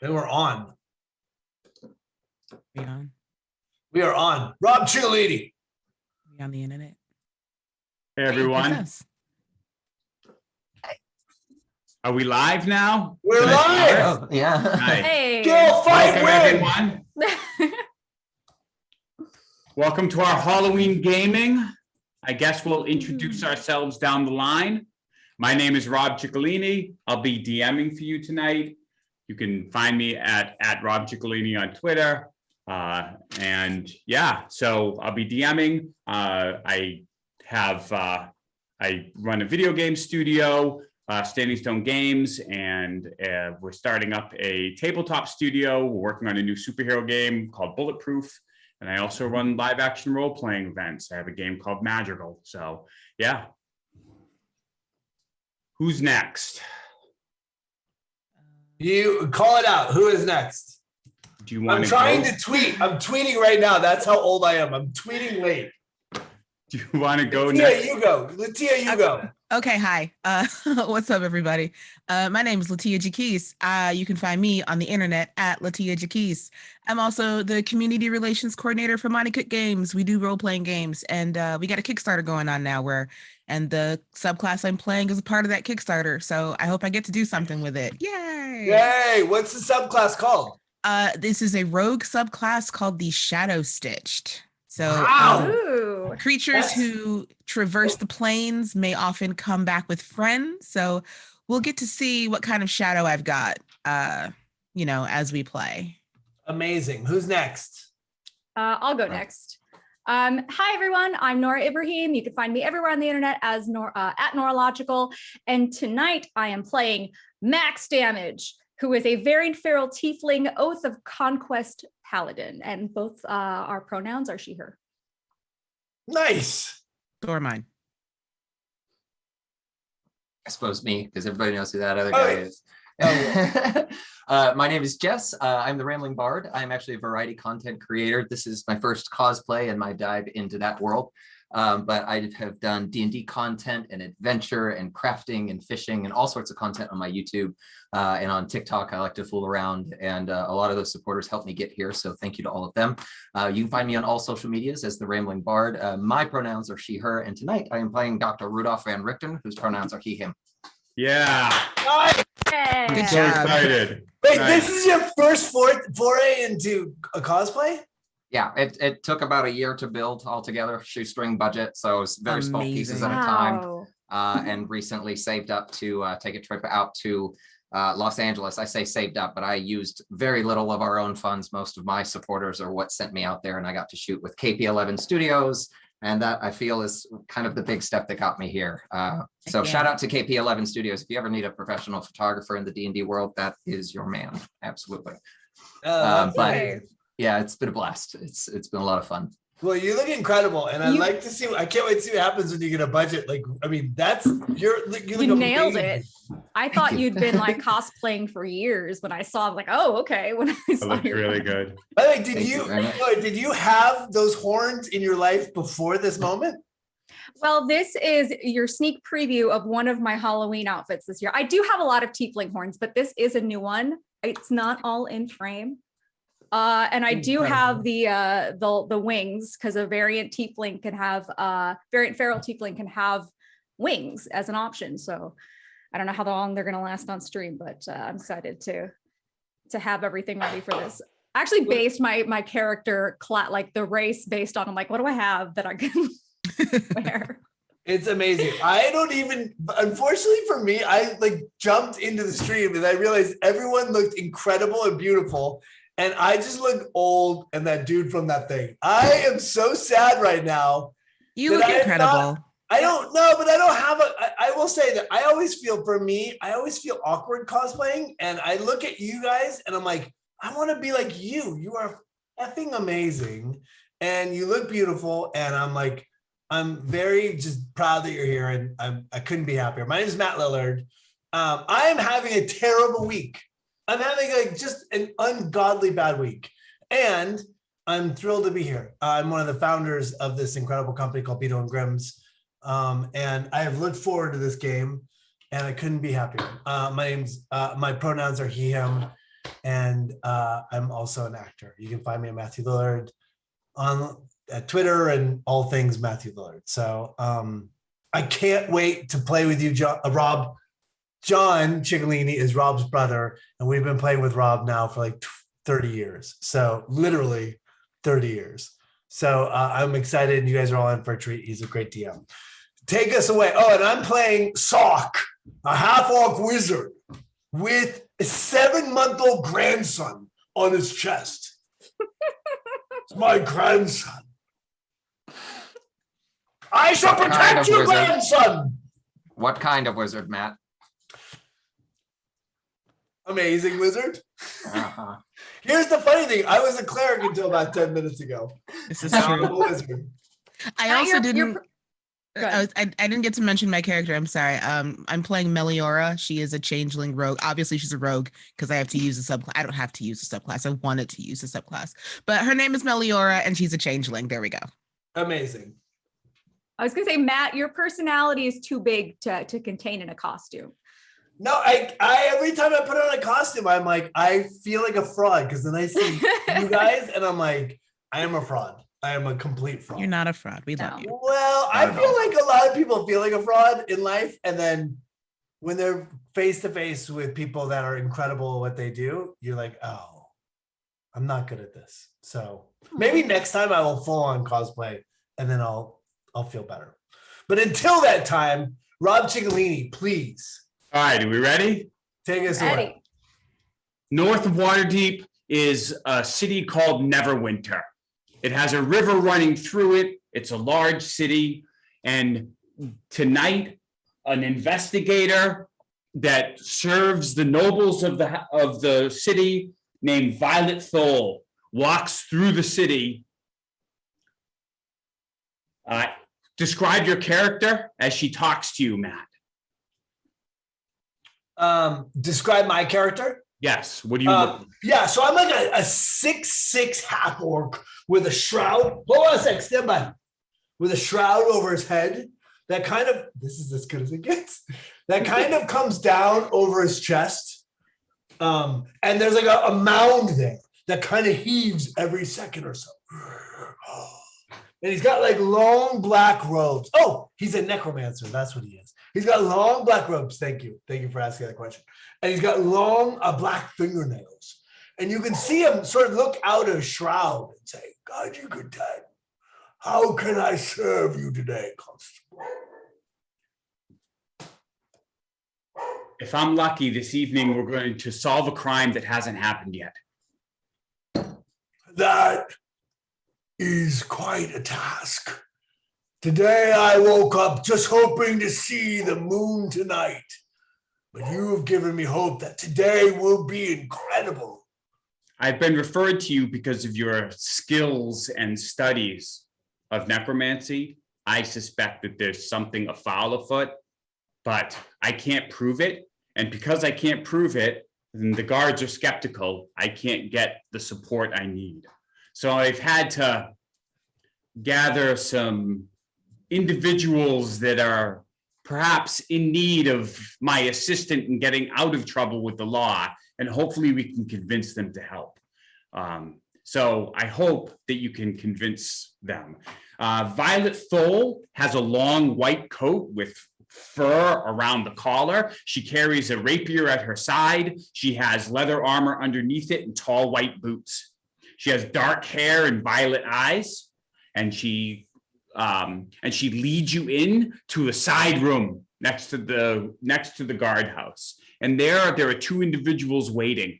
Then we're on. We on? We are on. Rob Ciccolini. We on the internet? Hey, everyone. Are we live now? We're live. Oh, yeah. Nice. Hey. Go fight, Welcome, win. everyone. Welcome to our Halloween gaming. I guess we'll introduce ourselves down the line. My name is Rob Ciccolini. I'll be DMing for you tonight. You can find me at Rob Ciccolini on Twitter. And yeah, so I'll be DMing. I run a video game studio, Standing Stone Games, and we're starting up a tabletop studio. We're working on a new superhero game called Bulletproof. And I also run live action role-playing events. I have a game called Magical. So yeah. Who's next? You call it out. Who is next? Do you want I'm trying to tweet. I'm tweeting right now. That's how old I am. I'm tweeting late. Do you want to go LaTia, next? you go. LaTia, you go. Okay, hi. What's up, everybody? My name is LaTia Jacquise. You can find me on the internet at LaTia Jacquise. I'm also the community relations coordinator for Monty Cook Games. We do role-playing games, and we got a Kickstarter going on now and the subclass I'm playing is a part of that Kickstarter. So I hope I get to do something with it. Yay! Yay! What's the subclass called? This is a rogue subclass called the Shadow Stitched. So Wow. creatures who traverse the planes may often come back with friends. So we'll get to see what kind of shadow I've got, as we play. Amazing. Who's next? I'll go next. Hi, everyone. I'm Noura Ibrahim. You can find me everywhere on the internet as at Nourological. And tonight I am playing Max Damage, who is a variant feral tiefling Oath of Conquest paladin. And both our pronouns are she, her. Nice. Or mine. I suppose me, because everybody knows who that other guy is. My name is Jess. I'm the Rambling Bard. I'm actually a variety content creator. This is my first cosplay and my dive into that world. But I have done D&D content and adventure and crafting and fishing and all sorts of content on my YouTube and on TikTok. I like to fool around, and a lot of those supporters helped me get here. So thank you to all of them. You can find me on all social medias as the Rambling Bard. My pronouns are she, her, and tonight I am playing Dr. Rudolph Van Richten, whose pronouns are he, him. Yeah. Nice. Good So job. excited. Wait, Nice. This is your first foray into a cosplay? Yeah, it took about a year to build altogether, shoestring budget. So it's very small pieces at a Wow. time. And recently saved up to take a trip out to Los Angeles. I say saved up, but I used very little of our own funds. Most of my supporters are what sent me out there, and I got to shoot with KP11 Studios. And that I feel is kind of the big step that got me here. So shout out to KP11 Studios. If you ever need a professional photographer in the D&D world, that is your man. Absolutely. That's But amazing. yeah, it's been a blast. It's been a lot of fun. Well, you look incredible, and I'd like to see. I can't wait to see what happens when you get a budget. Like, I mean, you look You nailed amazing. it. I thought you'd been like cosplaying for years. When I saw, I'm like, oh, okay. When I That saw looked your- really good. By the way, Thank you very much. did you have those horns in your life before this moment? Well, this is your sneak preview of one of my Halloween outfits this year. I do have a lot of tiefling horns, but this is a new one. It's not all in frame. And I do have the wings, because a variant tiefling can have variant feral tiefling can have wings as an option. So I don't know how long they're going to last on stream, but I'm excited to have everything ready for this. I actually based my character like the race based on, I'm like, what do I have that I can wear? It's amazing. I don't even, unfortunately for me, I like jumped into the stream and I realized everyone looked incredible and beautiful. And I just look old and that dude from that thing. I am so sad right now. You look incredible. I don't know, but I don't have I will say that I always feel awkward cosplaying. And I look at you guys and I'm like, I want to be like you. You are effing amazing. And you look beautiful. And I'm like, I'm very just proud that you're here. And I couldn't be happier. My name is Matt Lillard. I am having a terrible week. I'm having just an ungodly bad week. And I'm thrilled to be here. I'm one of the founders of this incredible company called Beto and Grimm's. And I have looked forward to this game and I couldn't be happier. My pronouns are he, him. and I'm also an actor. You can find me at Matthew Lillard on at Twitter and all things Matthew Lillard. So I can't wait to play with you, Rob. Jon Ciccolini is Rob's brother, and we've been playing with Rob now for like 30 years. So literally 30 years. So I'm excited. You guys are all in for a treat. He's a great DM. Take us away. Oh, and I'm playing Sock, a half-orc wizard with a 7-month-old grandson on his chest. It's my grandson. I shall protect your grandson. What kind of wizard, Matt? Amazing wizard. Uh-huh. Here's the funny thing. I was a cleric until about 10 minutes ago. This is Now I'm true. a wizard. I Matt, also you're- didn't. you're- Go ahead. I didn't get to mention my character. I'm sorry. I'm playing Meliora. She is a changeling rogue. Obviously, she's a rogue because I have to use a subclass. I don't have to use a subclass. I wanted to use a subclass, but her name is Meliora, and she's a changeling. There we go. Amazing. I was gonna say, Matt, your personality is too big to contain in a costume. No, I every time I put on a costume, I'm like, I feel like a fraud because then I see you guys and I'm like, I am a fraud. I am a complete fraud. You're not a fraud. We love No. you. Well, I feel like a lot of people feel like a fraud in life. And then when they're face to face with people that are incredible at what they do, you're like, oh, I'm not good at this. So maybe next time I will full on cosplay and then I'll feel better. But until that time, Rob Ciccolini, please All right, are we ready? take us away. Eddie. North of Waterdeep is a city called Neverwinter. It has a river running through it. It's a large city. And tonight, an investigator that serves the nobles of the city named Violet Thole walks through the city. Describe your character as she talks to you, Matt. Describe my character. Yes, what do you look like? Yeah, so I'm like a 6'6" half orc with a shroud. Hold on a sec, stand by. With a shroud over his head that kind of, this is as good as it gets, that kind of comes down over his chest. And there's like a mound there that kind of heaves every second or so. And he's got like long black robes. Oh, he's a necromancer. That's what he is. He's got long black robes. Thank you. Thank you for asking that question. And he's got long black fingernails. And you can see him sort of look out of his shroud and say, God, you good time. How can I serve you today, Constable? If I'm lucky, this evening we're going to solve a crime that hasn't happened yet. That is quite a task. Today I woke up just hoping to see the moon tonight. But you have given me hope that today will be incredible. I've been referred to you because of your skills and studies of necromancy. I suspect that there's something afoul afoot, but I can't prove it. And because I can't prove it, and the guards are skeptical, I can't get the support I need. So I've had to gather some individuals that are perhaps in need of my assistance in getting out of trouble with the law, and hopefully we can convince them to help. So I hope that you can convince them. Violet Thole has a long white coat with fur around the collar. She carries a rapier at her side. She has leather armor underneath it and tall white boots. She has dark hair and violet eyes, and she leads you in to a side room next to the guardhouse. And there are two individuals waiting.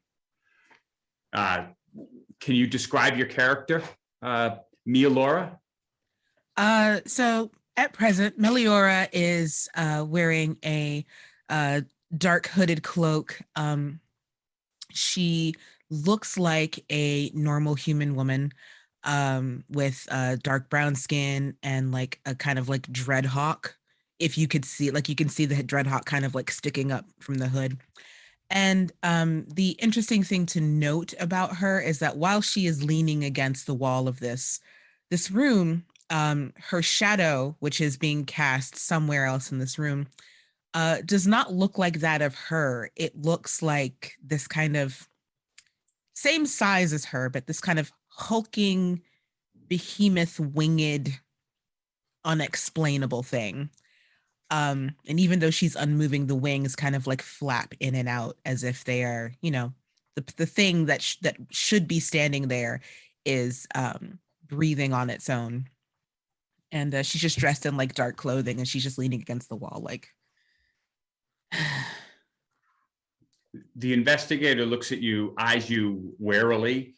Can you describe your character, Meliora? So at present, Meliora is wearing a dark hooded cloak. She looks like a normal human woman with dark brown skin and like a kind of like dreadhawk. If you could see, like you can see the dreadhawk kind of like sticking up from the hood. And the interesting thing to note about her is that while she is leaning against the wall of this room, her shadow, which is being cast somewhere else in this room, does not look like that of her. It looks like this kind of same size as her, but this kind of hulking, behemoth, winged, unexplainable thing. And even though she's unmoving, the wings kind of like flap in and out as if they are, you know, the thing that should be standing there is breathing on its own. And she's just dressed in like dark clothing, and she's just leaning against the wall, like. The investigator looks at you, eyes you warily,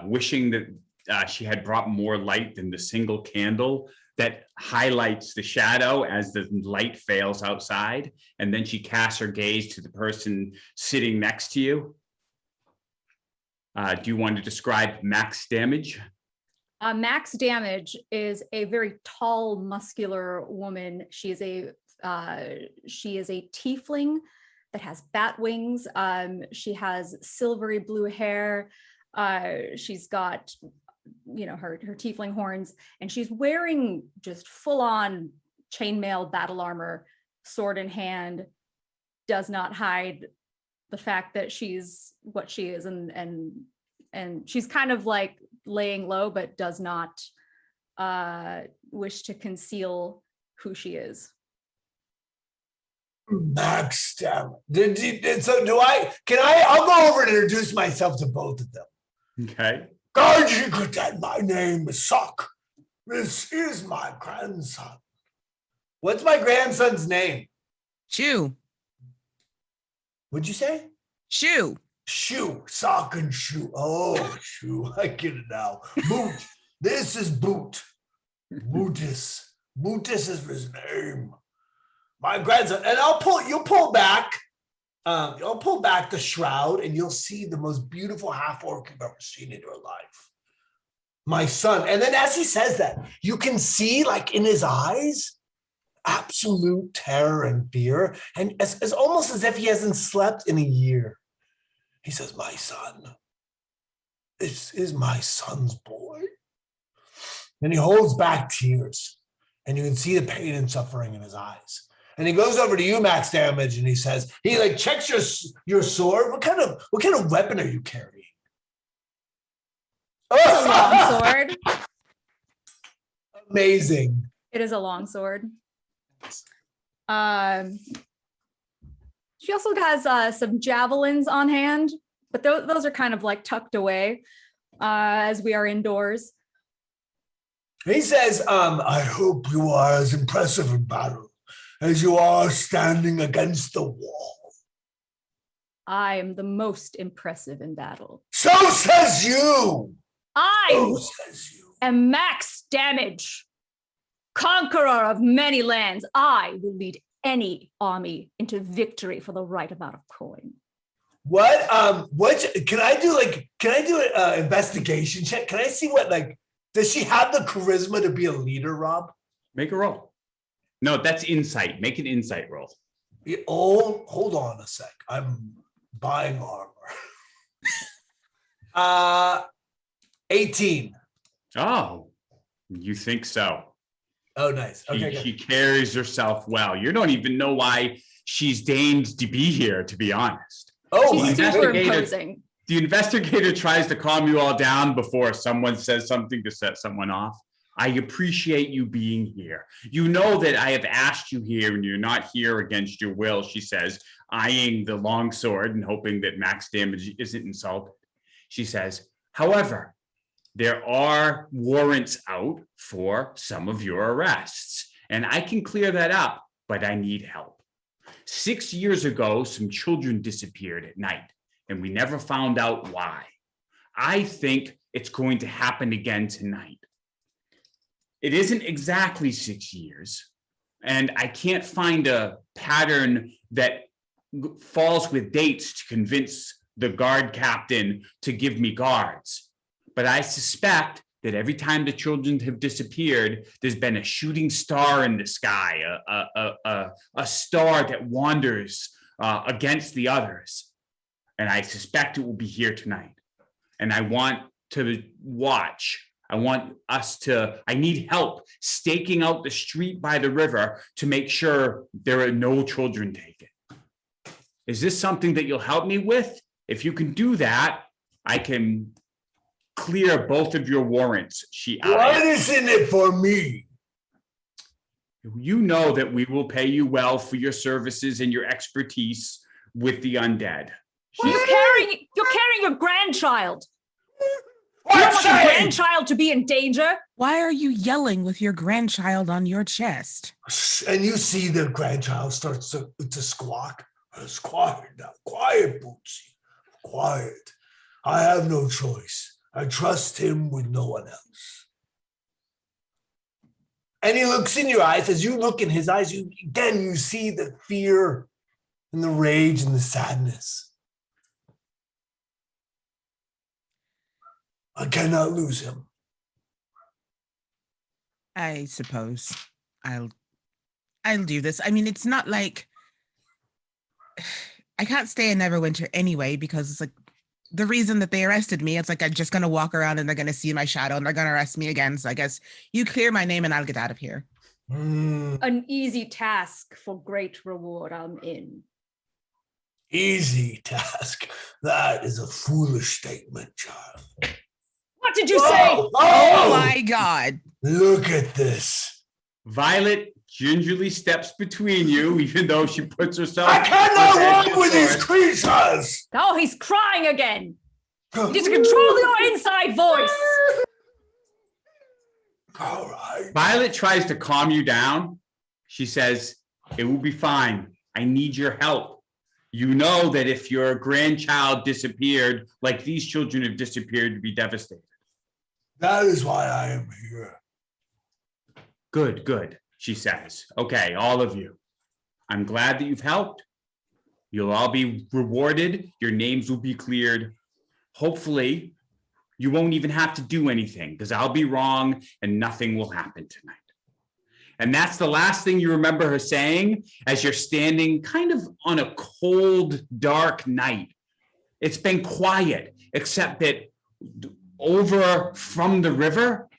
wishing that she had brought more light than the single candle that highlights the shadow as the light fails outside. And then she casts her gaze to the person sitting next to you. Do you want to describe max damage? Max damage is a very tall, muscular woman. She is a tiefling that has bat wings. She has silvery blue hair. She's got, you know, her tiefling horns, and she's wearing just full-on chainmail battle armor, sword in hand. Does not hide the fact that she's what she is, and she's kind of like laying low, but does not wish to conceal who she is. Max damage. So I'll go over and introduce myself to both of them. Okay. My name is Sock. This is my grandson. What's my grandson's name? Shoe. What'd you say? Shoe. Shoe. Sock and Shoe. Oh, Shoe. I get it now. Boot. This is Boot. Bootus. Bootus is his name. My grandson. And you'll pull back the shroud, and you'll see the most beautiful half-orc you've ever seen in your life. My son. And then as he says that, you can see, like, in his eyes, absolute terror and fear. And it's almost as if he hasn't slept in a year. He says, my son. This is my son's boy. And he holds back tears. And you can see the pain and suffering in his eyes. And he goes over to you, Max Damage, and he says, he like checks your sword. What kind of weapon are you carrying? It's a long sword. Amazing. It is a long sword. She also has some javelins on hand, but those are kind of like tucked away as we are indoors. He says, I hope you are as impressive in battle as you are standing against the wall. I am the most impressive in battle. So says you. I am Max Damage, conqueror of many lands. I will lead any army into victory for the right amount of coin. What can I do an investigation check? Can I see what, like, does she have the charisma to be a leader, Rob? Make a roll. No, that's insight. Make an insight roll. Oh, hold on a sec. I'm buying armor. 18. Oh, you think so? Oh, nice. Okay, she carries herself well. You don't even know why she's deigned to be here, to be honest. Oh, she's super imposing. The investigator tries to calm you all down before someone says something to set someone off. I appreciate you being here. You know that I have asked you here and you're not here against your will, she says, eyeing the longsword and hoping that Max Damage isn't insulted. She says, however, there are warrants out for some of your arrests, and I can clear that up, but I need help. 6 years ago, some children disappeared at night, and we never found out why. I think it's going to happen again tonight. It isn't exactly 6 years, and I can't find a pattern that falls with dates to convince the guard captain to give me guards. But I suspect that every time the children have disappeared, there's been a shooting star in the sky, a star that wanders against the others. And I suspect it will be here tonight. And I want to watch. I need help staking out the street by the river to make sure there are no children taken. Is this something that you'll help me with? If you can do that, I can clear both of your warrants, she What added. is in it for me? You know that we will pay you well for your services and your expertise with the undead. You're carrying your grandchild. You don't What want your say? grandchild to be in danger. Why are you yelling with your grandchild on your chest? And you see the grandchild starts to squawk. It's quiet now. Quiet, Bootsy. Quiet. I have no choice. I trust him with no one else. And he looks in your eyes. As you look in his eyes, you see the fear and the rage and the sadness. I cannot lose him. I suppose I'll do this. I mean, it's not like I can't stay in Neverwinter anyway, because it's like the reason that they arrested me, it's like I'm just gonna walk around and they're gonna see my shadow and they're gonna arrest me again. So I guess you clear my name and I'll get out of here. An easy task for great reward. I'm in. Easy task. That is a foolish statement, child. What did you say? Oh my God. Look at this. Violet gingerly steps between you, even though she puts herself. I cannot work with these creatures. Oh, he's crying again. You need to control your inside voice. All right. Violet tries to calm you down. She says, "It will be fine. I need your help. You know that if your grandchild disappeared, like these children have disappeared, you'd be devastated." That is why I am here. Good, good, she says. Okay, all of you. I'm glad that you've helped. You'll all be rewarded. Your names will be cleared. Hopefully, you won't even have to do anything because I'll be wrong and nothing will happen tonight. And that's the last thing you remember her saying as you're standing kind of on a cold, dark night. It's been quiet, except that over from the river,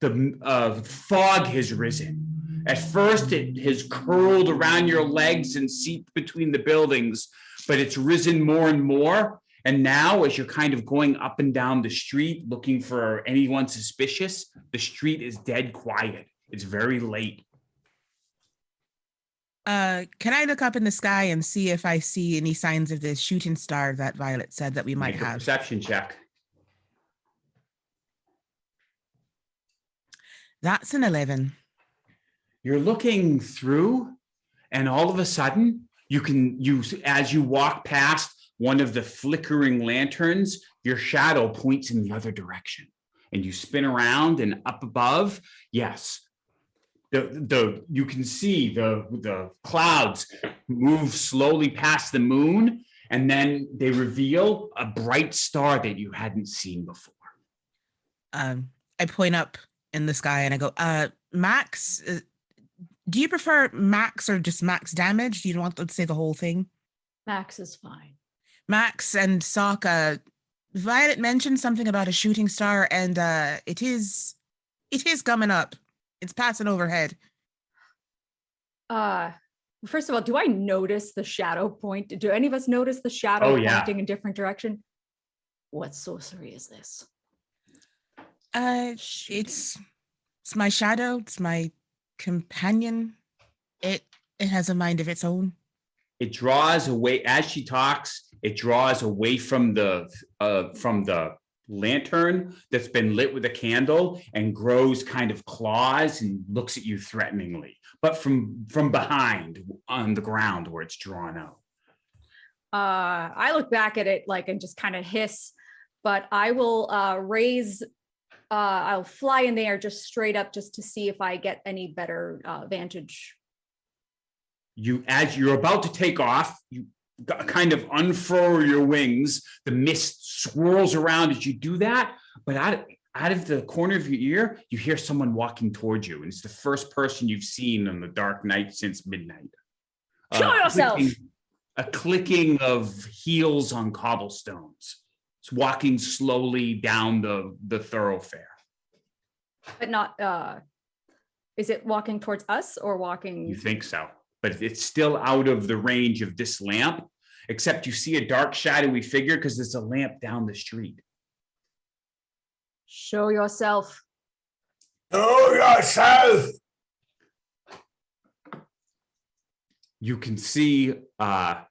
the fog has risen. At first, it has curled around your legs and seeped between the buildings, but it's risen more and more. And now, as you're kind of going up and down the street looking for anyone suspicious, the street is dead quiet. It's very late. Can I look up in the sky and see if I see any signs of the shooting star that Violet said that we might Make a have? perception check. That's an 11. You're looking through, and all of a sudden, as you walk past one of the flickering lanterns, your shadow points in the other direction, and you spin around, and up above, yes, you can see the clouds move slowly past the moon, and then they reveal a bright star that you hadn't seen before. I point up in the sky and I go, Max, do you prefer max or just max damage? Do you want to say the whole thing? Max is fine. Max and Sokka, Violet mentioned something about a shooting star, and it is coming up. It's passing overhead. First of all, do I notice the shadow point? Do any of us notice the shadow pointing in different direction? What sorcery is this? It's my shadow. It's my companion. It has a mind of its own. It draws away as she talks. It draws away from the lantern that's been lit with a candle and grows kind of claws and looks at you threateningly, but from behind on the ground where it's drawn out. I look back at it and just kind of hiss, but I will I'll fly in the air just straight up just to see if I get any better vantage. As you're about to take off, you kind of unfurl your wings. The mist swirls around as you do that, but out of the corner of your ear, you hear someone walking towards you, and it's the first person you've seen on the dark night since midnight. Show yourself! A clicking of heels on cobblestones. It's walking slowly down the thoroughfare. But not, is it walking towards us or walking? You think so, but it's still out of the range of this lamp. except you see a dark, shadowy figure because there's a lamp down the street. Show yourself. Show yourself. You can see Van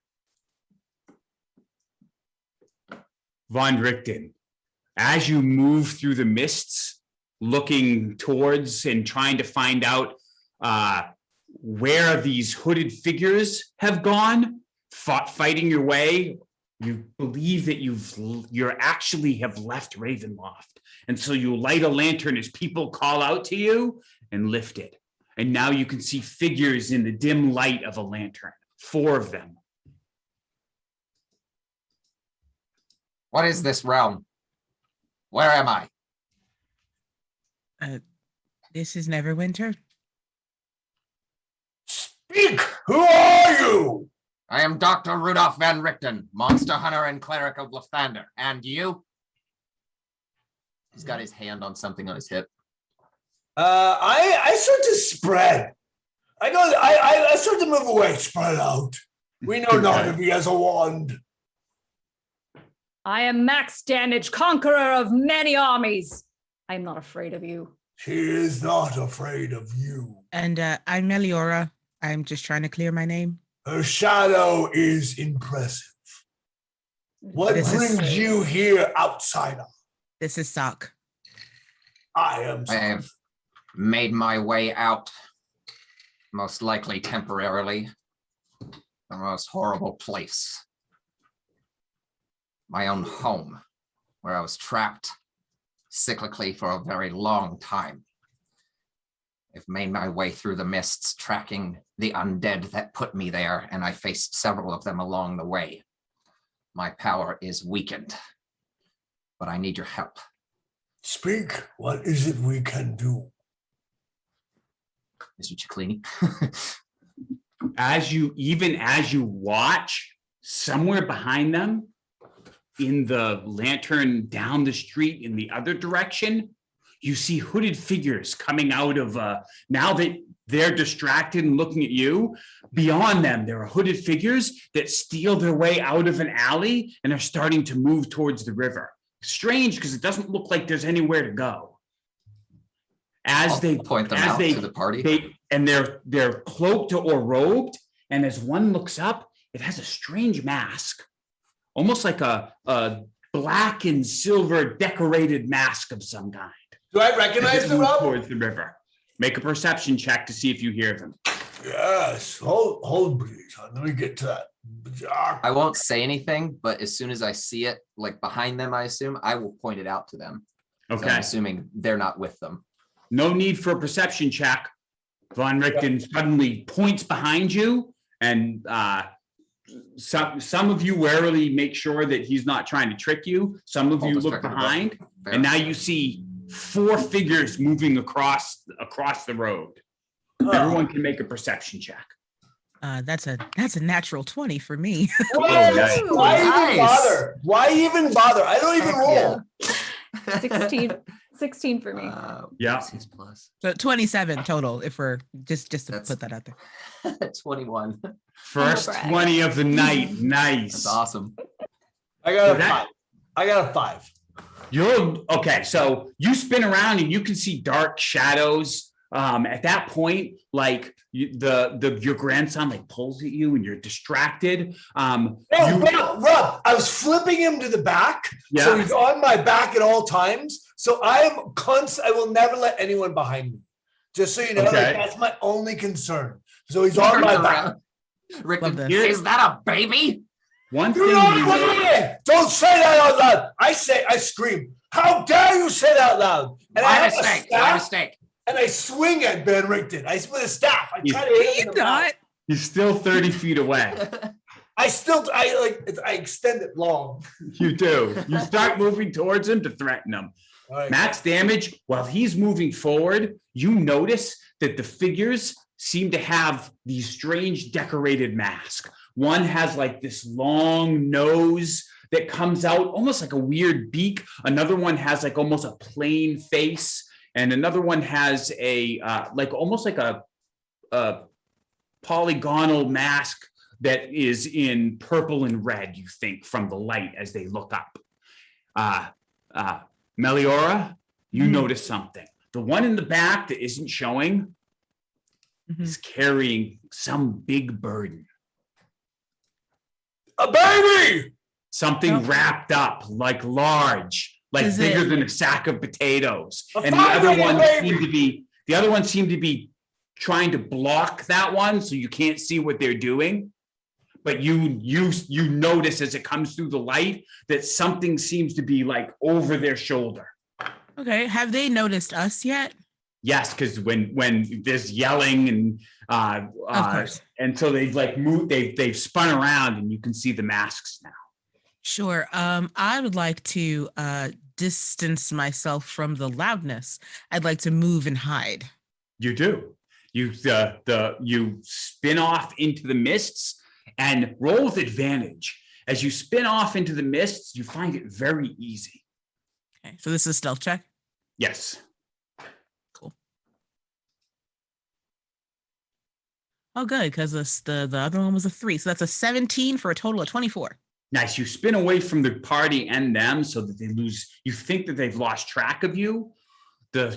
Richten. As you move through the mists, looking towards and trying to find out where these hooded figures have gone, fighting your way, you believe that you're actually have left Ravenloft. And so you light a lantern as people call out to you and lift it. And now you can see figures in the dim light of a lantern, 4 of them. What is this realm? Where am I? This is Neverwinter. Speak! Who are you? I am Dr. Rudolph Van Richten, monster hunter and cleric of Lathander. And you? He's got his hand on something on his hip. I start to spread. I start to move away, spread out. We know not if he has a wand. I am Max Damage, conqueror of many armies. I am not afraid of you. She is not afraid of you. And I'm Meliora. I'm just trying to clear my name. Her shadow is impressive. What This is- brings you here, outsider? This is Sock. I am. I have made my way out, most likely temporarily, the most horrible place. My own home, where I was trapped cyclically for a very long time. I've made my way through the mists, tracking the undead that put me there, and I faced several of them along the way. My power is weakened, but I need your help. Speak. What is it we can do? Mr. Ciccolini. As you watch, somewhere behind them, in the lantern down the street in the other direction, you see hooded figures coming out of, now that they're distracted and looking at you, beyond them, there are hooded figures that steal their way out of an alley and are starting to move towards the river. Strange, because it doesn't look like there's anywhere to go. As they point them out to the party. They're cloaked or robed, and as one looks up, it has a strange mask, almost like a black and silver decorated mask of some kind. Do I recognize the Rob? Towards the river. Make a perception check to see if you hear them. Yes. Hold please. Let me get to that. I won't say anything, but as soon as I see it, like behind them, I assume, I will point it out to them. Okay. I'm assuming they're not with them. No need for a perception check. Van Richten suddenly points behind you, and some of you warily make sure that he's not trying to trick you. Some of you look behind, and now you see 4 figures moving across the road. Everyone can make a perception check. That's a natural 20 for me. Why Nice. even bother? Why even bother? I don't even roll. 16 for me. Yeah. 6 plus. So 27 total, if we're just to That's- put that out there. 21. First brag. 20 of the night. Nice. That's awesome. I got a Okay. 5. I got a 5. You're okay. So you spin around and you can see dark shadows. At that point, like your grandson like pulls at you and you're distracted. Rob, I was flipping him to the back, so he's on my back at all times. So I will never let anyone behind me. Just so you know, Okay. that's my only concern. So he's on my back. Rick, this. is that a baby? One Do thing not you put know, me in. Don't say that out loud. I scream. How dare you say that out loud? And I My have a mistake. staff, My mistake. and I swing at Van Richten. With a staff. I try to Can hit him you in the mouth. not? he's still 30 feet away. I extend it long. You do. You start moving towards him to threaten him. All right. Max damage, while he's moving forward, you notice that the figures seem to have these strange decorated masks. One has like this long nose that comes out almost like a weird beak. Another one has like almost a plain face. And another one has a almost like a polygonal mask that is in purple and red, you think, from the light as they look up. Meliora, you notice something. The one in the back that isn't showing is carrying some big burden. A baby! Something wrapped up, like large, like Is bigger it- than a sack of potatoes. A And the other five-year-old baby! one seemed to be trying to block that one so you can't see what they're doing. But you notice as it comes through the light that something seems to be like over their shoulder. Okay. Have they noticed us yet? Yes, because when there's yelling and Of course. and so they've like moved, they've spun around and you can see the masks now. Sure. I would like to distance myself from the loudness. I'd like to move and hide. You do. You spin off into the mists and roll with advantage. As you spin off into the mists, you find it very easy. Okay. So this is a stealth check. Yes. Cool. Oh, good, because the other one was a 3. So that's a 17 for a total of 24. Nice. You spin away from the party and them so that they lose. You think that they've lost track of you.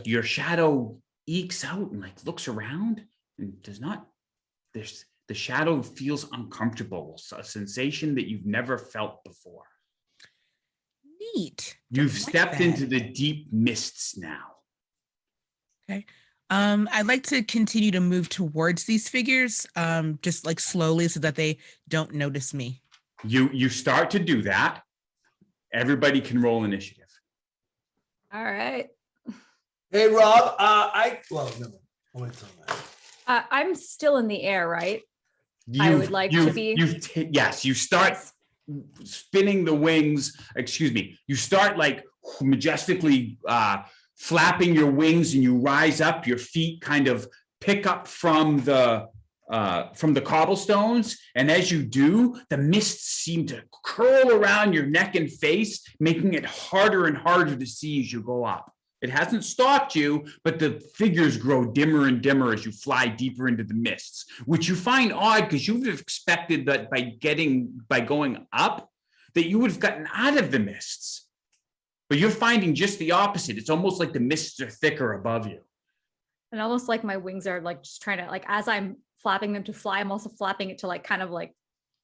Your shadow ekes out and like looks around and does not. The shadow feels uncomfortable. A sensation that you've never felt before. Neat. You've Like stepped that. into the deep mists now. Okay. I'd like to continue to move towards these figures, just like slowly so that they don't notice me. You start to do that. Everybody can roll initiative. All right. Hey, Rob, no, I'll wait till that. I'm still in the air, right? I would like to be- Yes, you start spinning the wings. Excuse me. You start like majestically flapping your wings, and you rise up. Your feet kind of pick up from the cobblestones, and as you do, the mists seem to curl around your neck and face, making it harder and harder to see as you go up. It hasn't stopped you, but the figures grow dimmer and dimmer as you fly deeper into the mists, which you find odd because you would have expected that by going up, that you would have gotten out of the mists. But you're finding just the opposite. It's almost like the mists are thicker above you. And almost like my wings are like just trying to, like, as I'm flapping them to fly, I'm also flapping it to like kind of like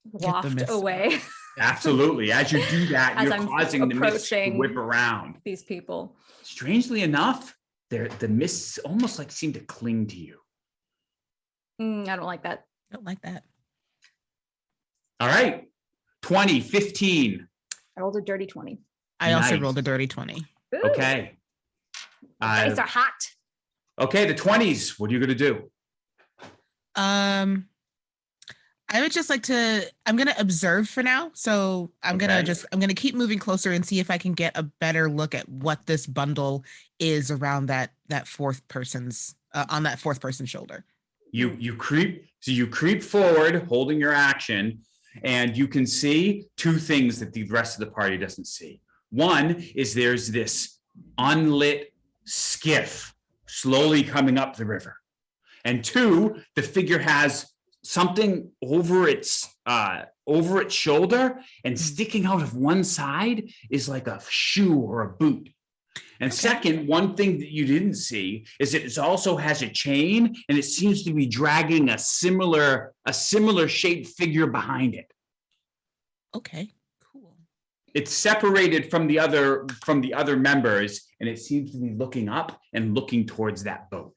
waft mist. away. Absolutely. As you do that, As you're I'm causing the mists to approaching whip around. these people. Strangely enough, the mists almost like seem to cling to you. I don't like that. Don't like that. All right. 20, 15. I rolled a dirty 20. I also Nice. rolled a dirty 20. Ooh, Okay. dice are hot. Okay, the 20s. What are you going to do? I would just like to, I'm going to observe for now. So I'm going to keep moving closer and see if I can get a better look at what this bundle is around that fourth person's, on that fourth person's shoulder. You creep forward, holding your action, and you can see two things that the rest of the party doesn't see. One is there's this unlit skiff slowly coming up the river. And two, the figure has something over its shoulder, and sticking out of one side is like a shoe or a boot. And second, one thing that you didn't see is that it also has a chain, and it seems to be dragging a similar shaped figure behind it. Okay, cool. It's separated from the other members, and it seems to be looking up and looking towards that boat.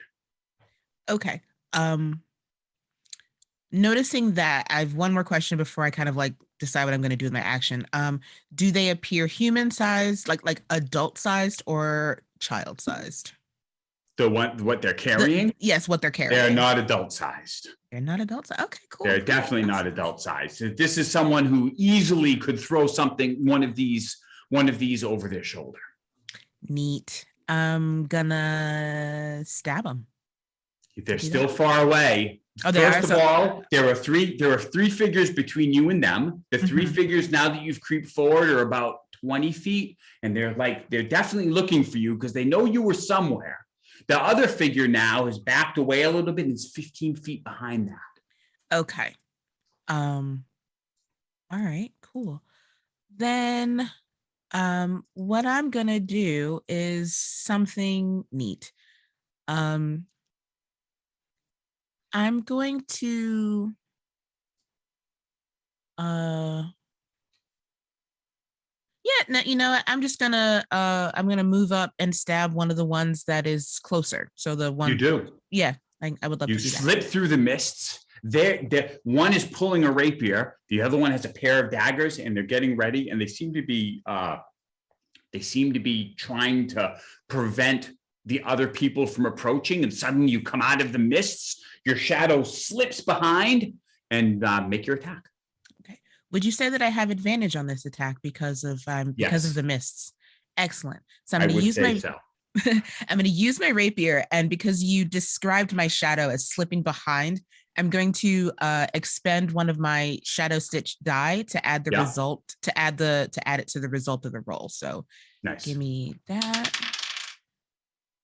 Okay. Noticing that, I have one more question before I kind of like decide what I'm going to do with my action. Do they appear human sized, like adult sized, or child sized? What they're carrying? Yes, what they're carrying. They're not adult sized. They're not adult sized. Okay, cool. They're definitely not adult sized. This is someone who easily could throw one of these over their shoulder. Neat. I'm gonna stab them. They're still far away. Oh, they First are? of all, there are three figures between you and them. The three figures, now that you've creeped forward, are about 20 feet, and they're definitely looking for you because they know you were somewhere. The other figure now has backed away a little bit and is 15 feet behind that. Okay. All right, cool. Then what I'm gonna do is something neat. I'm going to yeah, no, you know what? I'm just gonna I'm gonna move up and stab one of the ones that is closer. So the one You do. Yeah, I would love You to do that. slip through the mists. One is pulling a rapier. The other one has a pair of daggers, and they're getting ready. And they seem to be trying to prevent the other people from approaching. And suddenly, you come out of the mists. Your shadow slips behind, and make your attack. Okay. Would you say that I have advantage on this attack because of the mists? Excellent. So I'm going to use I'm going to use my rapier, and because you described my shadow as slipping behind, I'm going to expend one of my shadow stitch die to add the result to add it to the result of the roll. So nice. Give me that.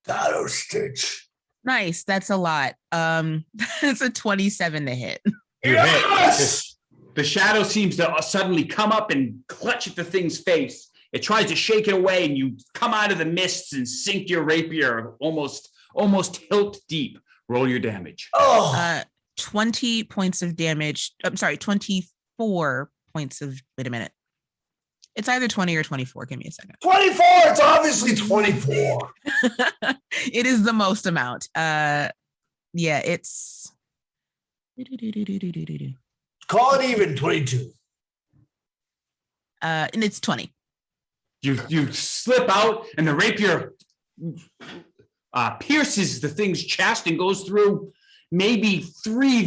Shadow stitch. Nice. That's a lot. It's a 27 to hit. Yes! The shadow seems to suddenly come up and clutch at the thing's face. It tries to shake it away, and you come out of the mists and sink your rapier almost hilt deep. Roll your damage. 20 points of damage. I'm sorry, 24 points of. Wait a minute. It's either 20 or 24. Give me a second. 24. It's obviously 24. It is the most amount. Yeah, it's. Call it even 22. And it's 20. You slip out, and the rapier pierces the thing's chest and goes through maybe three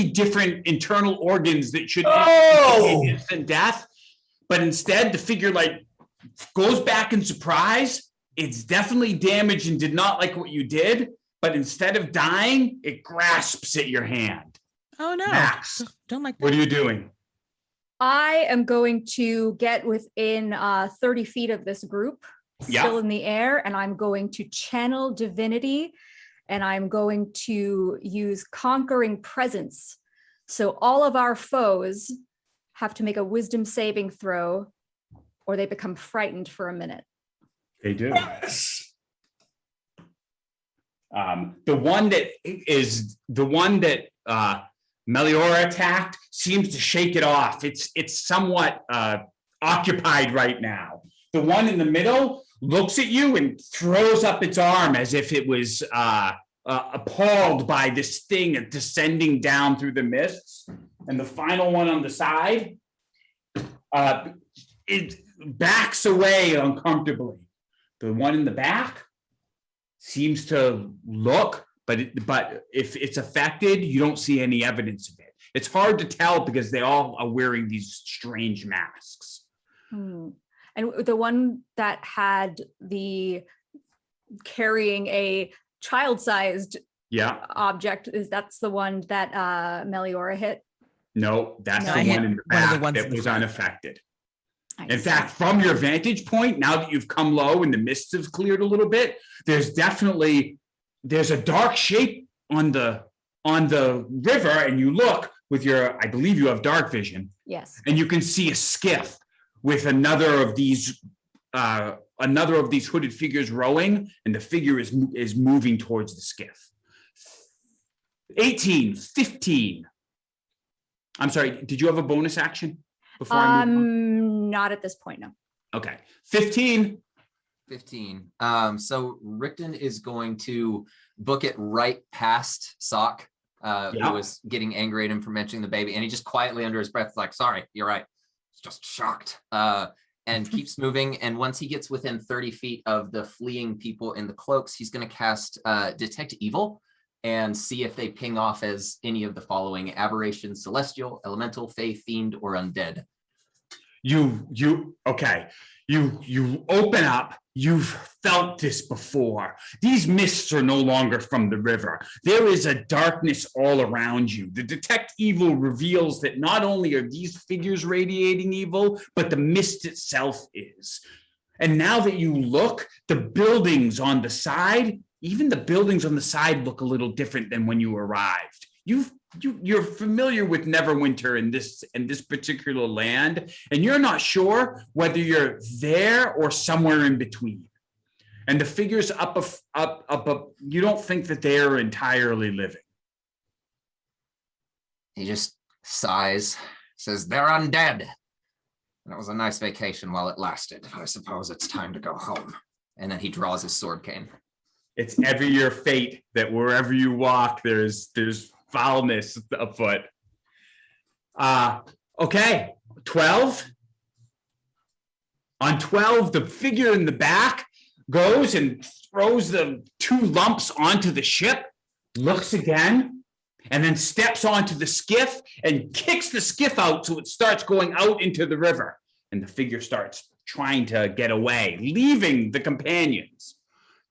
different internal organs that should end in instant death. But instead, the figure goes back in surprise. It's definitely damaged and did not like what you did. But instead of dying, it grasps at your hand. Oh no! Max, don't like that. What are you doing? I am going to get within 30 feet of this group, still in the air, and I'm going to channel divinity, and I'm going to use conquering presence. So all of our foes have to make a wisdom saving throw, or they become frightened for a minute. They do. Yes. The one that Meliora attacked seems to shake it off. It's somewhat occupied right now. The one in the middle looks at you and throws up its arm as if it was appalled by this thing descending down through the mists. And the final one on the side, it backs away uncomfortably. The one in the back seems to look, but if it's affected, you don't see any evidence of it. It's hard to tell because they all are wearing these strange masks. And the one that had the carrying a child-sized object, that's the one that Meliora hit? No, that's the one in the back that was unaffected. In fact, from your vantage point, now that you've come low and the mists have cleared a little bit, there's a dark shape on the river, and you look with I believe you have dark vision. Yes. And you can see a skiff with another of these hooded figures rowing, and the figure is moving towards the skiff. 18, 15. I'm sorry, did you have a bonus action before I move on? Not at this point, no. Okay. 15. So Richten is going to book it right past Sock, who was getting angry at him for mentioning the baby, and he just quietly under his breath is like, sorry, you're right. He's just shocked. And keeps moving. And once he gets within 30 feet of the fleeing people in the cloaks, he's going to cast Detect Evil and see if they ping off as any of the following: aberration, celestial, elemental, fey, fiend, or undead. You open up. You've felt this before. These mists are no longer from the river. There is a darkness all around you. The Detect Evil reveals that not only are these figures radiating evil, but the mist itself is. And now that you look, the buildings on the side, even the buildings on the side look a little different than when you arrived. you're familiar with Neverwinter in this particular land, and you're not sure whether you're there or somewhere in between. And the figures up, you don't think that they are entirely living. He just sighs, says, "They're undead. And it was a nice vacation while it lasted. I suppose it's time to go home." And then he draws his sword cane. It's ever your fate that wherever you walk, there's foulness afoot. Okay, 12. On 12, the figure in the back goes and throws the 2 lumps onto the ship, looks again, and then steps onto the skiff and kicks the skiff out so it starts going out into the river. And the figure starts trying to get away, leaving the companions.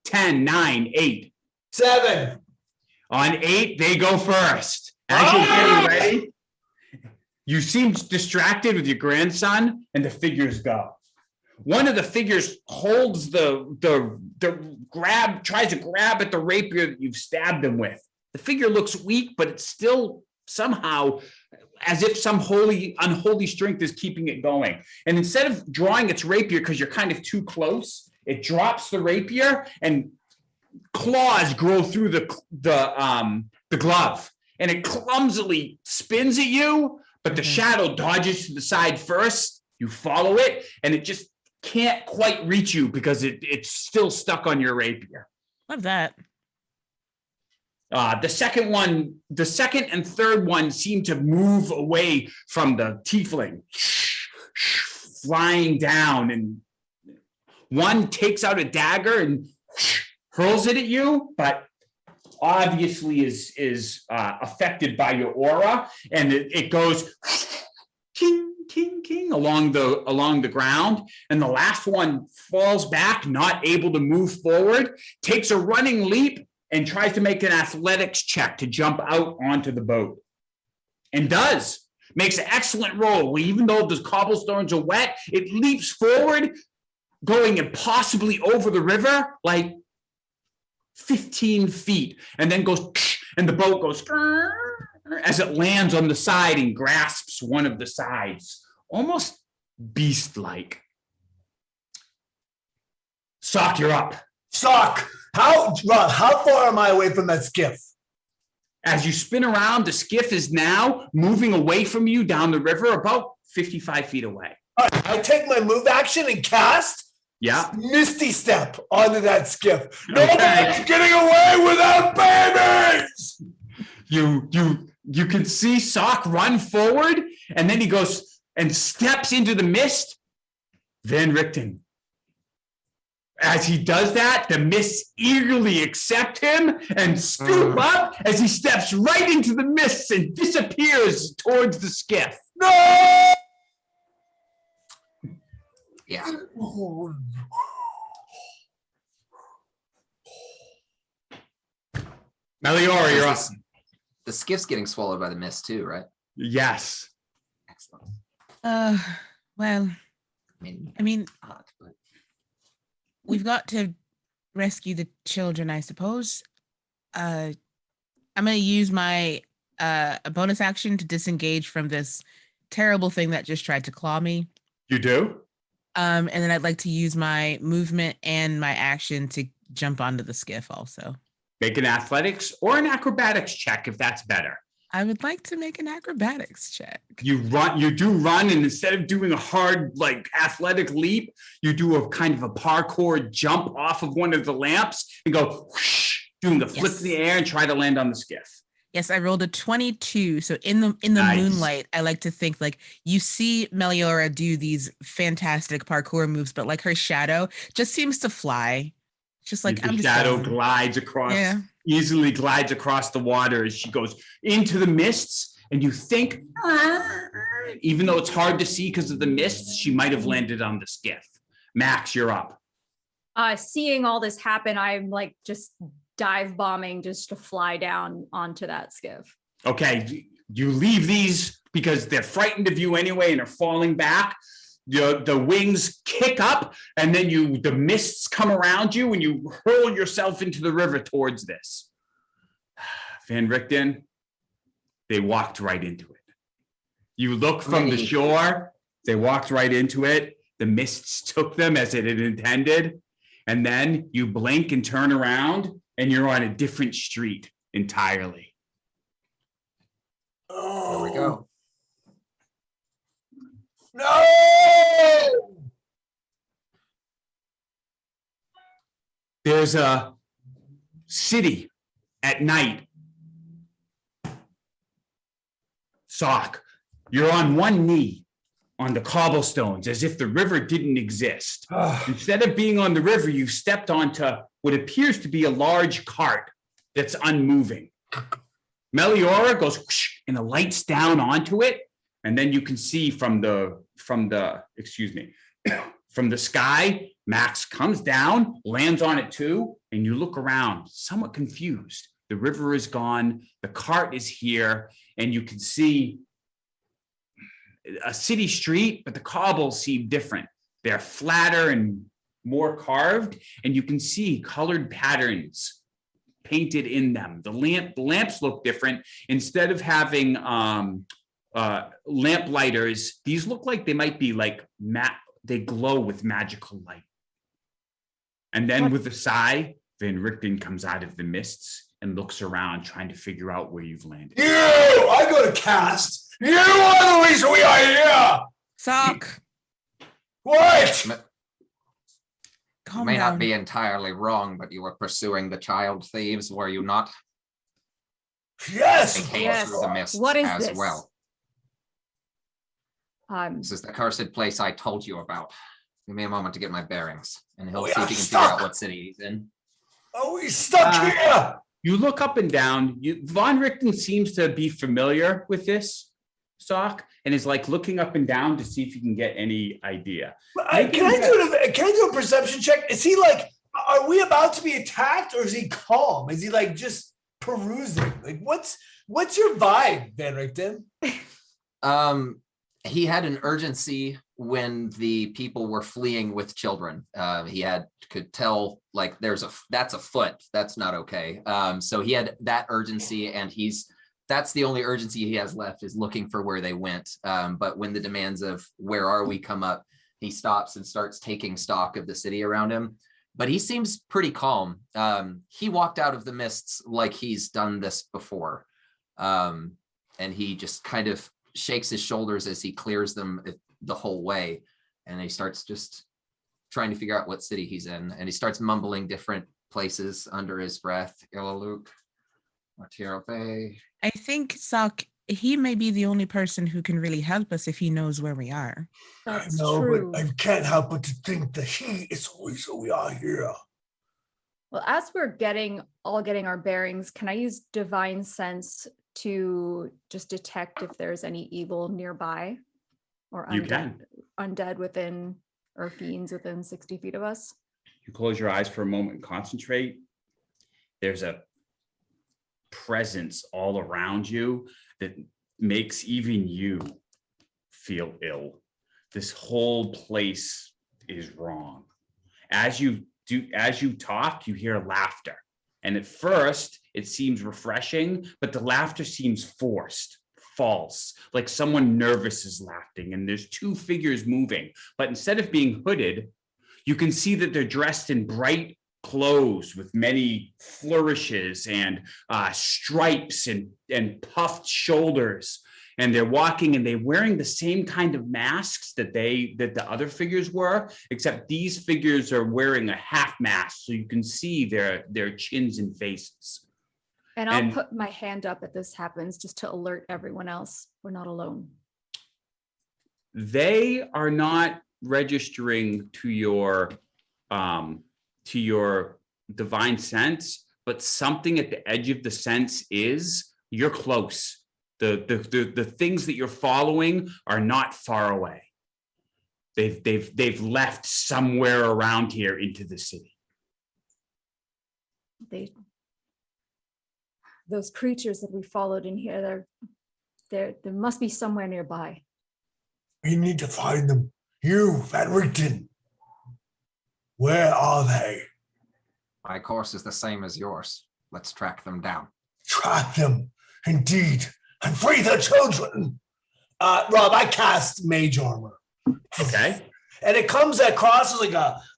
10, 9, 8. 7. On 8, they go first. As you're getting ready, you seem distracted with your grandson, and the figures go. One of the figures holds tries to grab at the rapier that you've stabbed him with. The figure looks weak, but it's still somehow as if some unholy strength is keeping it going. And instead of drawing its rapier because you're kind of too close, it drops the rapier and claws grow through the glove, and it clumsily spins at you, but the shadow dodges to the side first. You follow it, and it just can't quite reach you because it's still stuck on your rapier. Love that. The second and third one seem to move away from the tiefling, flying down, and one takes out a dagger and hurls it at you, but obviously is affected by your aura, and it goes ting, ting, ting along the ground, and the last one falls back, not able to move forward, takes a running leap, and tries to make an athletics check to jump out onto the boat. And does. Makes an excellent roll. Even though the cobblestones are wet, it leaps forward, going impossibly over the river, like 15 feet, and then goes, and the boat goes as it lands on the side and grasps one of the sides, almost beast-like. Sock, you're up. Sock! How far am I away from that skiff? As you spin around, the skiff is now moving away from you down the river, about 55 feet away. All right, I take my move action and cast Misty Step onto that skiff. Nobody's getting away without babies! You can see Sock run forward, and then he goes and steps into the mist. Van Richten. As he does that, the mists eagerly accept him and scoop up as he steps right into the mists and disappears towards the skiff. No! Yeah. Meliora, you're up. The skiff's getting swallowed by the mist too, right? Yes. Excellent. Well, I mean, hot, but we've got to rescue the children, I suppose. I'm going to use my a bonus action to disengage from this terrible thing that just tried to claw me. You do? And then I'd like to use my movement and my action to jump onto the skiff also. Make an athletics or an acrobatics check if that's better. I would like to make an acrobatics check. You do run, and instead of doing a hard, like, athletic leap, you do a kind of a parkour jump off of one of the lamps and go whoosh, doing a flip in the air and try to land on the skiff. Yes, I rolled a 22. So in the Nice. moonlight, I like to think like you see Meliora do these fantastic parkour moves, but like her shadow just seems to fly. Just like the shadow glides across, easily glides across the water as she goes into the mists, and you think, even though it's hard to see because of the mists, she might have landed on the skiff. Max, you're up. Seeing all this happen, I'm like just dive bombing just to fly down onto that skiff. Okay, you leave these because they're frightened of you anyway and are falling back. The wings kick up, and then the mists come around you, and you hurl yourself into the river towards this. Van Richten, they walked right into it. You look from the shore, they walked right into it. The mists took them as it had intended. And then you blink and turn around and you're on a different street entirely. There we go. No! There's a city at night. Sock, you're on one knee on the cobblestones as if the river didn't exist. Instead of being on the river, you've stepped onto what appears to be a large cart that's unmoving. Meliora goes whoosh, and the lights down onto it, and then you can see from the sky, Max comes down, lands on it too, and you look around, somewhat confused. The river is gone, the cart is here, and you can see a city street, but the cobbles seem different. They're flatter and more carved, and you can see colored patterns painted in them. The lamps look different. Instead of having lamp lighters, these look like they might be like they glow with magical light. And then with a sigh, Van Richten comes out of the mists and looks around, trying to figure out where you've landed. You! I go to cast. You are the reason we are here! Sock. What? Calm May down. not be entirely wrong, but you were pursuing the child thieves, were you not? Yes! They came Yes. through the mists What is as this? well. This is the cursed place I told you about. Give me a moment to get my bearings, and he'll We see are if he can figure stuck. out what city he's in. Oh, we stuck here! You look up and down. Van Richten seems to be familiar with this, Sock, and is like looking up and down to see if he can get any idea. Can I do a perception check? Is he like, are we about to be attacked, or is he calm? Is he like just perusing? Like, what's your vibe, Van Richten? He had an urgency when the people were fleeing with children. He could tell like that's a foot. That's not okay. So he had that urgency, and that's the only urgency he has left, is looking for where they went. But when the demands of where are we come up, he stops and starts taking stock of the city around him. But he seems pretty calm. He walked out of the mists like he's done this before. And he just kind of shakes his shoulders as he clears them the whole way. And he starts just trying to figure out what city he's in. And he starts mumbling different places under his breath. Ilaluk, Matiro Bay. I think, Sock, he may be the only person who can really help us if he knows where we are. That's I know, true. but I can't help but to think that he is the reason we are here. Well, as we're getting our bearings, can I use divine sense to just detect if there's any evil nearby, or You can. undead within, or fiends within 60 feet of us? You close your eyes for a moment and concentrate. There's a presence all around you that makes even you feel ill. This whole place is wrong. As you talk, you hear laughter. And at first, it seems refreshing, but the laughter seems forced, false, like someone nervous is laughing, and there's two figures moving. But instead of being hooded, you can see that they're dressed in bright clothes with many flourishes and stripes and puffed shoulders. And they're walking, and they're wearing the same kind of masks that the other figures were, except these figures are wearing a half mask, so you can see their chins and faces. And I'll put my hand up if this happens, just to alert everyone else. We're not alone. They are not registering to your divine sense, but something at the edge of the sense is you're close. The things that you're following are not far away. They've left somewhere around here into the city. Those creatures that we followed in here, there must be somewhere nearby. We need to find them. You, Van Richten. Where are they? My course is the same as yours. Let's track them down. Track them. Indeed. and free the children. Rob, I cast mage armor. Okay. And it comes across as like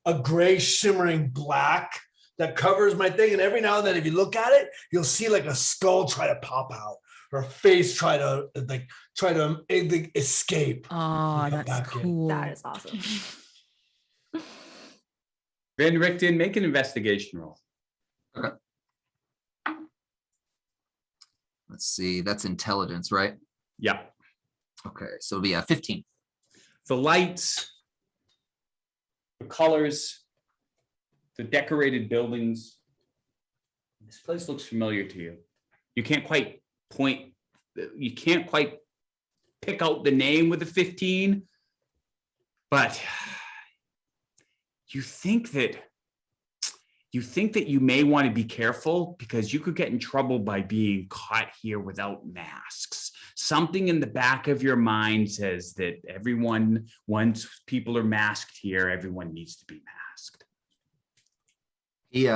a gray shimmering black that covers my thing. And every now and then, if you look at it, you'll see like a skull try to pop out or a face try to escape. Oh, that's cool. That is awesome. Van Richten, make an investigation roll. Okay. Let's see. That's intelligence, right? Yeah. Okay. So it'll be a 15. The lights, the colors, the decorated buildings. This place looks familiar to you. You can't quite pick out the name with a 15, but you think that you may want to be careful because you could get in trouble by being caught here without masks. Something in the back of your mind says that once people are masked here, everyone needs to be masked. He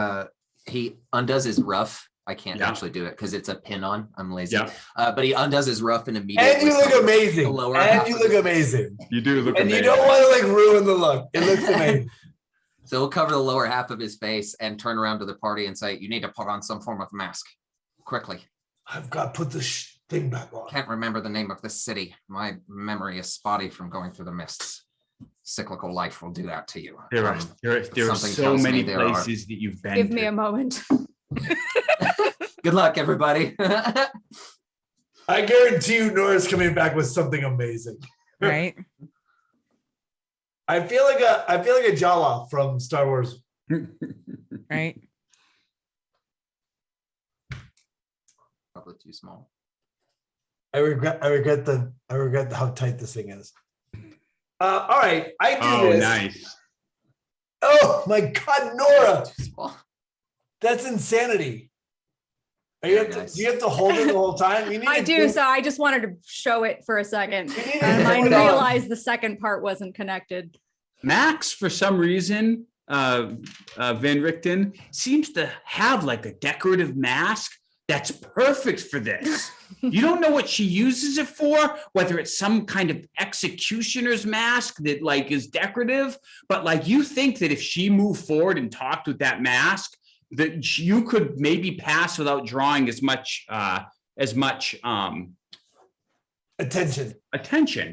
undoes his ruff. I can't actually do it because it's a pin on. I'm lazy. But he undoes his ruff and immediately. And you look amazing. And you look amazing. You do look and amazing. You don't want to like ruin the look. It looks amazing. So he'll cover the lower half of his face and turn around to the party and say, "You need to put on some form of mask, quickly." I've got to put this thing back on. Can't remember the name of this city. My memory is spotty from going through the mists. Cyclical life will do that to you. There are so many places that you've been. Give me a moment. Good luck, everybody. I guarantee you Nora's coming back with something amazing. Right? I feel like a Jawa from Star Wars. Right? Probably too small. I regret how tight this thing is. All right, I do this. Nice. Oh my God, Noura. Too small. That's insanity. Do you have to hold it the whole time? I do, so I just wanted to show it for a second. I Hold on. realized the second part wasn't connected. Max, for some reason, Van Richten seems to have like a decorative mask that's perfect for this. You don't know what she uses it for, whether it's some kind of executioner's mask that like is decorative, but like you think that if she moved forward and talked with that mask, that you could maybe pass without drawing as much attention.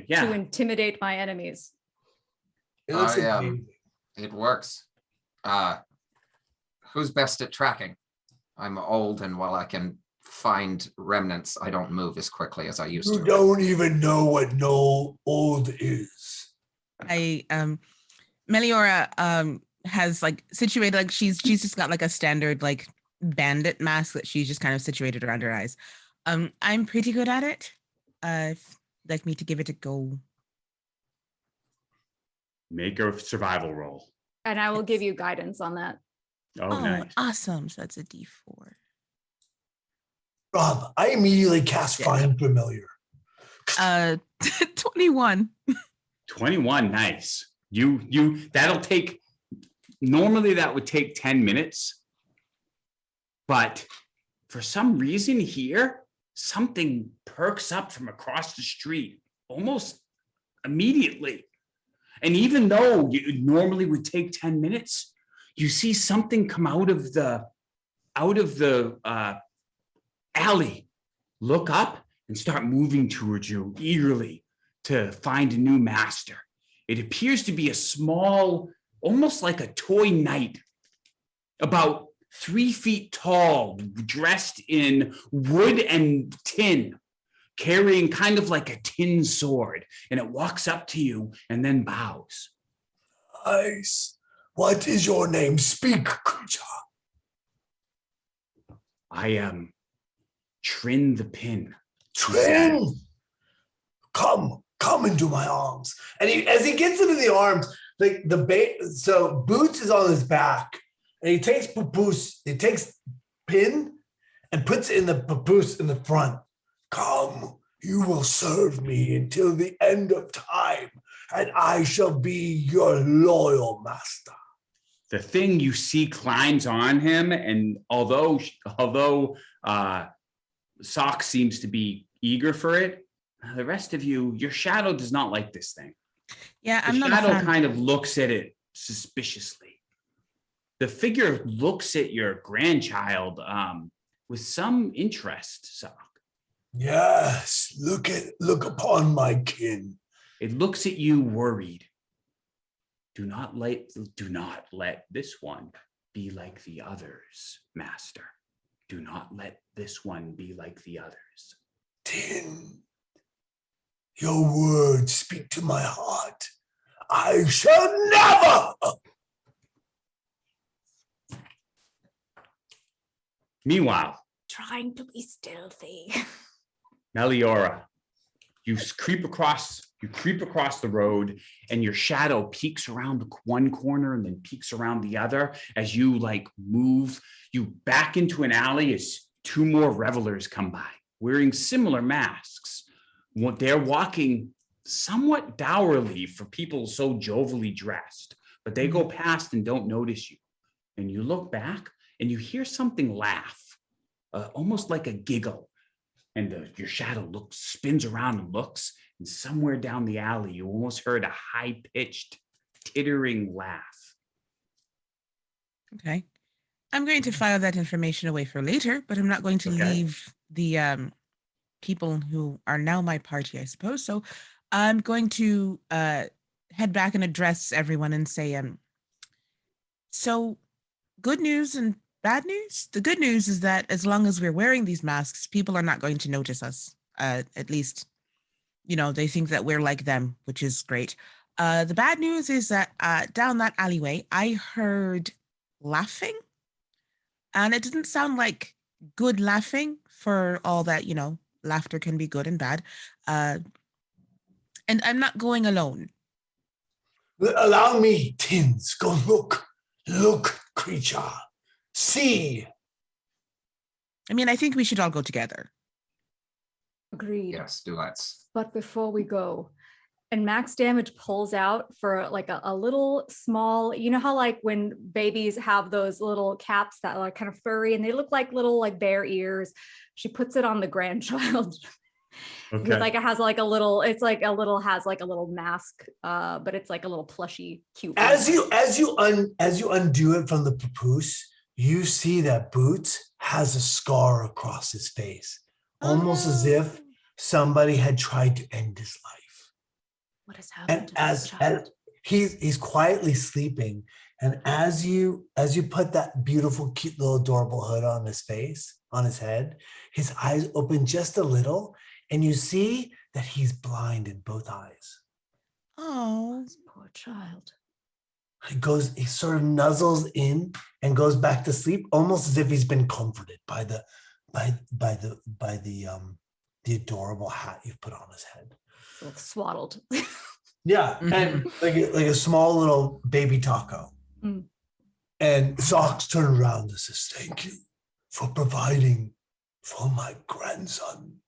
Yeah. To intimidate my enemies. It looks yeah. amazing. It works. Who's best at tracking? I'm old, and while I can find remnants, I don't move as quickly as I used to. You don't even know what no old is. Meliora has like situated, like she's just got like a standard like bandit mask that she's just kind of situated around her eyes. I'm pretty good at it. If you'd like me to give it a go. Make a survival roll. And I will give you guidance on that. Oh, nice. Awesome. So that's a D4. Rob, I immediately cast Find Familiar. 21. 21, nice. That'll take, normally that would take 10 minutes, but for some reason here, something perks up from across the street almost immediately. And even though it normally would take 10 minutes, you see something come out of the alley, look up and start moving towards you eagerly to find a new master. It appears to be a small, almost like a toy knight, about 3 feet tall, dressed in wood and tin, carrying kind of like a tin sword. And it walks up to you and then bows. Nice. What is your name? Speak, creature. I am Trin the Pin. Trin, come into my arms. And as he gets into the arms, so Boots is on his back, and he takes Pin and puts it in the papoose in the front. Come, you will serve me until the end of time, and I shall be your loyal master. The thing you see climbs on him, and although Sock seems to be eager for it. The rest of you, your shadow does not like this thing. Yeah, The I'm not a shadow fan. kind of looks at it suspiciously. The figure looks at your grandchild with some interest, Sock. Yes, look upon my kin. It looks at you worried. Do not let this one be like the others, master. Do not let this one be like the others. Tin, your words speak to my heart. I shall never. Meanwhile, Trying to be stealthy. Meliora, you creep across the road, and your shadow peeks around one corner and then peeks around the other as you move you back into an alley as two more revelers come by wearing similar masks. They're walking somewhat dourly for people so jovially dressed, but they go past and don't notice you. And you look back and you hear something laugh, almost like a giggle. And your shadow spins around and looks, and somewhere down the alley, you almost heard a high-pitched, tittering laugh. Okay. I'm going to file that information away for later, but I'm not going to leave the people who are now my party, I suppose. So I'm going to head back and address everyone and say, so good news and bad news. The good news is that as long as we're wearing these masks, people are not going to notice us. At least, they think that we're like them, which is great. The bad news is that down that alleyway, I heard laughing. And it didn't sound like good laughing, for all that, laughter can be good and bad. And I'm not going alone. Allow me, Tins. Go look, creature. See. I mean, I think we should all go together. Agreed. Yes, do let's. But before we go, and Max Damage pulls out for a little small, how when babies have those little caps that are kind of furry and they look like little bear ears. She puts it on the grandchild. Okay. With it has a little mask, but it's like a little plushy, cute. As you undo it from the papoose, you see that Boots has a scar across his face, almost as if somebody had tried to end his life. What has happened And to this as child? he's quietly sleeping, and as you put that beautiful, cute little adorable hood on his face, on his head, his eyes open just a little, and you see that he's blind in both eyes. Oh, Poor child. He sort of nuzzles in and goes back to sleep, almost as if he's been comforted by the adorable hat you've put on his head. So swaddled. Yeah, and like a small little baby taco. Mm. And Socks turns around and says, "Thank you for providing for my grandson."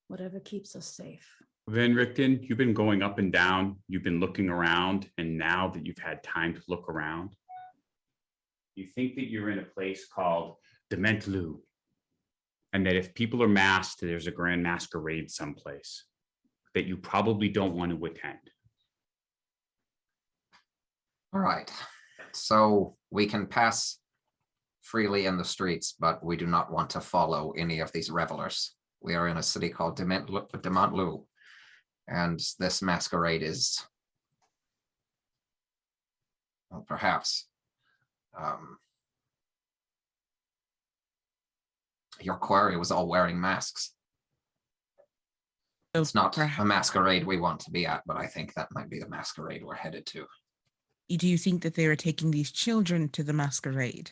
Whatever keeps us safe. Van Richten, you've been going up and down, you've been looking around, and now that you've had time to look around, you think that you're in a place called Dementlu, and that if people are masked, there's a grand masquerade someplace that you probably don't want to attend. All right. So we can pass freely in the streets, but we do not want to follow any of these revelers. We are in a city called Dementlu, and this masquerade is, well, perhaps your quarry was all wearing masks. It's not a masquerade we want to be at, but I think that might be the masquerade we're headed to. Do you think that they were taking these children to the masquerade?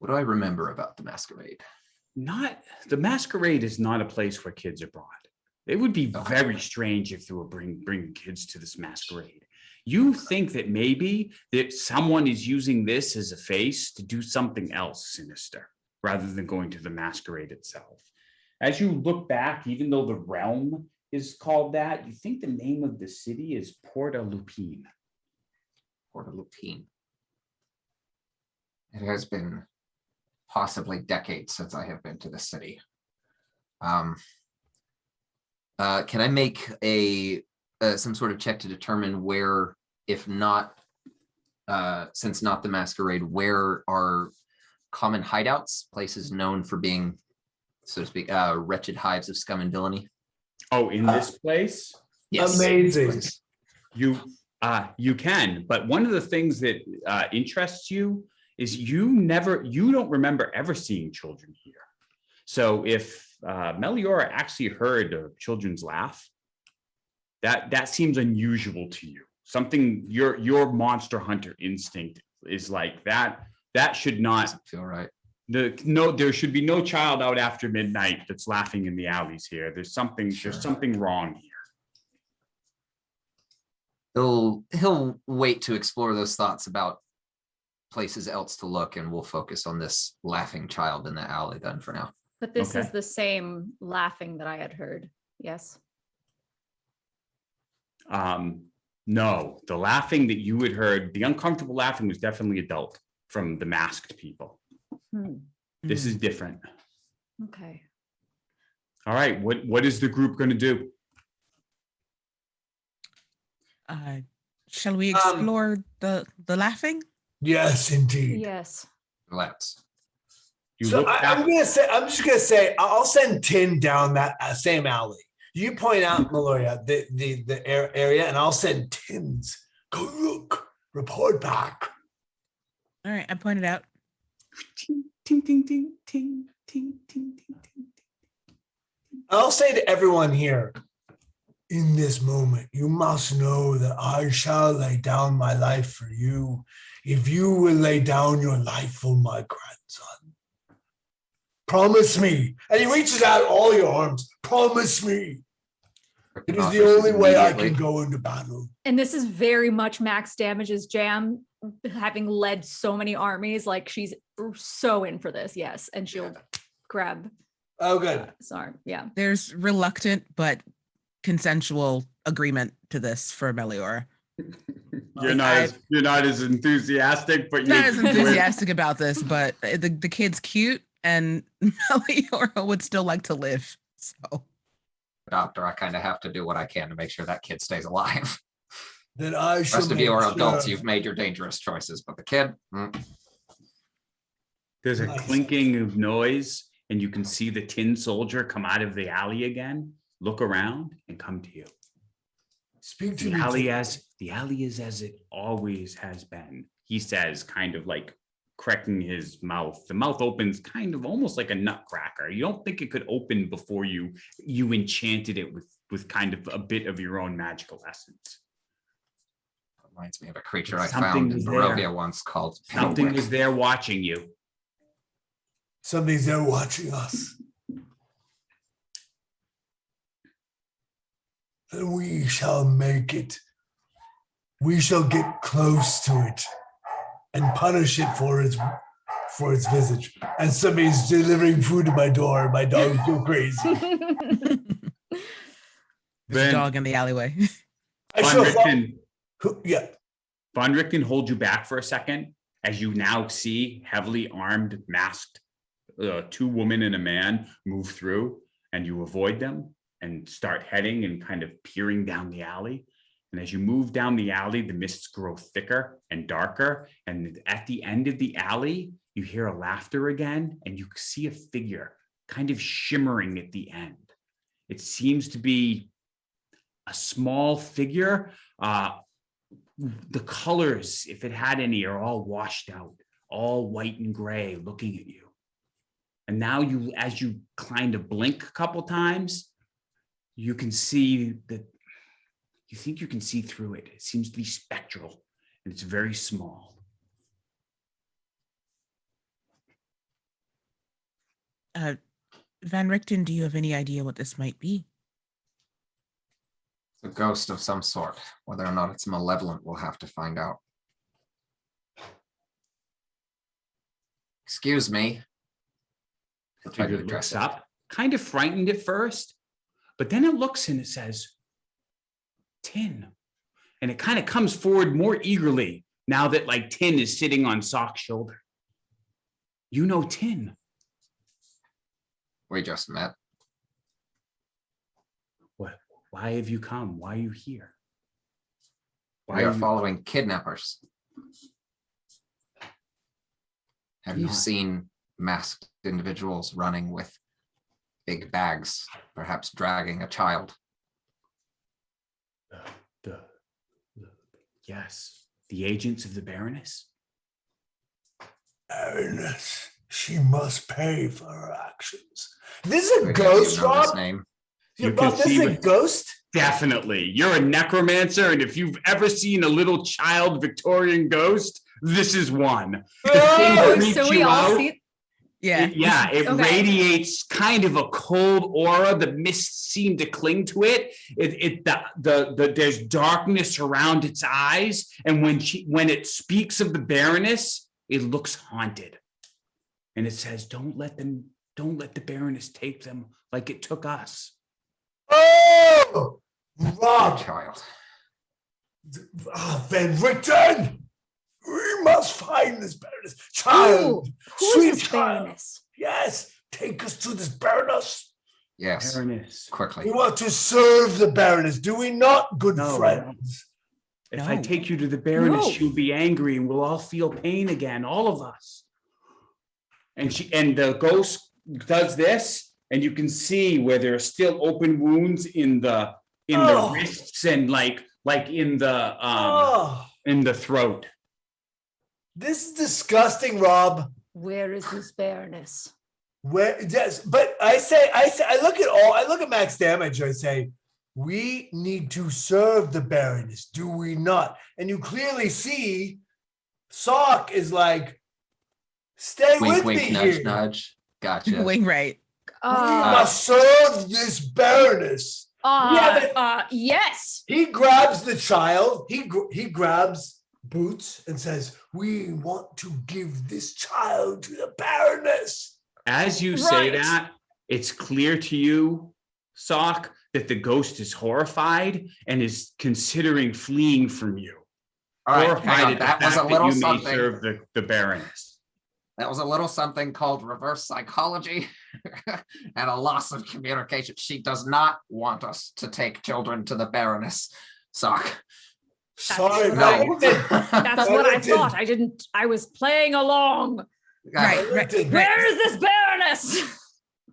What do I remember about the masquerade? The masquerade is not a place where kids are brought. It would be very strange if they were bringing kids to this masquerade. You think that maybe that someone is using this as a face to do something else sinister rather than going to the masquerade itself. As you look back, even though the realm is called that, you think the name of the city is Porta Lupine. Porta Lupine. It has been possibly decades since I have been to the city. Can I make a some sort of check to determine where, if not, since not the masquerade, where are common hideouts, places known for being, so to speak, wretched hives of scum and villainy? Oh, in this place? Yes. Amazing. You can, but one of the things that interests you is you don't remember ever seeing children here. So if Meliora actually heard a children's laugh, that seems unusual to you. Something your monster hunter instinct is like that. That should not Doesn't feel right. There should be no child out after midnight that's laughing in the alleys here. There's something wrong here. He'll wait to explore those thoughts about places else to look, and we'll focus on this laughing child in the alley then for now. But this Okay. is the same laughing that I had heard. Yes. No, the laughing that you had heard, the uncomfortable laughing was definitely adult from the masked people. This is different. Okay. All right, what is the group going to do? Shall we explore the laughing? Yes, indeed. Yes. Let's. So I'm just gonna say, I'll send Tin down that same alley. You point out, Maloria, the area, and I'll send Tins. Go look, report back. All right, I pointed out. Ting, ting, ting, ting, ting, ting, ting, ting, ting. I'll say to everyone here, in this moment, you must know that I shall lay down my life for you, if you will lay down your life for my grandson. Promise me. And he reaches out all your arms. Promise me. It is the only way I can go into battle. And this is very much Max Damage's jam, having led so many armies. Like, she's so in for this. Yes. And she'll grab. Oh, good. Sorry. Yeah. There's reluctant but consensual agreement to this for Meliora. You're not as enthusiastic, but Not as enthusiastic about this, but the kid's cute, and Meliora would still like to live. So, Doctor, I kind of have to do what I can to make sure that kid stays alive. Then I The shall. rest of you are make adults. sure. You've made your dangerous choices, but the kid. There's a Nice. clinking of noise, and you can see the tin soldier come out of the alley again, look around, and come to you. Speak to The me. alley is as it always has been, he says, kind of like cracking his mouth. The mouth opens kind of almost like a nutcracker. You don't think it could open before you enchanted it with kind of a bit of your own magical essence. Reminds me of a creature I Something found in was there. Barovia once called Something Penguin. was there watching you. Somebody's there watching us. And we shall make it. We shall get close to it and punish it for its visage. And somebody's delivering food to my door. My dog's go crazy. there's Then- a dog in the alleyway. I Von shall Richten, yeah. Von Richten holds you back for a second as you now see heavily armed, masked two women and a man move through, and you avoid them and start heading and kind of peering down the alley. And as you move down the alley, the mists grow thicker and darker. And at the end of the alley, you hear a laughter again, and you see a figure kind of shimmering at the end. It seems to be a small figure. The colors, if it had any, are all washed out, all white and gray, looking at you. And now as you kind of blink a couple times, you can see that you think you can see through it. It seems to be spectral, and it's very small. Van Richten, do you have any idea what this might be? A ghost of some sort. Whether or not it's malevolent, we'll have to find out. Excuse me. I'll try to Figure address looks it. up, kind of frightened at first, but then it looks and it says, Tin. And it kind of comes forward more eagerly now that like Tin is sitting on Sock's shoulder. You know Tin. We just met. Why have you come? Why are you here? We are following kidnappers. Have you seen masked individuals running with big bags, perhaps dragging a child? Yes, the agents of the Baroness. Baroness, she must pay for her actions. This is a ghost, Rob? Name. Rob, this is a ghost? Definitely. You're a necromancer, and if you've ever seen a little child Victorian ghost, this is one. So we all see. It radiates kind of a cold aura. The mists seem to cling to it. There's darkness around its eyes, and when it speaks of the Baroness, it looks haunted. And it says, "Don't let the Baroness take them like it took us." Oh, Rob, child. Van Richten. We must find this Baroness. Child, sweet this child. Baroness? Yes, take us to this Baroness. Yes, Baroness. quickly. We want to serve the Baroness, do we not, good friends? If I take you to the Baroness, she'll be angry and we'll all feel pain again, all of us. And the ghost does this, and you can see where there are still open wounds in the wrists and like in the throat. This is disgusting, Rob. Where is this Baroness? Yes, but I look at max damage. I say, we need to serve the Baroness, do we not? And you clearly see, Sock is like, stay wink, with wink, me nudge, here. nudge. Gotcha. Wing right. We must serve this Baroness. Yes. He grabs the child. He grabs Boots and says, "We want to give this child to the Baroness." As you say that, it's clear to you, Sock, that the ghost is horrified and is considering fleeing from you. All right, horrified at the that was fact a little that you something. may serve the Baroness. That was a little something called reverse psychology and a loss of communication. She does not want us to take children to the Baroness. Sock. Sorry, no. That's what I thought. I was playing along. Right. Where is this Baroness?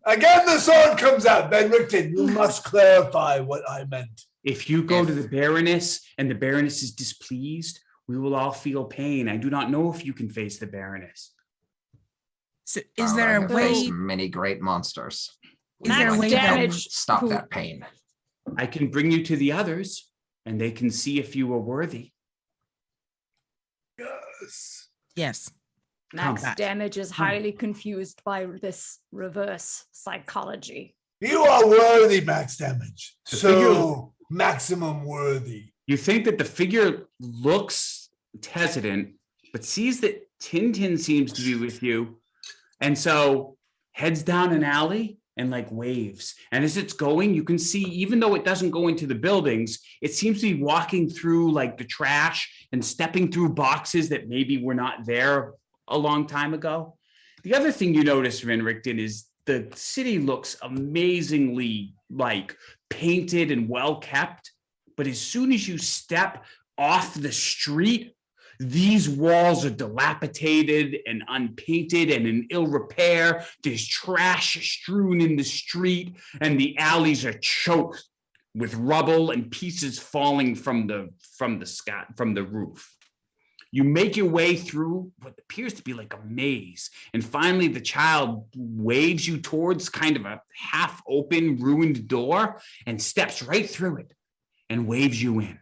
Again, the sword comes out. Van Richten, you must clarify what I meant. If you go to the Baroness and the Baroness is displeased, we will all feel pain. I do not know if you can face the Baroness. So is there a way? Many great monsters. Is there a way that stop that pain? I can bring you to the others, and they can see if you are worthy. Yes. Yes. Max Damage is highly confused by this reverse psychology. You are worthy, Max Damage. So maximum worthy. You think that the figure looks hesitant, but sees that Tintin seems to be with you. And so heads down an alley and like waves. And as it's going, you can see, even though it doesn't go into the buildings, it seems to be walking through like the trash and stepping through boxes that maybe were not there a long time ago. The other thing you notice, Van Richten, is the city looks amazingly like painted and well kept. But as soon as you step off the street, these walls are dilapidated and unpainted and in ill repair. There's trash strewn in the street, and the alleys are choked with rubble and pieces falling from the roof. You make your way through what appears to be like a maze, and finally the child waves you towards kind of a half-open, ruined door and steps right through it and waves you in.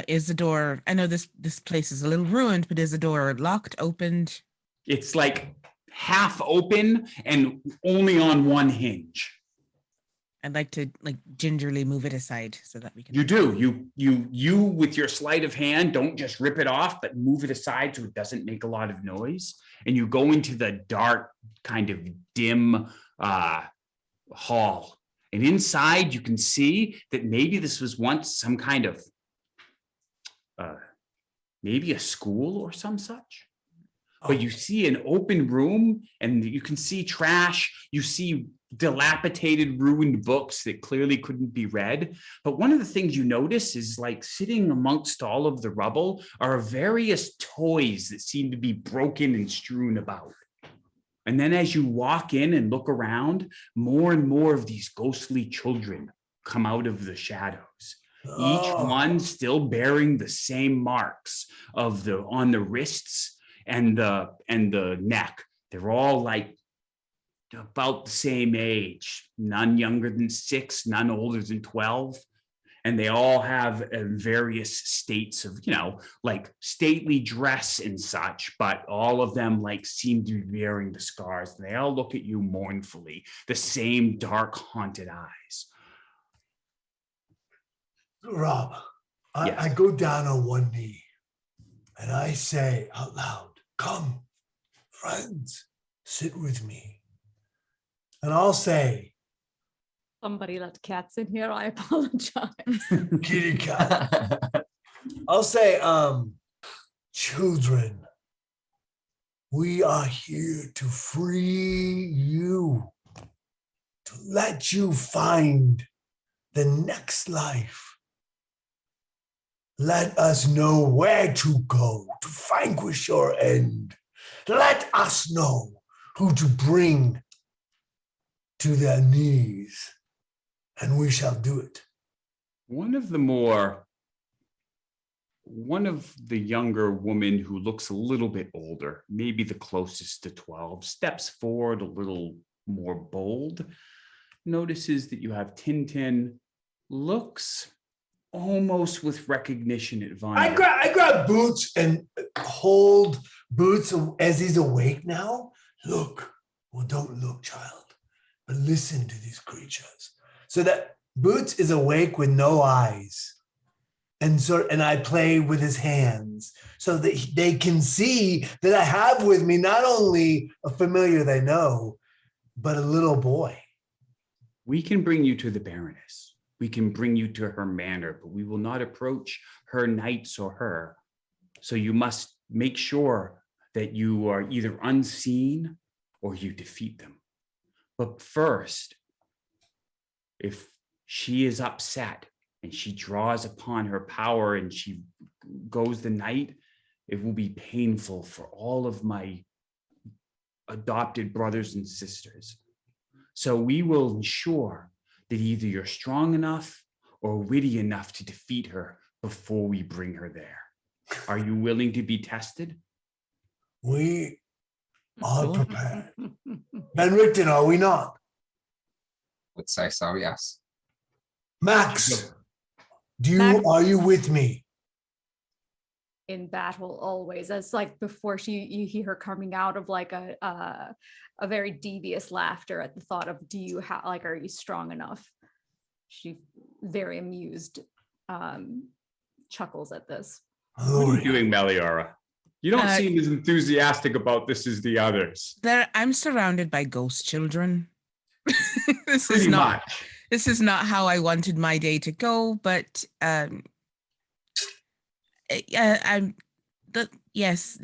Is the door, I know this place is a little ruined, but is the door locked, opened? It's like half open and only on one hinge. I'd like to like gingerly move it aside so that we can. You do. You with your sleight of hand, don't just rip it off, but move it aside so it doesn't make a lot of noise. And you go into the dark, kind of dim hall. And inside you can see that maybe this was once some kind of maybe a school or some such. But you see an open room and you can see trash. You see dilapidated, ruined books that clearly couldn't be read. But one of the things you notice is like sitting amongst all of the rubble are various toys that seem to be broken and strewn about. And then as you walk in and look around, more and more of these ghostly children come out of the shadows. Each one still bearing the same marks on the wrists and the neck. They're all like about the same age, none younger than 6, none older than 12. And they all have various states of, like stately dress and such, but all of them like seem to be bearing the scars. They all look at you mournfully, the same dark, haunted eyes. Rob, Yes. I go down on one knee and I say out loud, come, friends, sit with me. And I'll say, Somebody let cats in here. I apologize. kitty cat. I'll say, children, we are here to free you, to let you find the next life. Let us know where to go to vanquish your end. Let us know who to bring to their knees, and we shall do it. One of the younger women who looks a little bit older, maybe the closest to 12, steps forward a little more bold, notices that you have Tintin, looks almost with recognition at Vanya. I grab Boots and hold Boots as he's awake now. Look, well, don't look, child, but listen to these creatures. So that Boots is awake with no eyes. And I play with his hands so that they can see that I have with me not only a familiar they know, but a little boy. We can bring you to the baroness. We can bring you to her manor, but we will not approach her knights or her. So you must make sure that you are either unseen or you defeat them. But first, if she is upset and she draws upon her power and she goes the night, it will be painful for all of my adopted brothers and sisters. So we will ensure that either you're strong enough or witty enough to defeat her before we bring her there. Are you willing to be tested? We are prepared. Van Richten, are we not? Would say so, yes. Max, Max. Are you with me? In battle always. It's like before you hear her coming out of like a very devious laughter at the thought of are you strong enough? She very amused chuckles at this. What are you doing, Meliora? You don't seem as enthusiastic about this as the others. I'm surrounded by ghost children. This Pretty is not much. this is not how I wanted my day to go, but yes,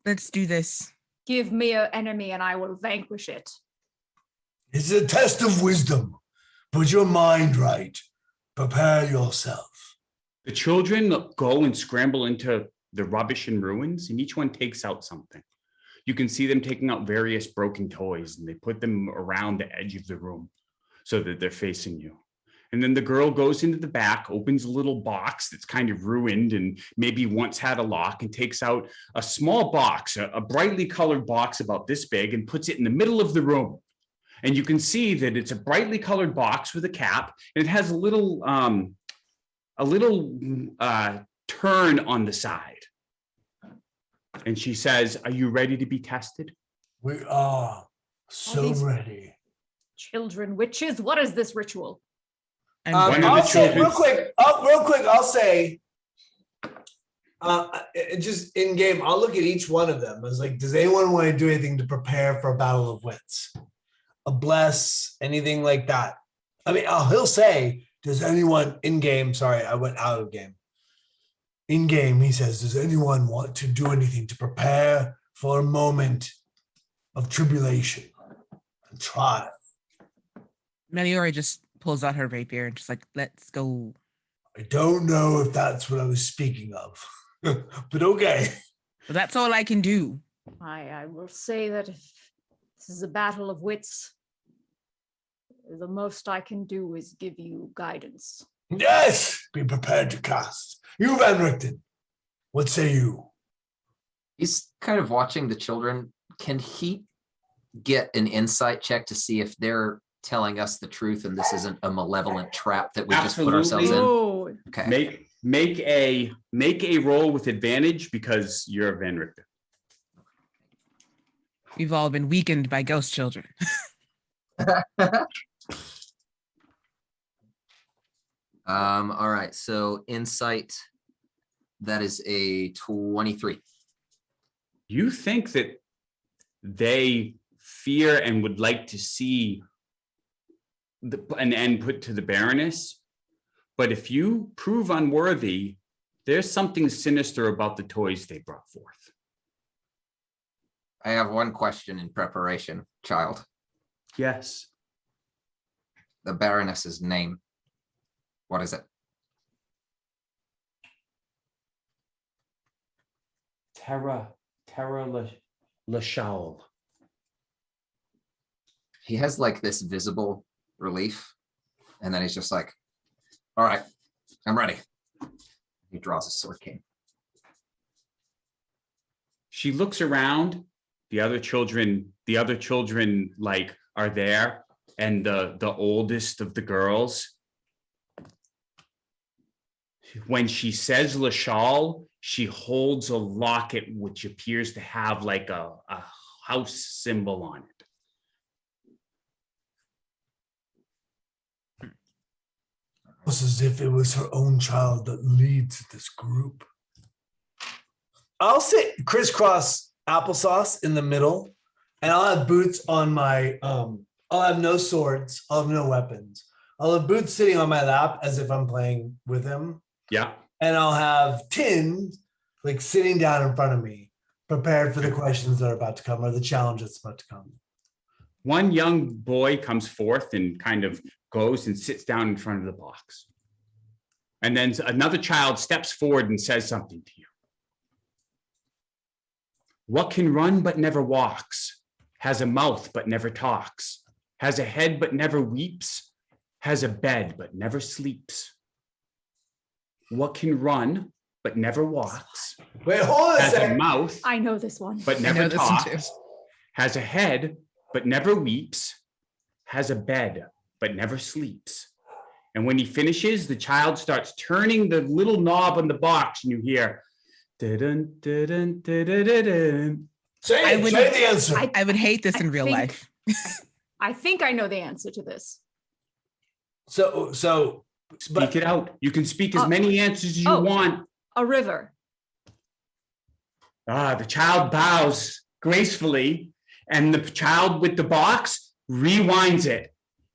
let's do this. Give me an enemy and I will vanquish it. It's a test of wisdom. Put your mind right. Prepare yourself. The children go and scramble into the rubbish and ruins, and each one takes out something. You can see them taking out various broken toys, and they put them around the edge of the room so that they're facing you. And then the girl goes into the back, opens a little box that's kind of ruined and maybe once had a lock, and takes out a small box, a brightly colored box about this big, and puts it in the middle of the room. And you can see that it's a brightly colored box with a cap, and it has a little turn on the side. And she says, "Are you ready to be tested?" We are so ready. Children, witches, what is this ritual? I'll say real quick, I'll say, just in game, I'll look at each one of them. I was like, does anyone want to do anything to prepare for a battle of wits? A bless, anything like that? I mean, he'll say, does anyone in game, sorry, I went out of game. In game, he says, does anyone want to do anything to prepare for a moment of tribulation and trial. Meliora just pulls out her rapier and just like, let's go. I don't know if that's what I was speaking of, but okay. But that's all I can do. I will say that if this is a battle of wits, the most I can do is give you guidance. Yes, be prepared to cast. You, Van Richten, what say you? He's kind of watching the children. Can he get an insight check to see if they're telling us the truth and this isn't a malevolent trap that we just put ourselves in? Oh, Okay. Make a roll with advantage because you're Van Richten. We've all been weakened by ghost children. All right. So insight, that is a 23. You think that they fear and would like to see an end put to the baroness, but if you prove unworthy, there's something sinister about the toys they brought forth. I have one question in preparation, child. Yes. The baroness's name. What is it? Terra Lashal. He has like this visible relief, and then he's just like, all right, I'm ready. He draws a sword cane. She looks around. The other children like are there, and the oldest of the girls. When she says Lashal, she holds a locket which appears to have like a house symbol on it. Almost as if it was her own child that leads this group. I'll sit crisscross applesauce in the middle, and I'll have boots on my, I'll have no swords, I'll have no weapons. I'll have boots sitting on my lap as if I'm playing with him. Yeah. And I'll have Tin like sitting down in front of me, prepared for the questions that are about to come or the challenge that's about to come. One young boy comes forth and kind of goes and sits down in front of the box. And then another child steps forward and says something to you. What can run but never walks, has a mouth but never talks, has a head but never weeps, has a bed but never sleeps. What can run but never walks, Wait, hold on a has a second. mouth I know this one. but I never know this one too. talks, has a head but never weeps, has a bed but never sleeps. And when he finishes, the child starts turning the little knob on the box, and you hear, dun, dun, dun, dun, dun, dun, dun. Say the answer. I would hate this in real think- life. I think I know the answer to this. So, Speak it out. You can speak as many answers as you want. A river. The child bows gracefully, and the child with the box rewinds it,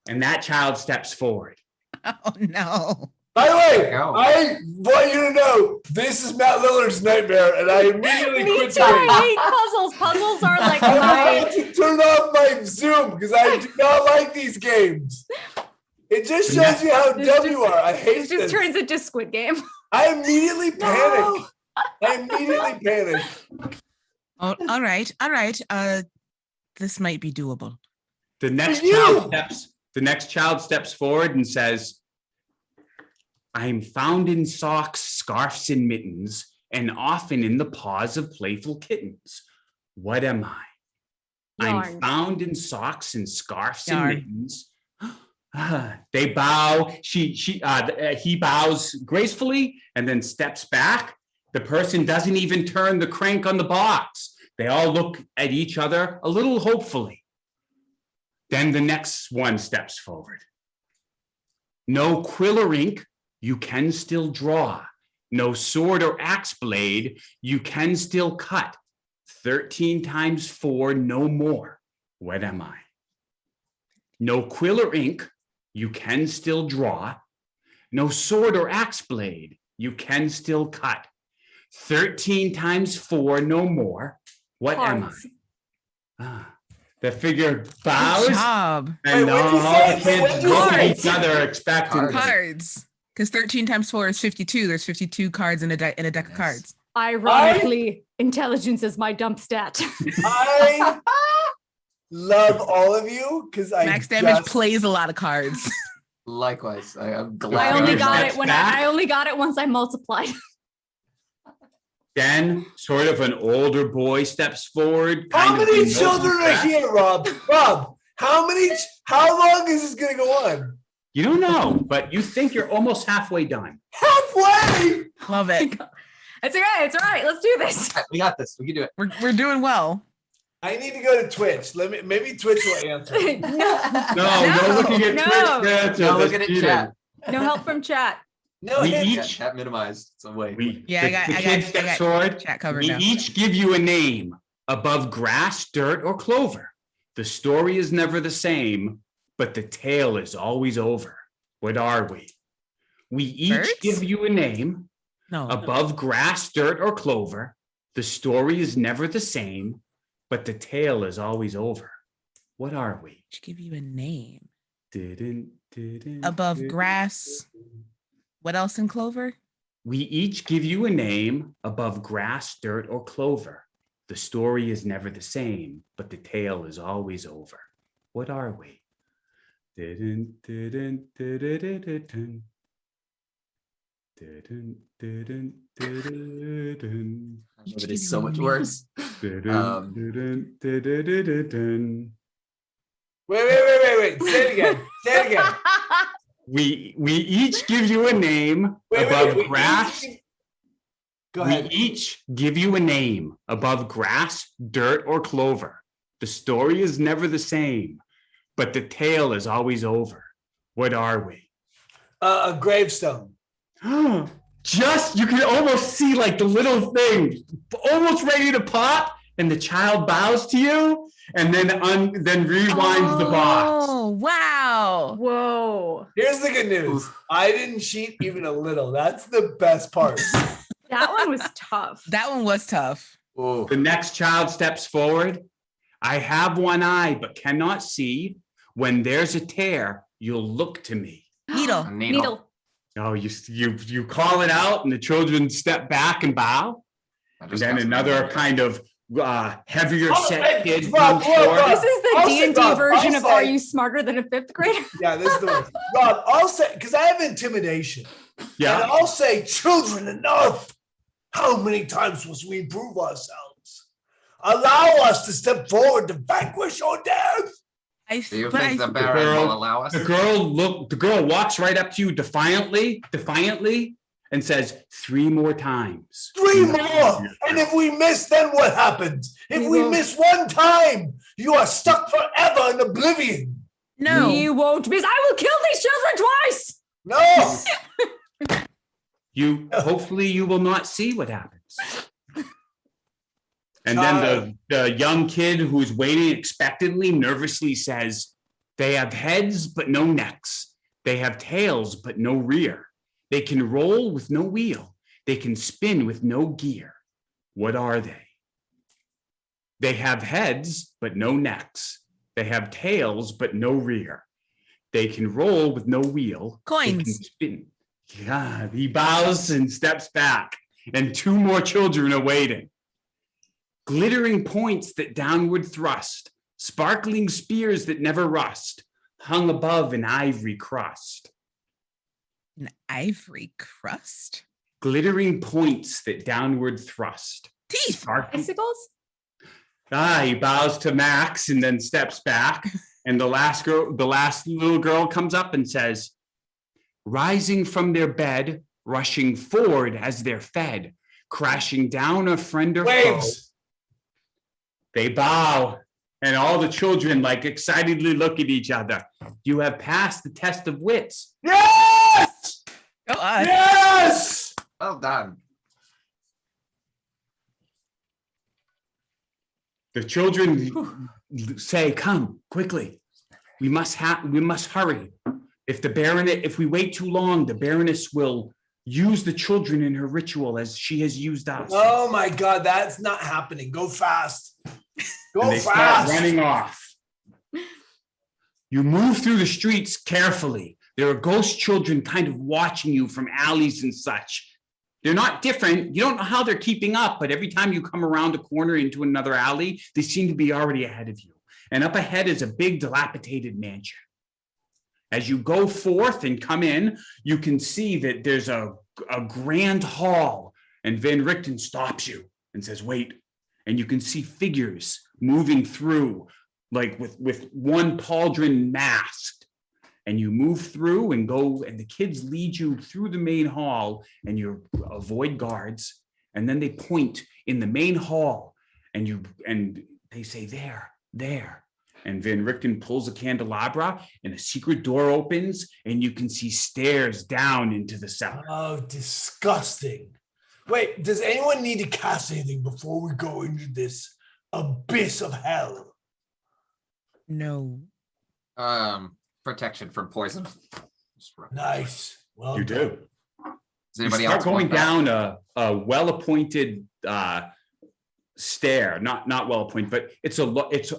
and that child steps forward. Oh no. By the way, Go. I want you to know this is Matt Lillard's nightmare, and I immediately Me quit too. the game. I hate puzzles. Puzzles are like I'm my. about to turn off my Zoom because I do not like these games. It just shows you how This dumb just- you are. I hate It just this. turns into Squid Game. I immediately panic. No. I immediately panic. Oh, all right. All right. This might be doable. The next you. child steps forward and says, I am found in socks, scarfs, and mittens, and often in the paws of playful kittens. What am I? I'm Yarn. found in socks and scarfs Yarn. and mittens. They bow. He bows gracefully and then steps back. The person doesn't even turn the crank on the box. They all look at each other a little hopefully. Then the next one steps forward. No quill or ink, you can still draw. No sword or axe blade, you can still cut. 13 times 4, no more. What am I? No quill or ink, you can still draw. No sword or axe blade, you can still cut. 13 times 4, no more. What am Cards. I? The figure bows. Good job. And Wait, what'd you all say? the kids What'd you look at say? each other expectantly. Cards. Because 13 times 4 is 52. There's 52 cards in a deck of Yes. cards. Ironically, intelligence is my dump stat. I love all of you because I Max damage just- plays a lot of cards. Likewise, I'm I glad. only Figure got steps it when back. I only got it once I multiplied. Then sort of an older boy steps forward. How kind of many in children motion are back. here, Rob? Rob, how long is this gonna go on? You don't know, but you think you're almost halfway done. Halfway. Love it. It's okay. It's all right. Let's do this. We got this. We can do it. We're doing well. I need to go to Twitch. Maybe Twitch will answer. No looking at no. Twitch. That's No, that's look at it, cheating. chat. No help from chat. No, We hint. each- Yeah, chat minimized. So wait. Yeah, the kids step forward. Chat covered We now. each give you a name above grass, dirt, or clover. The story is never the same, but the tale is always over. What are we? We each Birds? give you a name No. above grass, dirt, or clover. The story is never the same, but the tale is always over. What are we? Should give you a name. Didn't. Above grass. What else in clover? We each give you a name above grass, dirt, or clover. The story is never the same, but the tale is always over. What are we? Didn't. But it's so much worse. Wait. Say it again. Say it again. We each give you a name Wait, above wait. grass. Go We ahead. each give you a name above grass, dirt, or clover. The story is never the same, but the tale is always over. What are we? A gravestone. Just, you can almost see like the little thing almost ready to pop, and the child bows to you and then rewinds the box. Oh, wow. Whoa. Here's the good news. Oof. I didn't cheat even a little. That's the best part. That one was tough. That one was tough. Oh, The next child steps forward. I have one eye but cannot see. When there's a tear, you'll look to me. Needle. a needle. Needle. Oh, you call it out, and the children step back and bow. I And just then got some another idea. kind of heavier Oh, set hey, kid Rob, comes Rob, forward. Rob. This is the I'll say, D&D Rob, version I'll of Are say- You Smarter Than a Fifth Grader? Yeah, this is the one. Rob, I'll say, because I have intimidation. And Yeah, I'll say, children, enough. How many times must we prove ourselves? Allow us to step forward to vanquish your death. Do you think the Baron girl- will allow us? the girl walks right up to you defiantly, and says 3 more times. 3 more. And if we miss, then what happens? If We we will- miss one time, you are stuck forever in oblivion. No. You won't miss. I will kill these children twice. No. Hopefully you will not see what happens. And then the young kid who's waiting expectantly nervously says, they have heads, but no necks. They have tails, but no rear. They can roll with no wheel. They can spin with no gear. What are they? They have heads, but no necks. They have tails, but no rear. They can roll with no wheel. They can Coins. spin. God, he bows and steps back, and 2 more children are waiting. Glittering points that downward thrust, sparkling spears that never rust, hung above an ivory crust. An ivory crust? Glittering points that downward thrust. Teeth. Sparkling. Icicles? He bows to Max and then steps back. And the last little girl comes up and says, rising from their bed, rushing forward as they're fed, crashing down a friend or foe. Waves. They bow, and all the children excitedly look at each other. You have passed the test of wits. Yes. Go us. Yes. Well done. The children say, come quickly. We must hurry. If we wait too long, the baroness will use the children in her ritual as she has used us. Oh my God, that's not happening. Go fast. Go And they fast. start running off. You move through the streets carefully. There are ghost children kind of watching you from alleys and such. They're not different. You don't know how they're keeping up, but every time you come around a corner into another alley, they seem to be already ahead of you. And up ahead is a big dilapidated mansion. As you go forth and come in, you can see that there's a grand hall, and Van Richten stops you and says, wait. And you can see figures moving through, like with one pauldron masked. And you move through and go, and the kids lead you through the main hall, and you avoid guards. And then they point in the main hall, and they say, there. And Van Richten pulls a candelabra, and a secret door opens, and you can see stairs down into the cellar. Oh, disgusting. Wait, does anyone need to cast anything before we go into this abyss of hell? No. Protection from poison. Nice. Well You done. do. Does anybody You start else going want that? down a well-appointed stair, not well-appointed, but it's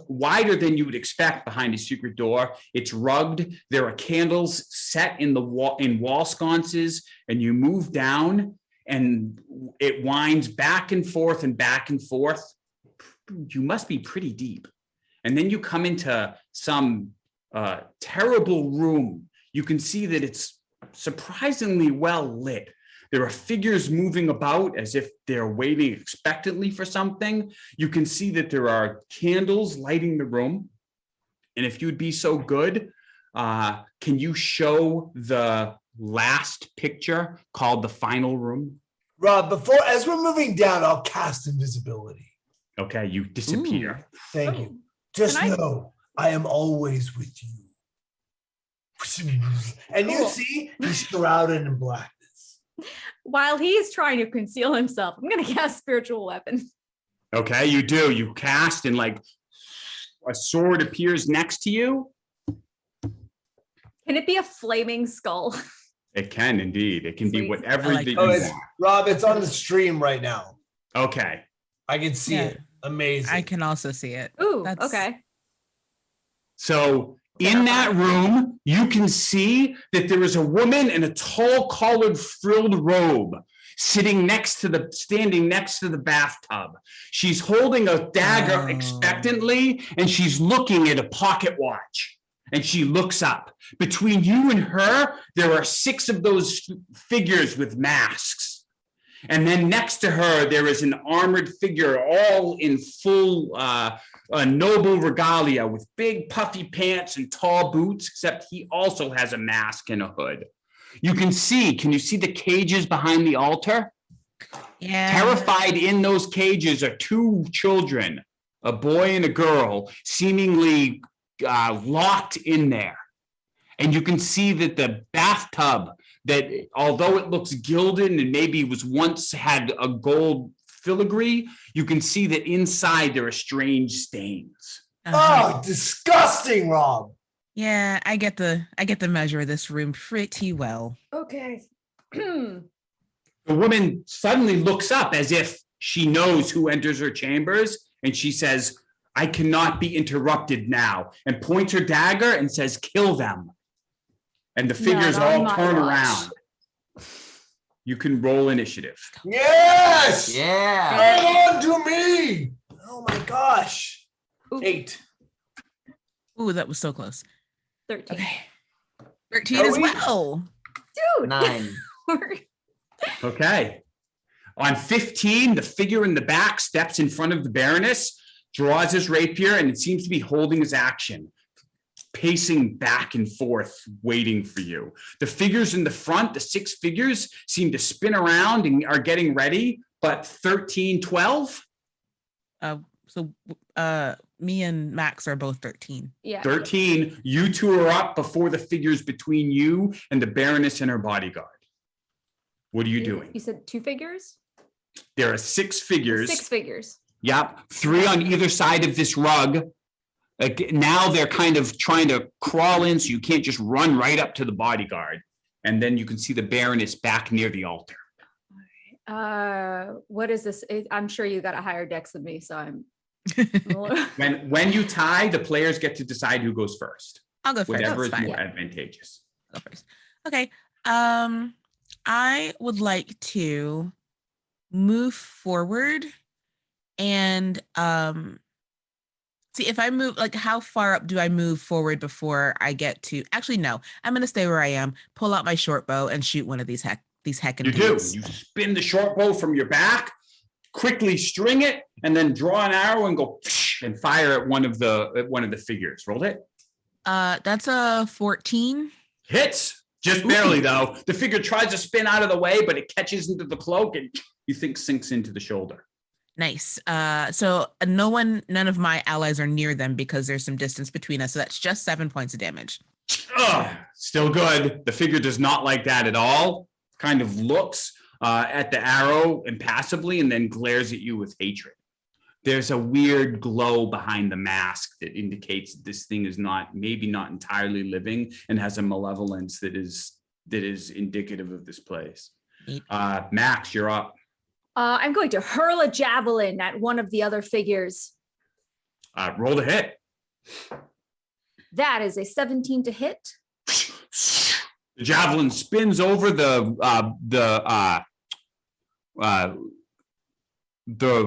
wider than you would expect behind a secret door. It's rugged. There are candles set in wall sconces, and you move down, and it winds back and forth and back and forth. You must be pretty deep. And then you come into some terrible room. You can see that it's surprisingly well lit. There are figures moving about as if they're waiting expectantly for something. You can see that there are candles lighting the room. And if you'd be so good, can you show the last picture called The Final Room? Rob, as we're moving down, I'll cast invisibility. Okay, you disappear. Thank you. Just Can I- know I am always with you. And you Cool. see, he's shrouded in blackness. While he's trying to conceal himself, I'm going to cast spiritual weapon. Okay, you do. You cast, and like a sword appears next to you. Can it be a flaming skull? It can indeed. It can be Sweet. whatever I like that Oh, you it's want. Rob, it's on the stream right now. Okay. I can see Yeah. it. Amazing. I can also see it. Ooh, That's- okay. So in that room, you can see that there is a woman in a tall collared frilled robe standing next to the bathtub. She's holding a dagger Oh. expectantly, and she's looking at a pocket watch. And she looks up. Between you and her, there are 6 of those figures with masks. And then next to her, there is an armored figure, all in full noble regalia with big puffy pants and tall boots, except he also has a mask and a hood. Can you see the cages behind the altar? Yeah. Terrified in those cages are 2 children, a boy and a girl, seemingly locked in there. And you can see that the bathtub, that although it looks gilded and maybe was once had a gold filigree, you can see that inside there are strange stains. Uh-huh. Oh, disgusting, Rob. Yeah, I get the measure of this room pretty well. Okay. The woman suddenly looks up as if she knows who enters her chambers, and she says, I cannot be interrupted now, and points her dagger and says, kill them. And the figures Not on all my turn watch. around. You can roll initiative. Yes. Yeah. Hold on to me. Oh my gosh. Ooh, 8. Ooh, that was so close. 13. Okay. 13 Are as we- well. Dude. 9. Okay. On 15, the figure in the back steps in front of the baroness, draws his rapier, and it seems to be holding his action, pacing back and forth, waiting for you. The figures in the front, the 6 figures, seem to spin around and are getting ready, but 13, 12? Me and Max are both 13. Yeah. 13, you 2 are up before the figures between you and the baroness and her bodyguard. What are you doing? You said 2 figures? There are 6 figures. 6 figures. Yep, 3 on either side of this rug. Like now they're kind of trying to crawl in, so you can't just run right up to the bodyguard. And then you can see the baroness back near the altar. What is this? I'm sure you got a higher dex than me, so I'm. When you tie, the players get to decide who goes first. I'll go first. Whatever is That's fine. more advantageous. I'll go first. Okay. I would like to move forward and see if I move, like how far up do I move forward before I get to, actually, no, I'm going to stay where I am, pull out my short bow and shoot one of these heckin' You dudes. do. You spin the short bow from your back, quickly string it, and then draw an arrow and go and fire at one of the figures. Roll it. That's a 14. Hits. Just barely, though. The figure tries to spin out of the way, but it catches into the cloak and you think sinks into the shoulder. Nice. So none of my allies are near them because there's some distance between us. So that's just 7 points of damage. Still good. The figure does not like that at all. Kind of looks at the arrow impassively and then glares at you with hatred. There's a weird glow behind the mask that indicates that this thing is maybe not entirely living and has a malevolence that is indicative of this place. Max, you're up. I'm going to hurl a javelin at one of the other figures. Roll to hit. That is a 17 to hit. The javelin spins over the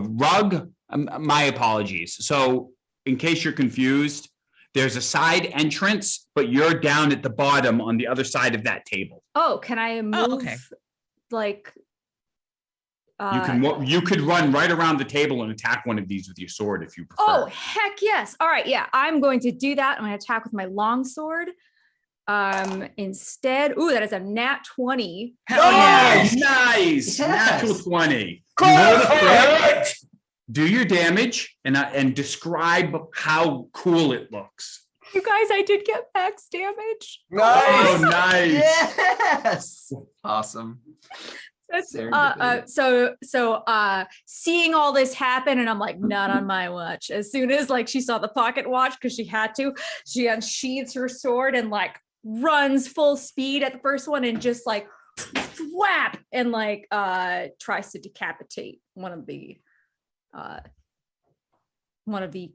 rug. My apologies. So in case you're confused, there's a side entrance, but you're down at the bottom on the other side of that table. Oh, can I move? Okay. Like. You could run right around the table and attack one of these with your sword if you prefer. Oh, heck yes. All right. Yeah, I'm going to do that. I'm going to attack with my longsword. Instead, that is a nat 20. Nice. Yes. Natural 20. Do your damage and describe how cool it looks. You guys, I did get max damage. Oh, nice. Yes. Awesome. That's seeing all this happen, and I'm like, not on my watch. As soon as like she saw the pocket watch, because she had to, she unsheathes her sword and like runs full speed at the first one and just like whap and like tries to decapitate one of the what are they,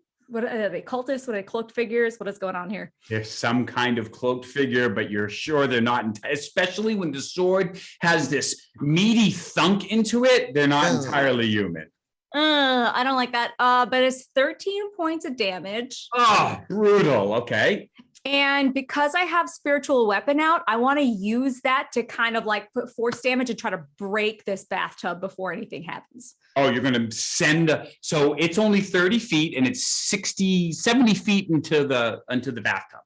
cultists? What are they, cloaked figures? What is going on here? There's some kind of cloaked figure, but you're sure they're not, especially when the sword has this meaty thunk into it, they're not entirely human. I don't like that. But it's 13 points of damage. Oh, brutal. Okay. And because I have spiritual weapon out, I want to use that to kind of like put force damage and try to break this bathtub before anything happens. Oh, you're going to so it's only 30 feet and it's 70 feet into the bathtub.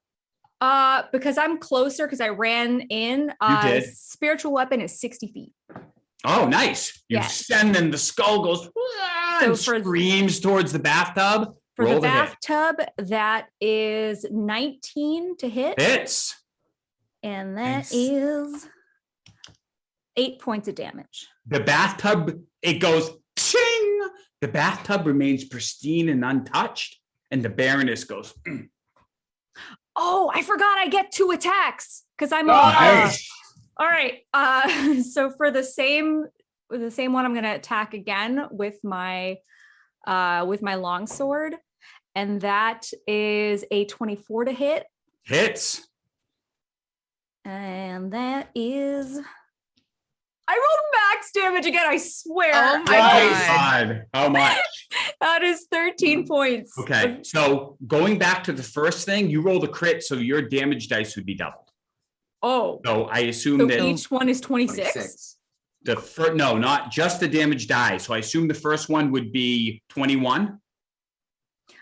Because I'm closer because I ran in. You did. Spiritual weapon is 60 feet. Oh, nice. You Yes. send and the skull goes and screams towards the bathtub. For Roll the bathtub, that is 19 to hit. Hits. And that Nice. is 8 points of damage. The bathtub, it goes ching. The bathtub remains pristine and untouched. And the baroness goes, Oh, I forgot I get 2 attacks because I'm nice. all right. So for the same one, I'm going to attack again with my longsword, and that is a 24 to hit. Hits. And that is, I rolled max damage again, I swear. Oh my God. How much? That is 13 points. Okay. So going back to the first thing, you rolled a crit, so your damage dice would be doubled. Oh. So I assume So that each one is 26? 26. no, not just the damage die. So I assume the first one would be 21.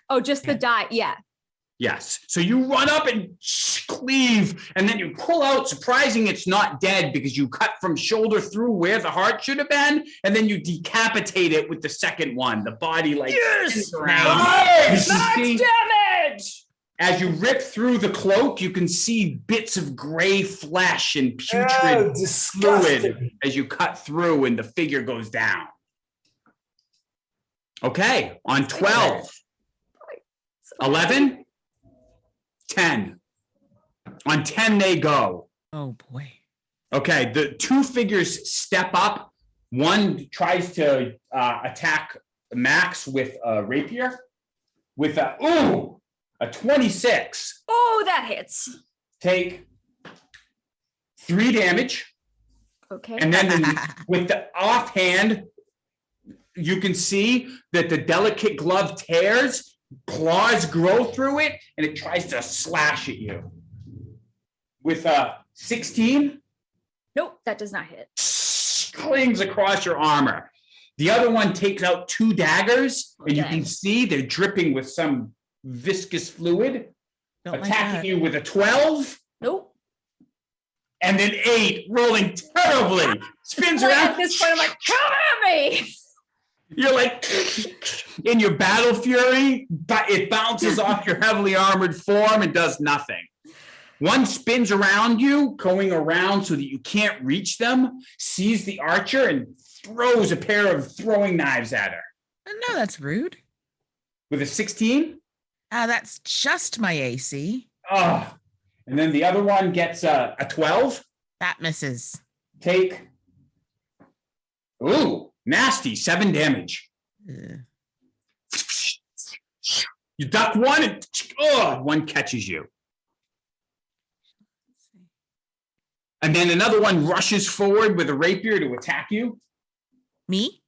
Oh, just the die. Yeah. Yes. So you run up and cleave, and then you pull out, surprising it's not dead because you cut from shoulder through where the heart should have been, and then you decapitate it with the second one. The body like spins around. Nice! You Max see- damage! As you rip through the cloak, you can see bits of gray flesh and putrid disgusting. fluid as you cut through and the figure goes down. Okay, on 12, 11, 10. On 10 they go. Oh boy. Okay, the two figures step up. One tries to attack Max with a rapier with a 26. Oh, that hits. Take 3 damage. Okay. And then with the offhand, you can see that the delicate glove tears, claws grow through it, and it tries to slash at you. With a 16. Nope, that does not hit. Clings across your armor. The other one takes out 2 daggers, and you Okay. can see they're dripping with some viscous fluid. Don't like Attacking that. you with a 12. Nope. And then 8, rolling terribly. Spins Like, around. at this point, I'm like, come at me. You're like in your battle fury, but it bounces off your heavily armored form and does nothing. One spins around you, going around so that you can't reach them, sees the archer and throws a pair of throwing knives at her. No, that's rude. With a 16? That's just my AC. Oh. And then the other one gets a 12. That misses. Take, nasty, 7 damage. Ugh. You duck one and one catches you. And then another one rushes forward with a rapier to attack you. Me?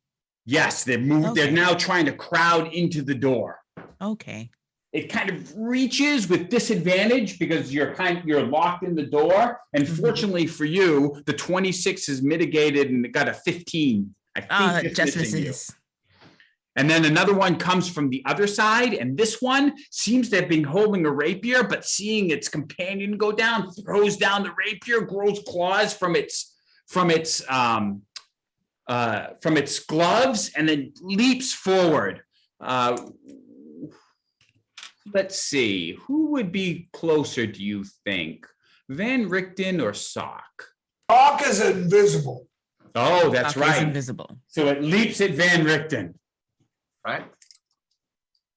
Yes, they're moved. Okay. They're now trying to crowd into the door. Okay. It kind of reaches with disadvantage because you're locked in the door. And fortunately for you, the 26 is mitigated and it got a 15. I think That it's just missing you. misses. And then another one comes from the other side, and this one seems to have been holding a rapier, but seeing its companion go down, throws down the rapier, grows claws from its gloves, and then leaps forward. Let's see, who would be closer, do you think? Van Richten or Sock? Hawk is invisible. Oh, that's Sock is right. invisible. So it leaps at Van Richten. Right?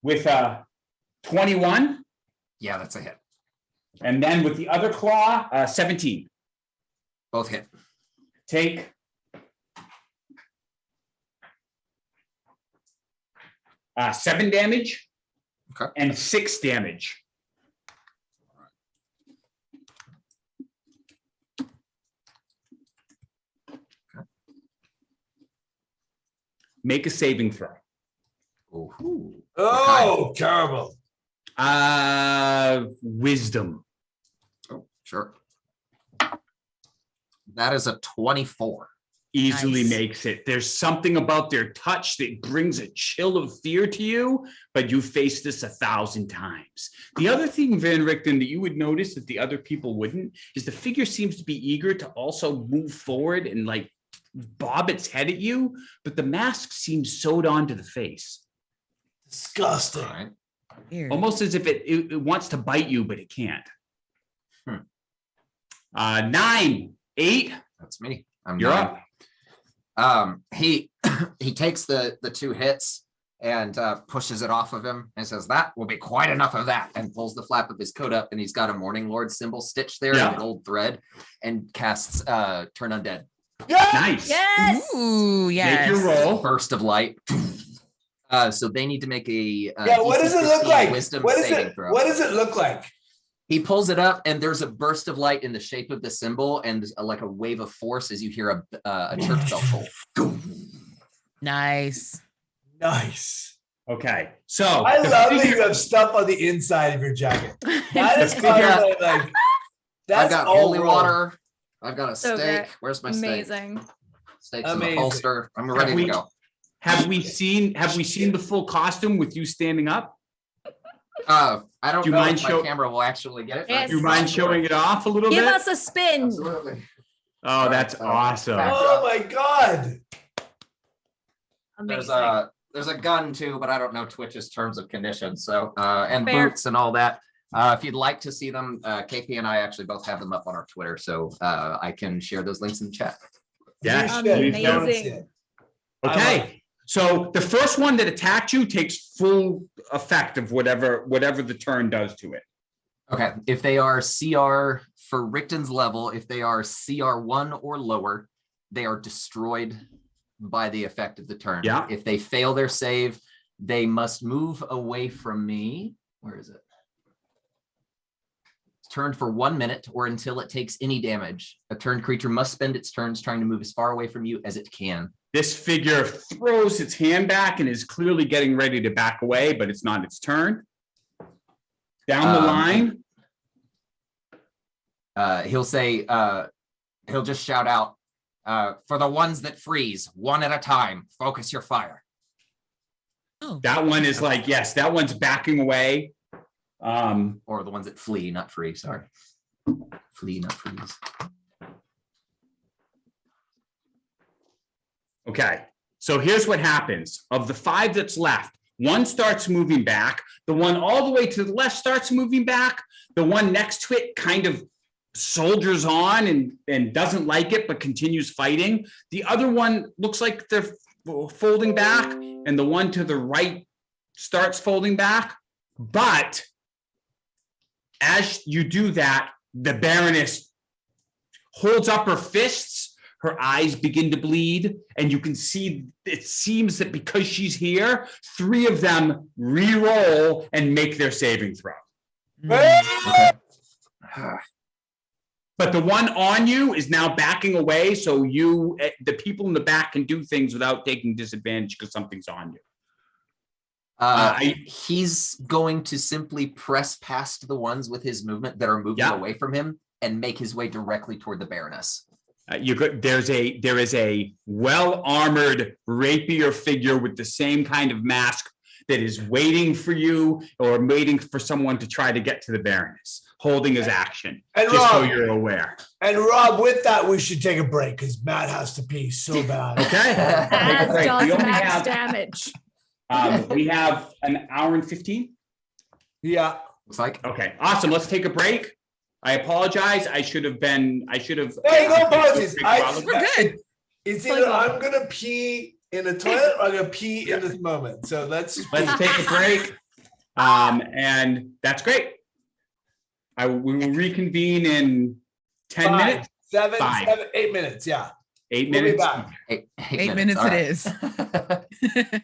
With a 21, Yeah, that's a hit. and then with the other claw, 17. Both hit. Take 7 damage. Okay. And 6 damage. Make a saving throw. Ooh. Oh, terrible. Wisdom. Oh, sure. That is a 24. Easily Nice. makes it. There's something about their touch that brings a chill of fear to you, but you face this 1,000 times. The other thing, Van Richten, that you would notice that the other people wouldn't, is the figure seems to be eager to also move forward and like bob its head at you, but the mask seems sewed onto the face. Disgusting. All right. Weird. Almost as if it wants to bite you, but it can't. 9, 8. That's me. I'm You're nine. up. He takes the 2 hits and pushes it off of him and says, "That will be quite enough of that," and pulls the flap of his coat up, and he's got a Morning Lord symbol stitched there Yeah. in gold thread, and casts Turn Undead. Yeah. Nice. Yes. Ooh, yes. Make your roll. Burst of light. So they need to make a Yeah, what does it look DC like? Wisdom What saving does throw. it look like? He pulls it up, and there's a burst of light in the shape of the symbol, and like a wave of force as you hear a church bell toll. Nice. Nice. Okay. So I the love that figure- you have stuff on the inside of your jacket. That is figure- kind of like that's I've got all holy wrong. water. I've got a So steak. good. Where's my steak? Amazing. Steak's in the Amazing. holster. I'm ready we- to go. Have we seen the full costume with you standing up? I don't Do you know mind if my show- camera will actually get it. Yes. Do you mind showing it off a little Give bit? us a spin. Absolutely. Oh, that's awesome. Oh my god. Amazing. There's a gun too, but I don't know Twitch's terms of conditions. So and Fair. boots and all that. If you'd like to see them, KP and I actually both have them up on our Twitter, so I can share those links in the chat. Yes, You should. please Don't Amazing. see it. Okay. So the first one that attacked you takes full effect of whatever the turn does to it. Okay, if they are CR for Richten's level, if they are CR1 or lower, they are destroyed by the effect of the turn. Yeah. If they fail their save, they must move away from me. Where is it? It's turned for 1 minute or until it takes any damage. A turned creature must spend its turns trying to move as far away from you as it can. This figure throws its hand back and is clearly getting ready to back away, but it's not its turn. Down the line. He'll say, he'll just shout out, for the ones that freeze, one at a time, focus your fire. Oh, That one is like, yes, that one's backing away. Or the ones that flee, not free, sorry. Flee, not freeze. Okay, so here's what happens. Of the 5 that's left, one starts moving back. The one all the way to the left starts moving back. The one next to it kind of soldiers on and doesn't like it, but continues fighting. The other one looks like they're folding back, and the one to the right starts folding back. But as you do that, the Baroness holds up her fists. Her eyes begin to bleed, and you can see it seems that because she's here, 3 of them re-roll and make their saving throw. Okay. But the one on you is now backing away, so the people in the back can do things without taking disadvantage because something's on you. He's going to simply press past the ones with his movement that are moving away from him and make his way directly toward the Baroness. There is a well-armored rapier figure with the same kind of mask that is waiting for you or waiting for someone to try to get to the Baroness, holding his action, and just Rob, so you're aware. And Rob, with that, we should take a break because Matt has to pee so bad. Okay. As Great. does We only max have- damage. We have an hour and 15. Yeah. Looks like. Okay, awesome. Let's take a break. I apologize. I should have. Hey, no apologies. we're good. It's either I'm gonna pee in the toilet or I'm gonna pee in this moment. So let's take a break. And that's great. We will reconvene in 10 minutes. 8 minutes. Yeah. 8 We'll be minutes. back. 8 minutes all it right. is.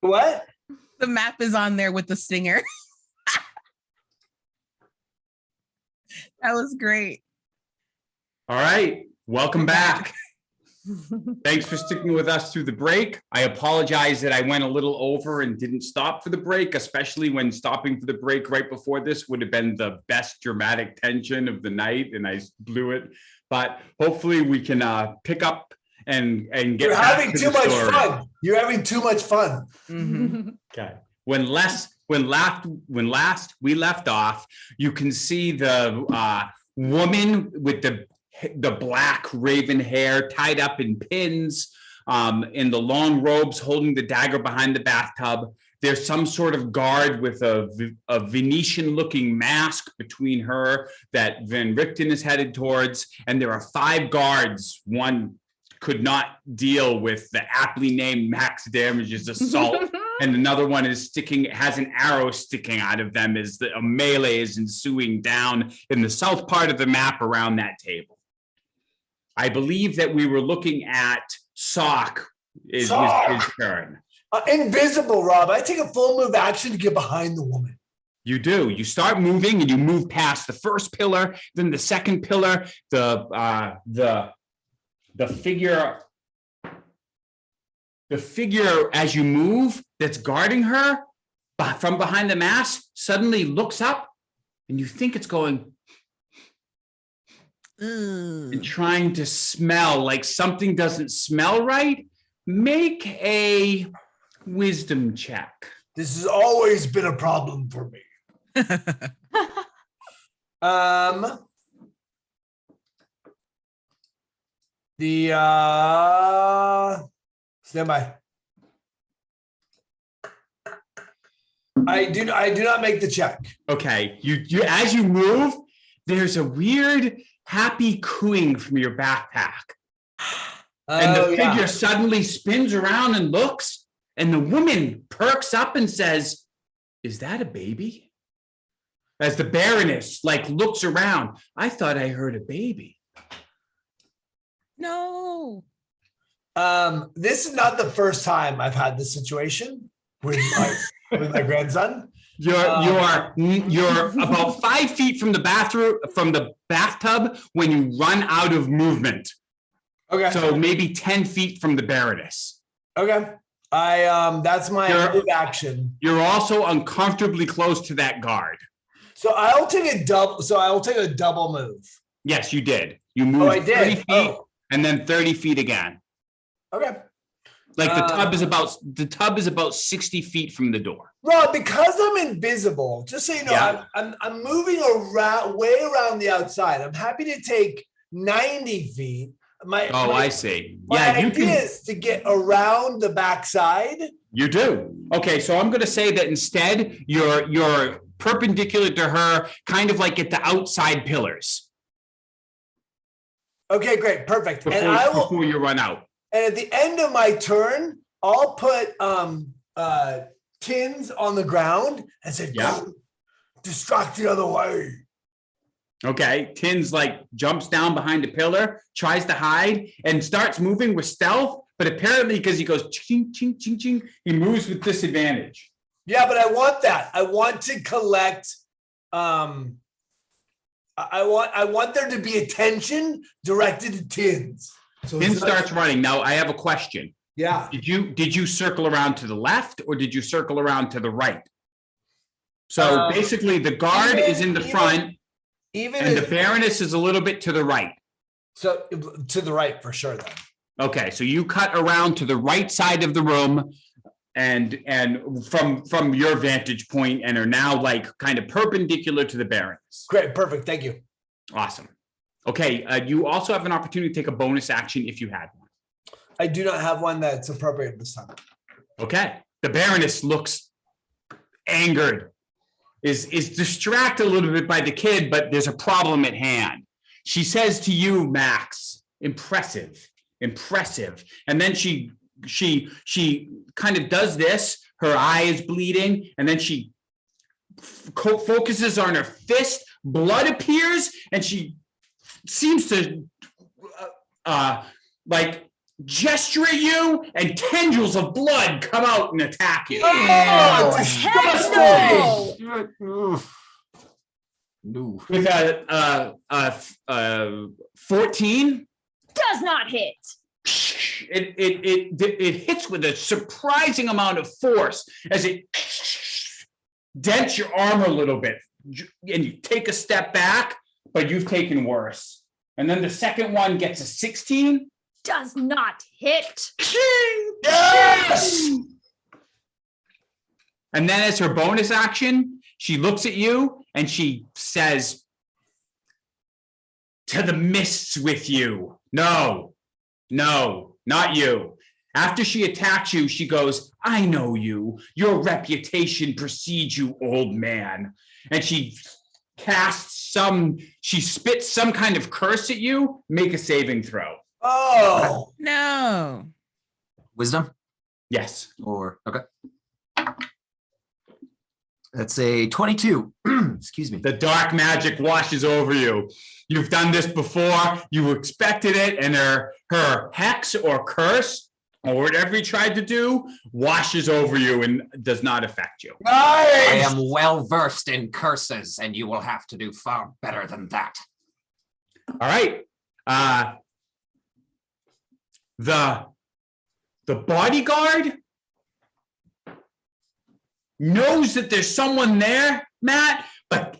What? The map is on there with the stinger. That was great. All right, welcome back. Thanks for sticking with us through the break. I apologize that I went a little over and didn't stop for the break, especially when stopping for the break right before this would have been the best dramatic tension of the night, and I blew it. But hopefully we can pick up and get. You're back having to too the much story. fun. You're having too much fun. Okay. When last we left off, you can see the woman with the black raven hair tied up in pins, in the long robes, holding the dagger behind the bathtub. There's some sort of guard with a Venetian-looking mask between her that Van Richten is headed towards, and there are 5 guards. One could not deal with the aptly named max damages assault, and another one has an arrow sticking out of them as a melee is ensuing down in the south part of the map around that table. I believe that we were looking at Sock is his turn. Invisible, Rob. I take a full move action to get behind the woman. You do. You start moving and you move past the first pillar, then the second pillar, the figure as you move that's guarding her from behind the mask suddenly looks up, and you think it's going and trying to smell like something doesn't smell right. Make a wisdom check. This has always been a problem for me. Stand by. I do not make the check. Okay, you as you move, there's a weird happy cooing from your backpack. And the figure suddenly spins around and looks, and the woman perks up and says, "Is that a baby?" As the baroness looks around, I thought I heard a baby. No. This is not the first time I've had this situation with my grandson. You're about 5 feet from the bathtub when you run out of movement. Okay. So maybe 10 feet from the baroness. Okay. That's my move action. You're also uncomfortably close to that guard. So I'll take a double move. Yes, you did. You moved I did. 30 feet and then 30 feet again. Okay. The tub is about 60 feet from the door. Rob, because I'm invisible, just so you know, Yeah. I'm moving way around the outside. I'm happy to take 90 feet. I see. My Yeah, idea is to get around the backside. You do. Okay, so I'm going to say that instead you're perpendicular to her, kind of like at the outside pillars. Okay, great, perfect. Before you run out. And at the end of my turn, I'll put tins on the ground and say, "Go, distract the other way." Okay, Tins jumps down behind a pillar, tries to hide, and starts moving with stealth. But apparently, because he goes ching, ching, ching, ching, he moves with disadvantage. Yeah, but I want that. I want to collect. I want there to be attention directed to Tins. So Tin starts running. Now, I have a question. Yeah. Did you circle around to the left or did you circle around to the right? So basically, the guard is in the front, and the baroness is a little bit to the right. So to the right for sure, then. Okay, so you cut around to the right side of the room, and from your vantage point, and are now kind of perpendicular to the baroness. Great, perfect. Thank you. Awesome. Okay, you also have an opportunity to take a bonus action if you had one. I do not have one that's appropriate this time. Okay, the baroness looks angered, is distracted a little bit by the kid, but there's a problem at hand. She says to you, Max, impressive. And then she kind of does this, her eye is bleeding, and then she focuses on her fist, blood appears, and she seems to gesture at you, and tendrils of blood come out and attack you. Oh, disgusting! No. With a 14, Does not hit. it hits with a surprising amount of force as it dents your armor a little bit, and you take a step back, but you've taken worse. And then the second one gets a 16. Does not hit. Yes! And then as her bonus action, she looks at you and she says, "To the mists with you." No, not you. After she attacks you, she goes, "I know you. Your reputation precedes you, old man." And she spits some kind of curse at you. Make a saving throw. Oh, No. Wisdom? Yes. Or, okay. That's a 22. Excuse me. The dark magic washes over you. You've done this before. You expected it, and her hex or curse or whatever you tried to do washes over you and does not affect you. I nice! am well versed in curses, and you will have to do far better than that. All right. The bodyguard knows that there's someone there, Matt, but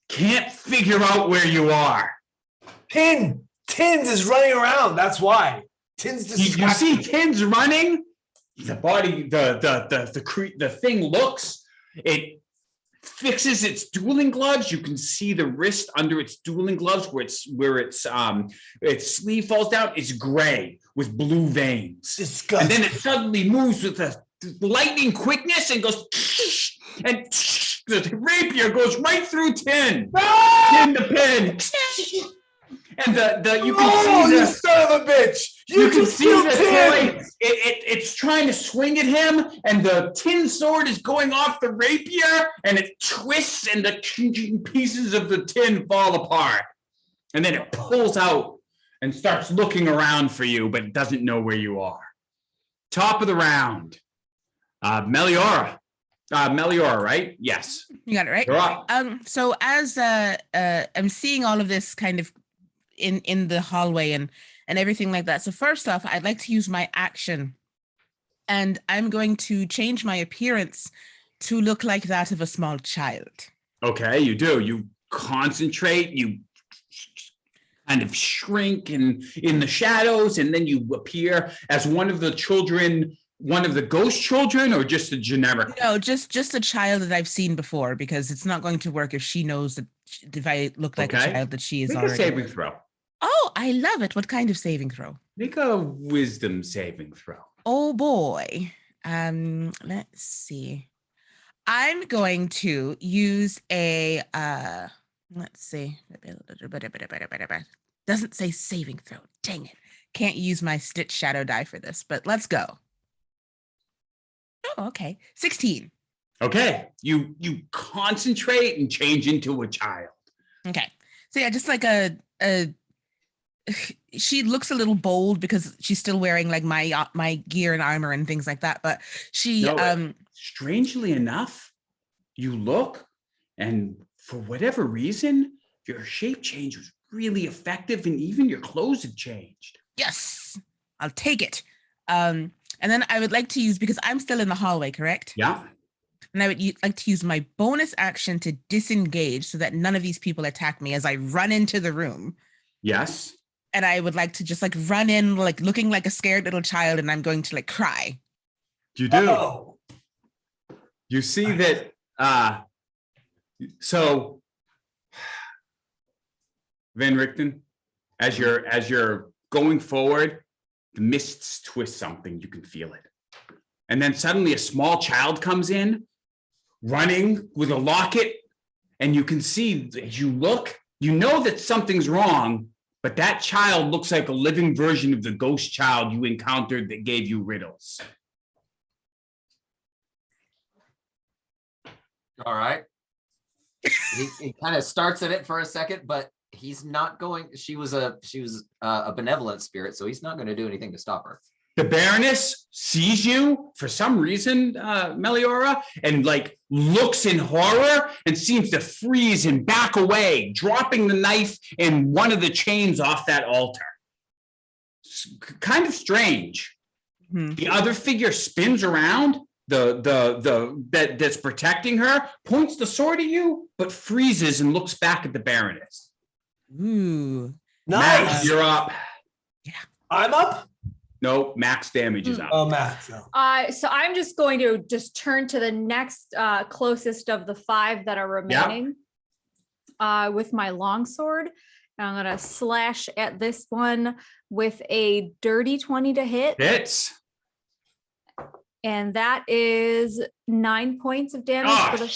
can't figure out where you are. Tins is running around. That's why. Tins You distracted. see Tins running. The thing looks. It fixes its dueling gloves. You can see the wrist under its dueling gloves where its sleeve falls down. It's gray with blue veins. Disgusting. And then it suddenly moves with a lightning quickness and goes, and the rapier goes right through Tin. Tin the pin. And you can see you the son of a bitch! You can see feel the Tin! blade. It's trying to swing at him, and the tin sword is going off the rapier, and it twists, and the pieces of the tin fall apart. And then it pulls out and starts looking around for you, but it doesn't know where you are. Top of the round. Meliora, right? Yes. You got it right. You're up. So as I'm seeing all of this kind of in the hallway and everything like that. So first off, I'd like to use my action, and I'm going to change my appearance to look like that of a small child. Okay, you do. You concentrate, you kind of shrink in the shadows, and then you appear as one of the children, one of the ghost children, or just a generic? No, just a child that I've seen before, because it's not going to work if she knows that if I look like a child that she is Make already. a saving throw. Oh, I love it. What kind of saving throw? Make a wisdom saving throw. Oh boy. Let's see. I'm going to use a let's see. Doesn't say saving throw. Dang it. Can't use my Stitch Shadow die for this, but let's go. Oh, okay. 16. Okay. You concentrate and change into a child. Okay. So yeah, just like she looks a little bold because she's still wearing like my gear and armor and things like that, but she strangely enough, you look, and for whatever reason, your shape change was really effective, and even your clothes have changed. Yes, I'll take it. And then I would like to use, because I'm still in the hallway, correct? Yeah. And I would like to use my bonus action to disengage so that none of these people attack me as I run into the room. Yes. And I would like to just like run in, like looking like a scared little child, and I'm going to like cry. You do. Oh. You see that. So, Van Richten, as you're going forward, the mists twist something. You can feel it, and then suddenly a small child comes in, running with a locket, and you can see as you look, you know that something's wrong. But that child looks like a living version of the ghost child you encountered that gave you riddles. All right. He kind of starts at it for a second, but he's not going. She was a benevolent spirit, so he's not going to do anything to stop her. The Baroness sees you for some reason, Meliora, and like looks in horror and seems to freeze and back away, dropping the knife and one of the chains off that altar. It's kind of strange. The other figure spins around, that's protecting her, points the sword at you, but freezes and looks back at the Baroness. Ooh. Nice. Max, you're up. I'm up. No, max damage is up. Oh, Max. No. So I'm just going to turn to the next closest of the 5 that are remaining with my longsword. And I'm going to slash at this one with a dirty 20 to hit. Hits. And that is 9 points of damage for the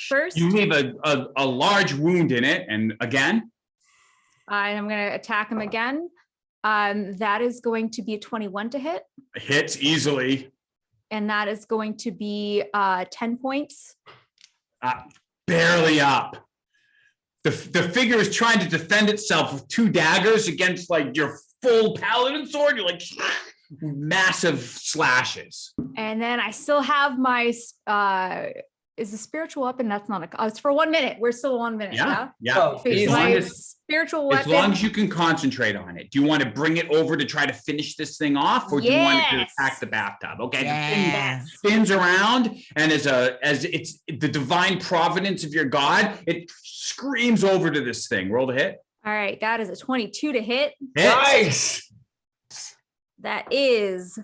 first. You leave a large wound in it. And again? I'm going to attack him again. That is going to be a 21 to hit. Hits easily. And that is going to be 10 points. Barely up. The figure is trying to defend itself with 2 daggers against like your full paladin sword. You're like massive slashes. And then I still have my is the spiritual weapon? That's not it's for 1 minute. We're still 1 minute. Yeah. Oh, My spiritual weapon. As long as you can concentrate on it. Do you want to bring it over to try to finish this thing off, or do you want to attack the bathtub? Okay. Yes. The thing spins around, and as it's the divine providence of your god, it screams over to this thing. Roll to hit. All right, that is a 22 to hit. Nice. That is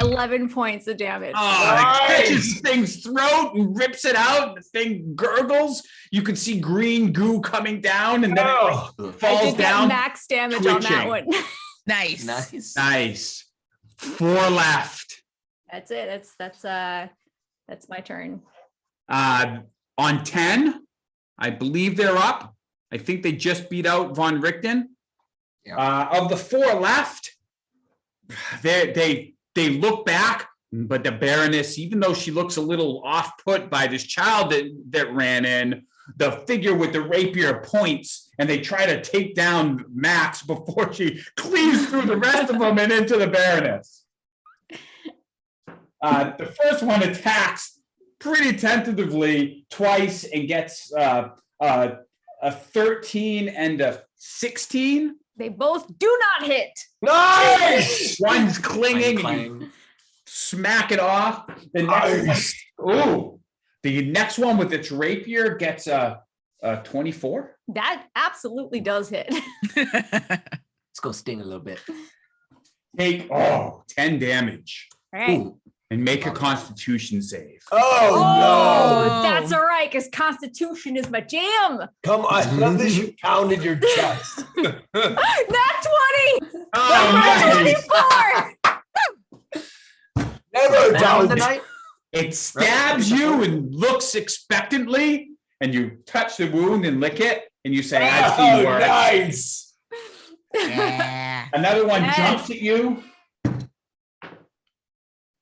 11 points of damage. Oh, it catches thing's throat and rips it out. The thing gurgles. You can see green goo coming down, and then it falls I did down. get max damage on that one. Nice. Nice. 4 left. That's it. That's my turn. On 10, I believe they're up. I think they just beat out Von Richten. Yeah. Of the 4 left, they look back, but the Baroness, even though she looks a little off-put by this child that ran in, the figure with the rapier points, and they try to take down Max before she cleaves through the rest of them and into the Baroness. The first one attacks pretty tentatively twice and gets a 13 and a 16. They both do not hit. Nice. One's clinging, and you smack it off. The next one with its rapier gets a 24. That absolutely does hit. Let's go sting a little bit. Take 10 damage. All right. Ooh. And make a Constitution save. Oh, no. That's all right, because Constitution is my jam. Come on. I love that you pounded your chest. Not 20. Oh, nice. 24. Never Down down the night. It stabs you and looks expectantly, and you touch the wound and lick it, and you say, I see you are. Nice. Yeah. Another one Yes. jumps at you,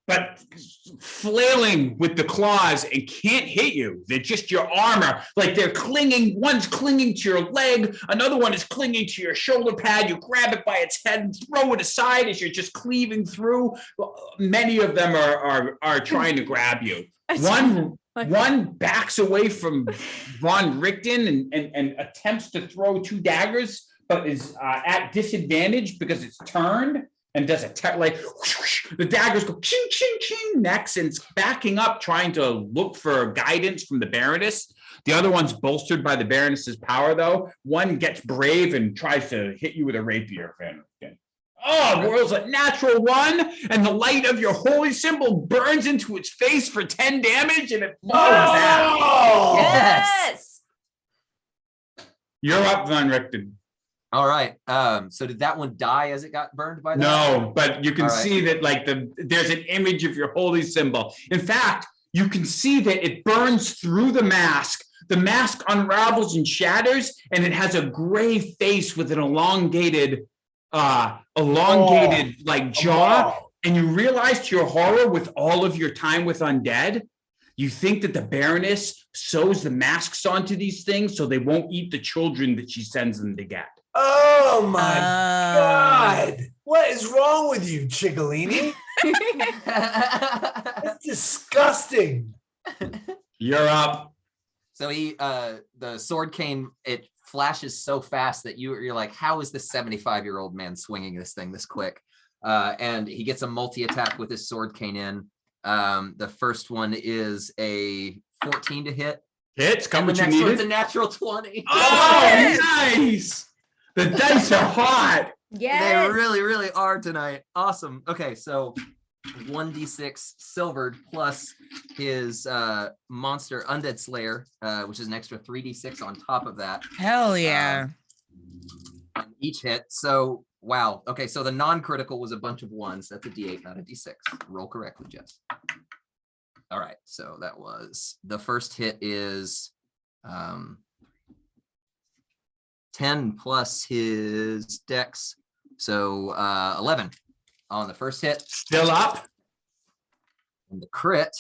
but flailing with the claws and can't hit you. They're just your armor. Like they're clinging. One's clinging to your leg. Another one is clinging to your shoulder pad. You grab it by its head and throw it aside as you're just cleaving through. Many of them are trying to grab you. One backs away from Von Richten and attempts to throw 2 daggers, but is at disadvantage because it's turned. And does like whoosh, whoosh. The daggers go ching, ching, ching next, and it's backing up, trying to look for guidance from the Baroness. The other one's bolstered by the Baroness's power, though. One gets brave and tries to hit you with a rapier. Rolls a natural 1, and the light of your holy symbol burns into its face for 10 damage, and it falls down. Oh, Yes. You're up, Von Richten. All right. So did that one die as it got burned by that? No, but you can All right. see that like there's an image of your holy symbol. In fact, you can see that it burns through the mask. The mask unravels and shatters, and it has a gray face with an elongated like jaw. And you realize to your horror, with all of your time with undead, You think that the baroness sews the masks onto these things so they won't eat the children that she sends them to get. Oh my God. What is wrong with you, Ciccolini? That's disgusting. You're up. So the sword cane, it flashes so fast that you're like, how is this 75-year-old man swinging this thing this quick? And he gets a multi-attack with his sword cane in. The first one is a 14 to hit. Hits, come what the you next one's needed. a natural 20. Oh, nice. The dice are hot. Yes. They really, really are tonight. Awesome. Okay, so 1d6 silvered plus his monster undead slayer, which is an extra 3d6 on top of that. Hell yeah. Each hit. So wow. Okay, so the non-critical was a bunch of ones. That's a d8, not a d6. Roll correctly, Jess. All right, so that was the first hit is 10 plus his dex, so 11 on the first hit. Still up. And the crit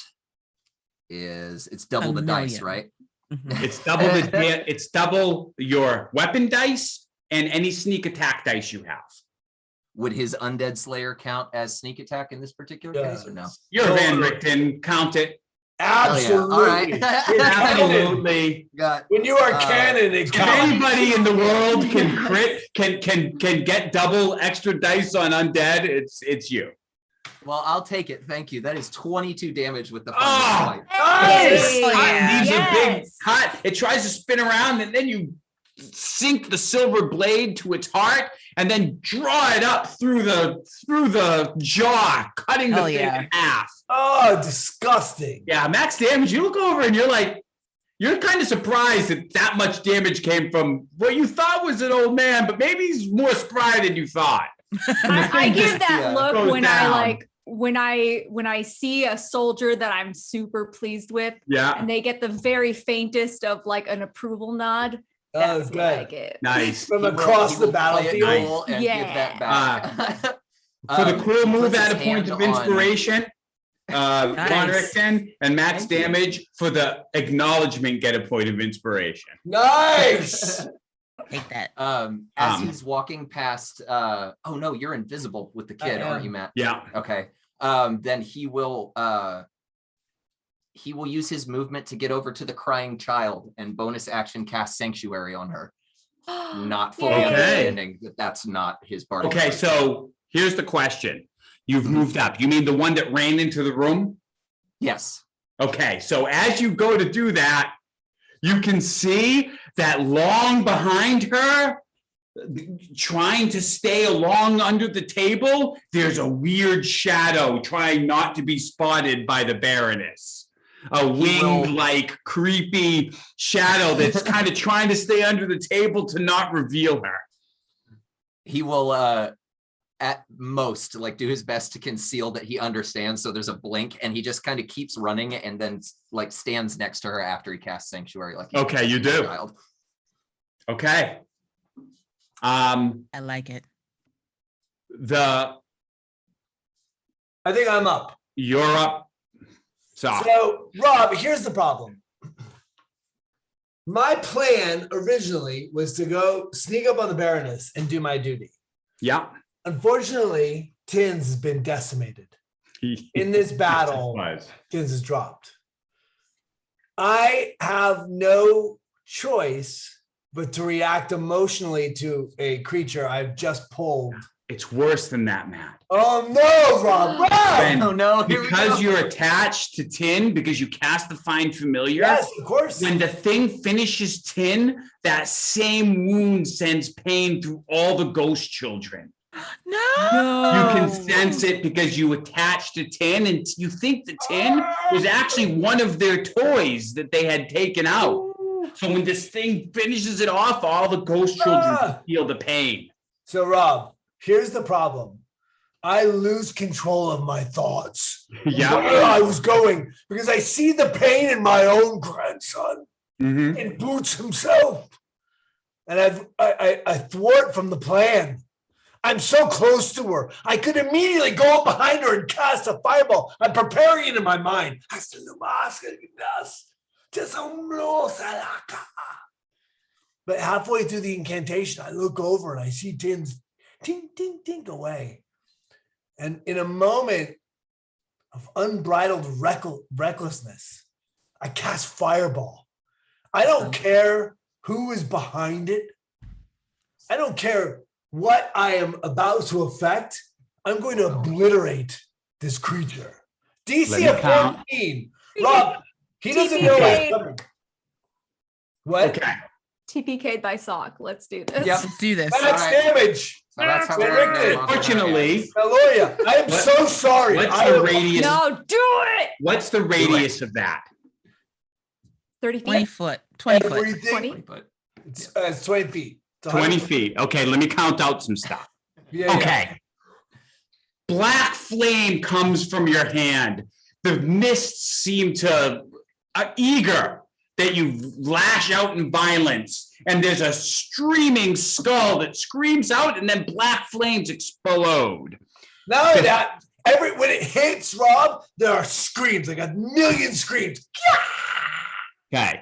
is it's double the dice, right? It's double it's double your weapon dice and any sneak attack dice you have. Would his undead slayer count as sneak attack in this particular case or no? You're Van Richten, count it. Absolutely. All right. Absolutely. When you are canon, it If counts. anybody in the world can crit, can get double extra dice on undead, it's you. Well, I'll take it. Thank you. That is 22 damage with the Oh, final nice. Hey. It leaves a big Yes. cut. It tries to spin around, and then you sink the silver blade to its heart, and then draw it up through the jaw, cutting the Hell thing yeah. in half. Oh, disgusting. Yeah, max damage. You look over and you're like, you're kind of surprised that much damage came from what you thought was an old man, but maybe he's more spry than you thought. I give that look goes when down. when I see a soldier that I'm super pleased with, Yeah, and they get the very faintest of like an approval nod. Oh, That's what I good. get. nice. From He will- across he the will play it battlefield. cool and Yeah. give that back. For the crew, he move puts at his a point hand of on- inspiration. Von Nice. Richten and max Thank you. damage for the acknowledgement. Get a point of inspiration. Nice. Take that. As he's walking past, oh no, you're invisible with the kid, I aren't am. you, Matt? Yeah. Okay. Then he will use his movement to get over to the crying child and bonus action cast Sanctuary on her. Not fully Yay. understanding that that's not his part. Okay, so here's the question. You've moved up. You mean the one that ran into the room? Yes. Okay, so as you go to do that, you can see that long behind her, trying to stay along under the table, there's a weird shadow trying not to be spotted by the Baroness. A winged-like, creepy shadow that's kind of trying to stay under the table to not reveal her. He will at most like do his best to conceal that he understands, so there's a blink and he just kind of keeps running and then like stands next to her after he casts Sanctuary. Like Okay, you do. Child. Okay. I like it. I think I'm up. You're up. So, Rob, here's the problem. My plan originally was to go sneak up on the Baroness and do my duty. Yeah. Unfortunately, Tins has been decimated. In this battle, Tins is dropped. I have no choice but to react emotionally to a creature I've just pulled. It's worse than that, Matt. Oh no, Rob! Ben, Oh no! Here we Because go. you're attached to Tin, because you cast the Find Familiar. Yes, of course. When the thing finishes Tin, that same wound sends pain through all the ghost children. No. You can sense it because you attach to Tin, and you think the Tin was actually one of their toys that they had taken out. So when this thing finishes it off, all the ghost children feel the pain. So, Rob, here's the problem. I lose control of my thoughts. Yeah. Where I was going because I see the pain in my own grandson Mhm. and Boots himself. And I thwart from the plan. I'm so close to her. I could immediately go up behind her and cast a fireball. I'm preparing it in my mind. But halfway through the incantation, I look over and I see Tim's ting, ting, ting away. And in a moment of unbridled recklessness, I cast fireball. I don't care who is behind it. I don't care what I am about to affect. I'm going to obliterate this creature. DC of 14. Rob, he doesn't know what's coming. What? Okay. TPK'd by Sock. Let's do this. Yep. Let's do this. Max damage. So that's how Van we're Richten. gonna- Fortunately, Aloya, I am so sorry. what's I the am- radius? No, do it. What's the radius of that? 30 20 feet. foot. 20 foot. Everything. 20. But It's 20 feet. It's 20 100. feet. Okay, let me count out some stuff. Yeah, Okay. Black flame comes from your hand. The mists seem to eager that you lash out in violence. And there's a streaming skull that screams out, and then black flames explode. Not only that, when it hits Rob, there are screams, like a million screams. Okay.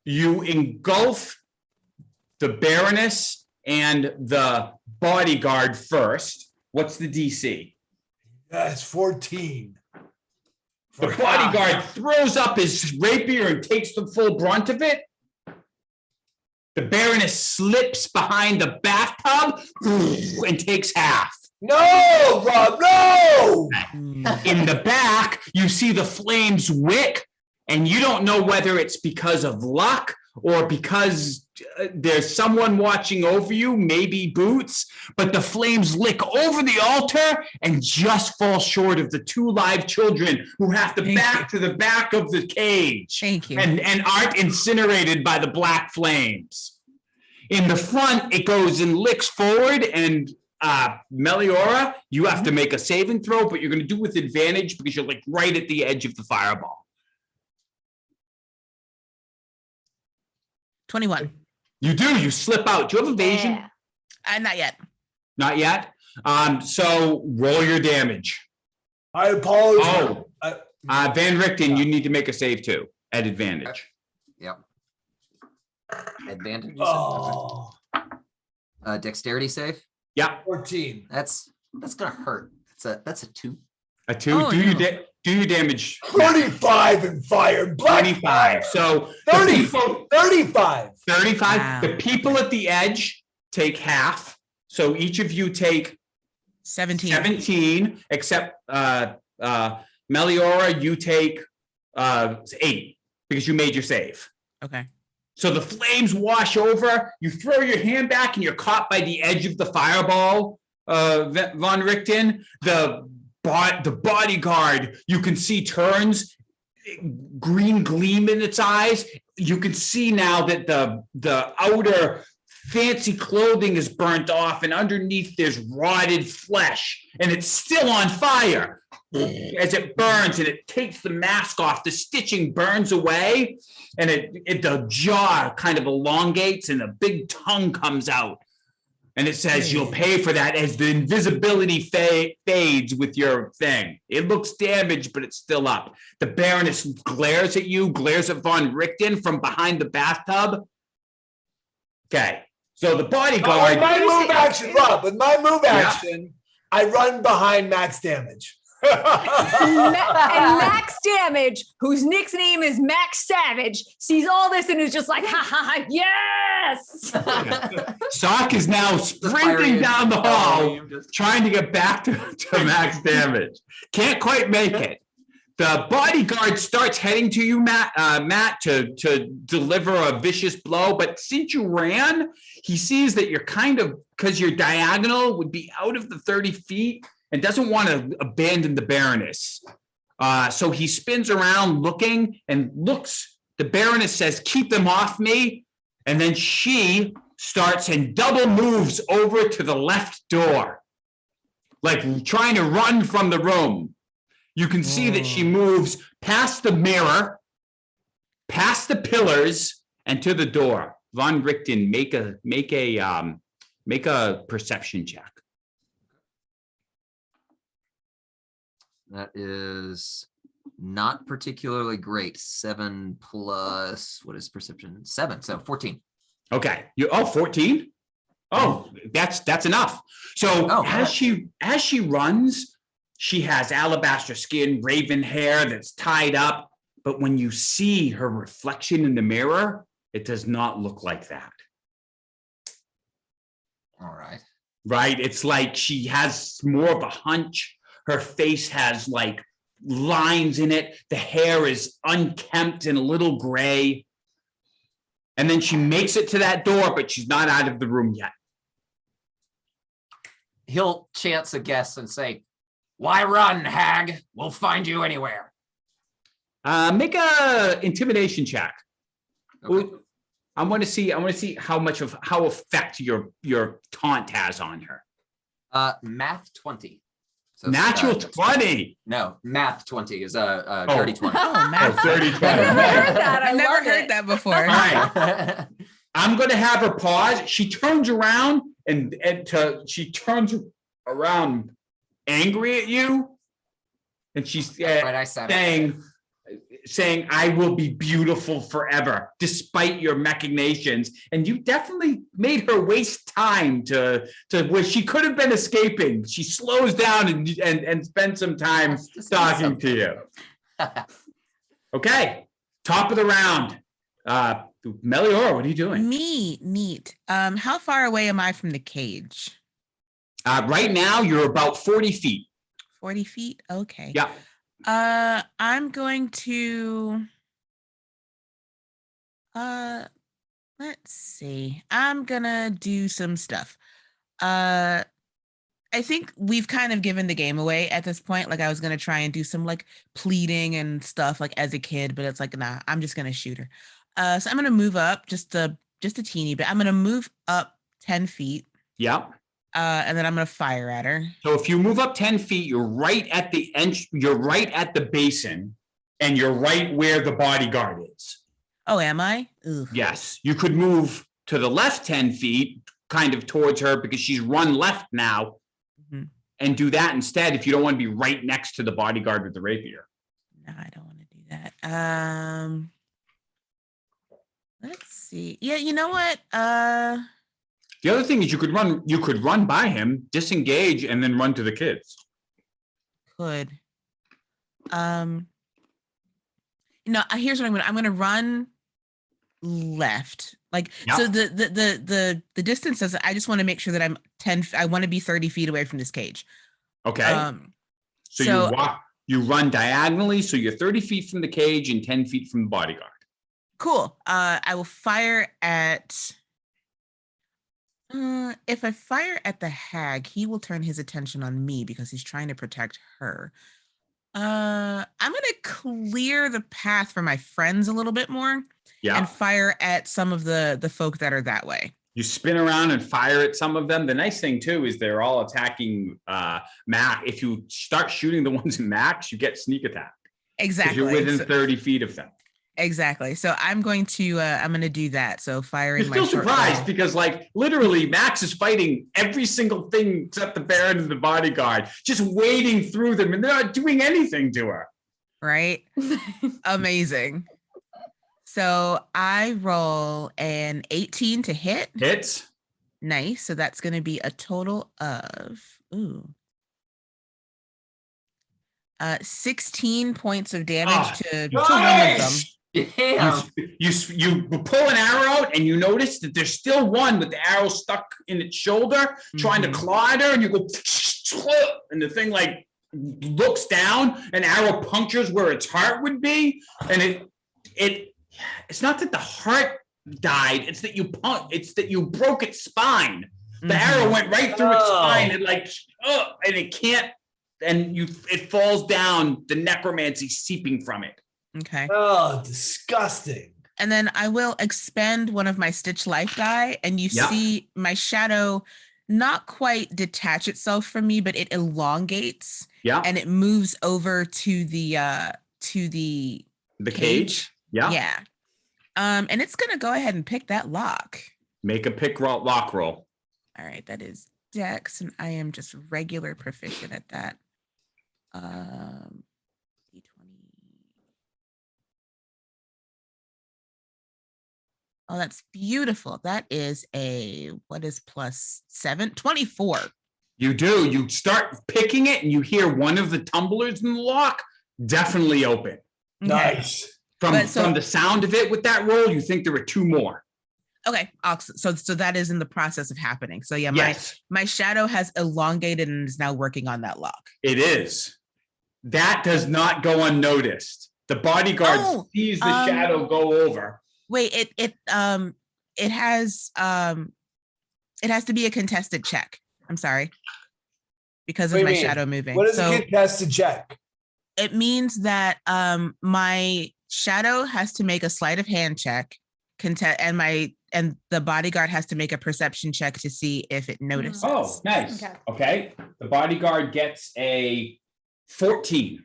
You engulf the baroness and the bodyguard first. What's the DC? That's 14. The bodyguard throws up his rapier and takes the full brunt of it. The baroness slips behind the bathtub and takes half. No, Rob, no! In the back, you see the flames wick, and you don't know whether it's because of luck or because there's someone watching over you, maybe Boots, but the flames lick over the altar and just fall short of the 2 live children who have to back to the back of the cage. Thank you. And aren't incinerated by the black flames. In the front, it goes and licks forward, and Meliora, you have to make a saving throw, but you're going to do with advantage because you're like right at the edge of the fireball. 21. You do. You slip out. Do you have evasion? Yeah. Not yet. Not yet. So roll your damage. I apologize. Van Richten, you need to make a save too at advantage. Yep. Advantage. Oh, Dexterity save. Yeah, 14. That's gonna hurt. That's a 2. a 2. Oh, do no. your damage. 35 and fire. Black 25. So 30, 35. 35. Wow. The people at the edge take half. So each of you take 17. 17, except Meliora, you take 8 because you made your save. Okay. So the flames wash over. You throw your hand back, and you're caught by the edge of the fireball. Von Richten, the bodyguard, you can see turns, green gleam in its eyes. You can see now that the outer fancy clothing is burnt off, and underneath there's rotted flesh, and it's still on fire. As it burns and it takes the mask off, the stitching burns away, and the jaw kind of elongates, and a big tongue comes out. And it says, you'll pay for that as the invisibility fades with your thing. It looks damaged, but it's still up. The Baroness glares at you, glares at Von Richten from behind the bathtub. Okay, so the bodyguard. With my move action, Rob, with my move action, I run behind max damage. And Max Damage, whose nickname is Max Savage, sees all this and is just like, ha ha ha, yes! Sock is now sprinting down the hall, trying to get back to max damage. Can't quite make it. The bodyguard starts heading to you, Matt, to deliver a vicious blow. But since you ran, he sees that you're kind of, because you're diagonal, would be out of the 30 feet and doesn't want to abandon the Baroness. So he spins around looking and looks. The Baroness says, keep them off me. And then she starts and double moves over to the left door, like trying to run from the room. You can see that she moves past the mirror, past the pillars, and to the door. Von Richten, make a Make a perception check. That is not particularly great. 7 plus, what is perception? 7, so 14. Okay. 14? Oh, that's enough. So as she runs, she has alabaster skin, raven hair that's tied up. But when you see her reflection in the mirror, it does not look like that. All right. Right? It's like she has more of a hunch. Her face has like lines in it. The hair is unkempt and a little gray. And then she makes it to that door, but she's not out of the room yet. He'll chance a guess and say, "Why run, hag? We'll find you anywhere." Make a intimidation check. Okay. I want to see how effect your taunt has on her. Math 20. So Natural 20. No, math 20 is a dirty 20. Oh, math. 30, 20. I heard that. I I've never love heard it. that before. All right. I'm going to have her pause. She turns around and she turns around angry at you. And she's Right, I said it. saying, "I will be beautiful forever, despite your machinations." And you definitely made her waste time to where she could have been escaping. She slows down and spends some time talking to you. Okay, top of the round. Melior, what are you doing? Me, neat. How far away am I from the cage? Right now, you're about 40 feet. 40 feet? Okay. Yeah. I'm going to, let's see. I'm gonna do some stuff. I think we've kind of given the game away at this point. Like I was gonna try and do some like pleading and stuff like as a kid, but it's like, nah, I'm just gonna shoot her. So I'm gonna move up just a teeny bit. I'm gonna move up 10 feet. Yeah. And then I'm gonna fire at her. So if you move up 10 feet, you're right at the you're right at the basin, and you're right where the bodyguard is. Oh, am I? Ugh. Yes. You could move to the left 10 feet, kind of towards her because she's run left now, and do that instead if you don't want to be right next to the bodyguard with the rapier. No, I don't want to do that. Let's see. Yeah, you know what? The other thing is you could run by him, disengage, and then run to the kids. Could. No, here's what I'm gonna run left. Like, Yeah. so the distance says I just want to make sure that I'm 10, I want to be 30 feet away from this cage. Okay. So you run diagonally, so you're 30 feet from the cage and 10 feet from the bodyguard. Cool. I will fire at if I fire at the hag, he will turn his attention on me because he's trying to protect her. I'm gonna clear the path for my friends a little bit more. Yeah. And fire at some of the folk that are that way. You spin around and fire at some of them. The nice thing too is they're all attacking Mac. If you start shooting the ones in Max, you get sneak attack. Exactly. You're within 30 feet of them. Exactly. So I'm going to do that. So firing. You're still surprised because like literally Max is fighting every single thing except the Baron and the bodyguard, just wading through them, and they're not doing anything to her. Right. Amazing. So I roll an 18 to hit. Hits. Nice. So that's going to be a total of 16 points of damage to one of them. Damn. You pull an arrow out and you notice that there's still one with the arrow stuck in its shoulder, trying to claw at her, and you go, and the thing like looks down, an arrow punctures where its heart would be, and it's not that the heart died, it's that you broke its spine. The arrow went right through its spine and and it can't, and it falls down, the necromancy seeping from it. Okay. Oh, disgusting. And then I will expend one of my Stitch Life die, and you see my shadow not quite detach itself from me, but it elongates. Yeah. And it moves over to the cage. Yeah. Yeah. And it's gonna go ahead and pick that lock. Make a lock roll. All right, that is Dex, and I am just regular proficient at that. D20. Oh, that's beautiful. That is what is plus 7? 24. You do. You start picking it and you hear one of the tumblers in the lock definitely open. Okay. Nice. From the sound of it with that roll, you think there were 2 more. Okay, so that is in the process of happening. So yeah, Yes. my shadow has elongated and is now working on that lock. It is. That does not go unnoticed. The bodyguard sees the shadow go over. Wait, it has to be a contested check. I'm sorry. Because of my shadow moving. What is a contested check? It means that my shadow has to make a sleight of hand check, and the bodyguard has to make a perception check to see if it notices. Oh, nice. Okay. The bodyguard gets a 14.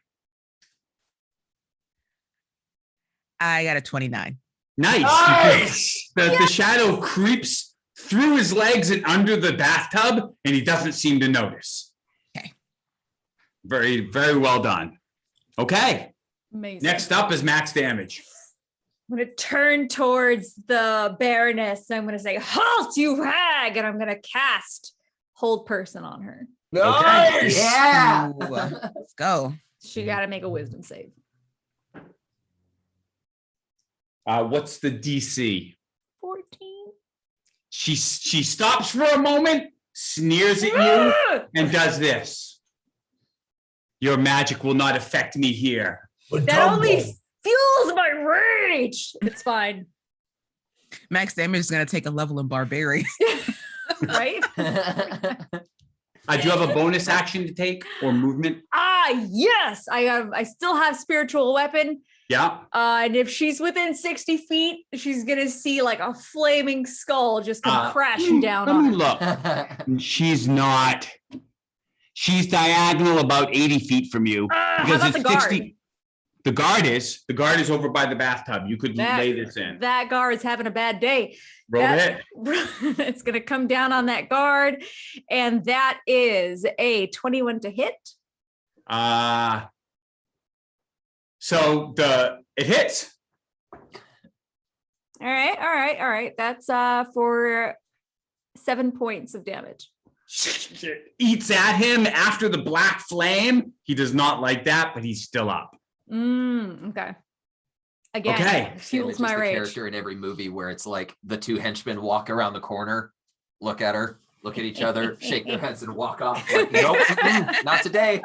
I got a 29. Nice. The shadow creeps through his legs and under the bathtub, and he doesn't seem to notice. Okay. Very, very well done. Okay. Amazing. Next up is max damage. I'm going to turn towards the baroness. I'm going to say, halt, you hag. And I'm going to cast hold person on her. Nice. Yeah. Ooh, let's go. She got to make a wisdom save. What's the DC? 14. She stops for a moment, sneers at you, and does this. Your magic will not affect me here. That only fuels my rage. It's fine. Max damage is going to take a level in barbarian. Right? Do you have a bonus action to take or movement? Yes. I still have spiritual weapon. Yeah. And if she's within 60 feet, she's going to see like a flaming skull just come crashing down Let on me her. look. She's not. She's diagonal about 80 feet from you. How about the guard? The guard is over by the bathtub. You could lay this in. That guard's having a bad day. Roll it. It's going to come down on that guard. And that is a 21 to hit. So it hits. All right. That's for 7 points of damage. Eats at him after the black flame. He does not like that, but he's still up. Okay. Again, Okay. fuels It's my the rage. character in every movie where it's like the 2 henchmen walk around the corner, look at her, look at each other, shake their heads and walk off. Like, nope, not today.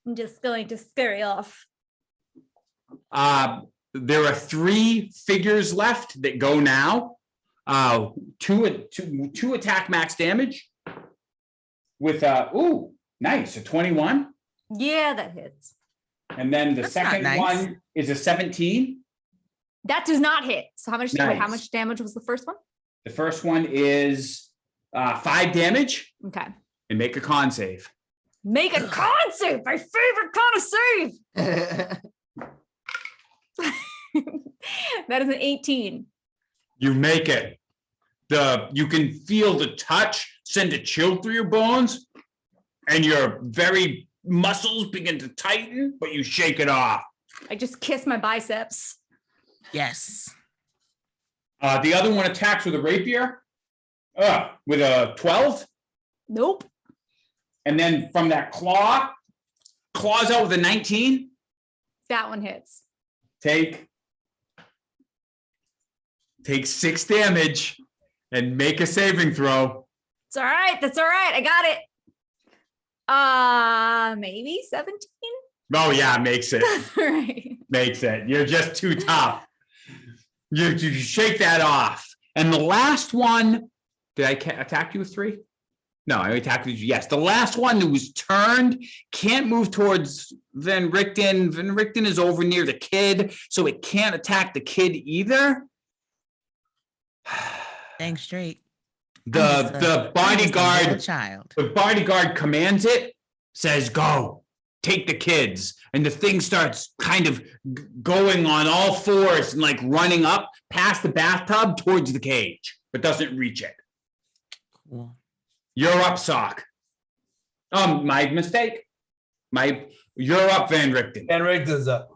I'm just going to scurry off. There are 3 figures left that go now. Two attack max damage with nice, a 21. Yeah, that hits. And then the That's second not nice. one is a 17. That does not hit. So how much damage was the first one? The first one is 5 damage. Okay. And make a con save. Make a con save. My favorite con of save. That is an 18. You make it. You can feel the touch send a chill through your bones, and your very muscles begin to tighten, but you shake it off. I just kiss my biceps. Yes. The other one attacks with a rapier, with a 12. Nope. And then from that claws out with a 19. That one hits. Take 6 damage and make a saving throw. It's all right. That's all right. I got it. Maybe 17. Oh yeah, makes it. All right. Makes it. You're just too tough. You shake that off. And the last one, did I attack you with 3? No, I attacked you. Yes, the last one that was turned can't move towards Van Richten. Van Richten is over near the kid, so it can't attack the kid either. Dang straight. The bodyguard, child. the bodyguard commands it, says, go, take the kids. And the thing starts kind of going on all fours and like running up past the bathtub towards the cage, but doesn't reach it. Cool. You're up, Sock. My mistake. You're up, Van Richten. Van Richten's up.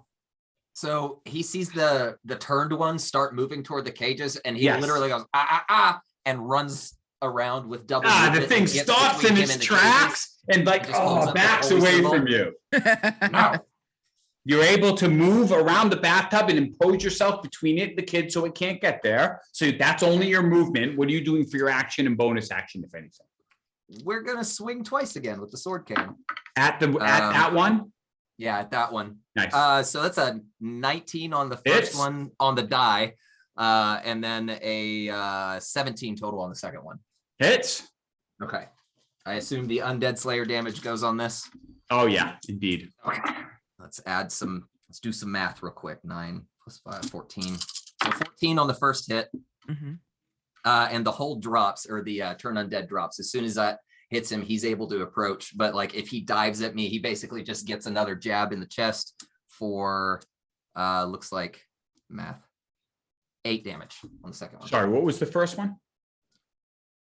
So he sees the turned ones start moving toward the cages, and he Yes. literally goes and runs around with double. The movement thing and gets stops between in him its and the tracks and Just holds up the backs holy away symbol. from you. No. You're able to move around the bathtub and impose yourself between it and the kid so it can't get there. So that's only your movement. What are you doing for your action and bonus action, if anything? We're gonna swing twice again with the sword cane. At that one? Yeah, at that one. Nice. So that's a 19 on the Hits. first one on the die, and then a 17 total on the second one. Hits. Okay. I assume the undead slayer damage goes on this. Oh, yeah, indeed. Okay. Let's do some math real quick. 9 plus 5, 14. So 14 on the first hit. Mhm. And the hold drops, or the turn undead drops. As soon as that hits him, he's able to approach. But like if he dives at me, he basically just gets another jab in the chest for looks like math. 8 damage on the second one. Sorry, what was the first one?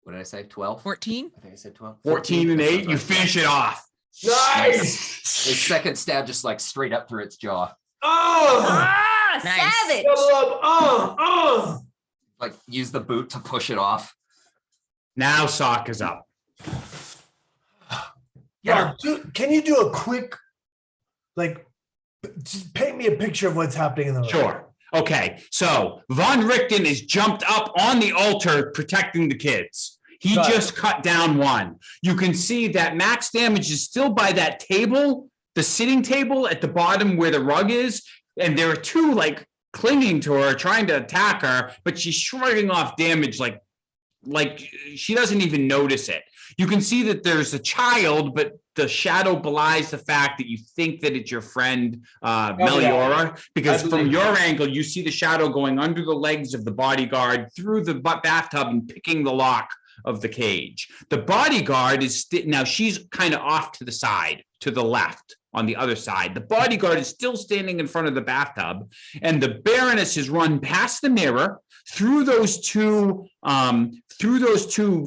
What did I say? 12? 14. I think I said 12. 14 and 8. You finish it off. Nice. His second stab just like straight up through its jaw. Oh, Nice. Savage. double up. Like use the boot to push it off. Now Sock is up. Yeah. Can you do a quick, just paint me a picture of what's happening in the room? Sure. Okay. So Von Richten is jumped up on the altar protecting the kids. He Got it. just cut down one. You can see that max damage is still by that table, the sitting table at the bottom where the rug is. And there are two like clinging to her, trying to attack her, but she's shrugging off damage like she doesn't even notice it. You can see that there's a child, but the shadow belies the fact that you think that it's your friend Meliora, because from your angle, you see the shadow going under the legs of the bodyguard through the bathtub and picking the lock of the cage. The bodyguard is now she's kind of off to the side, to the left on the other side. The bodyguard is still standing in front of the bathtub, and the baroness has run past the mirror, through those two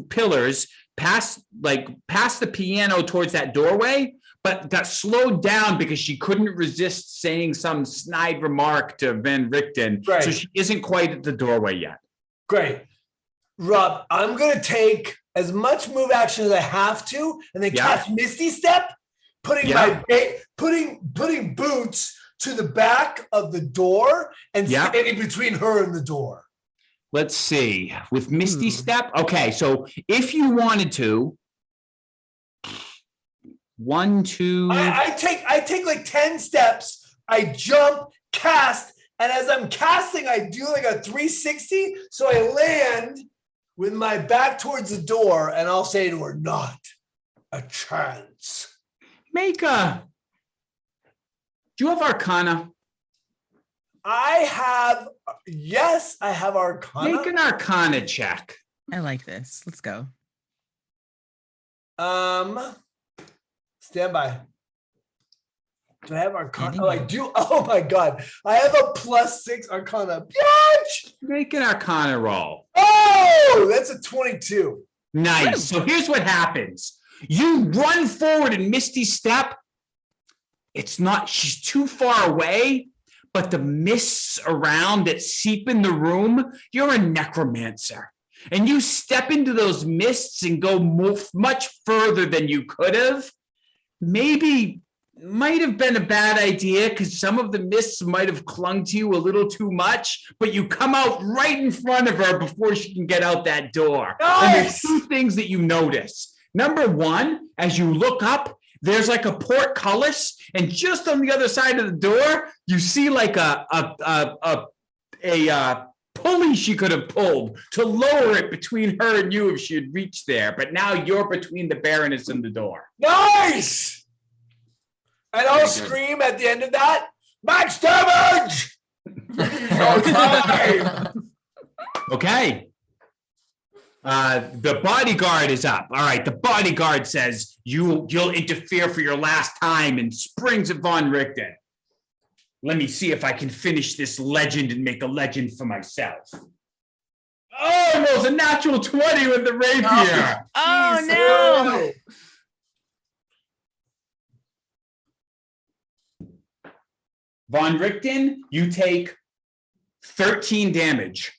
pillars, past the piano towards that doorway, but got slowed down because she couldn't resist saying some snide remark to Van Richten. Right. So she isn't quite at the doorway yet. Great. Rob, I'm going to take as much move action as I have to and then cast Misty Step, putting putting boots to the back of the door and standing between her and the door. Let's see. With Misty Step. Okay, so if you wanted to, 1, 2. I take like 10 steps. I jump, cast, and as I'm casting, I do like a 360. So I land with my back towards the door, and I'll say to her, "Not a chance." Make a. Do you have Arcana? I have Arcana. Make an Arcana check. I like this. Let's go. Stand by. Do I have Arcana? Oh, I do. Oh my God. I have a +6 Arcana. Bitch! Make an Arcana roll. Oh, that's a 22. Nice. So here's what happens. You run forward in Misty Step. She's too far away, but the mists around that seep in the room, you're a necromancer. And you step into those mists and go much further than you could have. Maybe might have been a bad idea because some of the mists might have clung to you a little too much, but you come out right in front of her before she can get out that door. Nice. And there's two things that you notice. Number one, as you look up, there's like a portcullis, and just on the other side of the door, you see like a pulley she could have pulled to lower it between her and you if she had reached there. But now you're between the baroness and the door. Nice. And I'll scream at the end of that, max damage. Okay. The bodyguard is up. All right. The bodyguard says you'll interfere for your last time and springs at Von Richten. Let me see if I can finish this legend and make a legend for myself. Oh, it was a natural 20 with the rapier. Oh, Jeez. no. Von Richten, you take 13 damage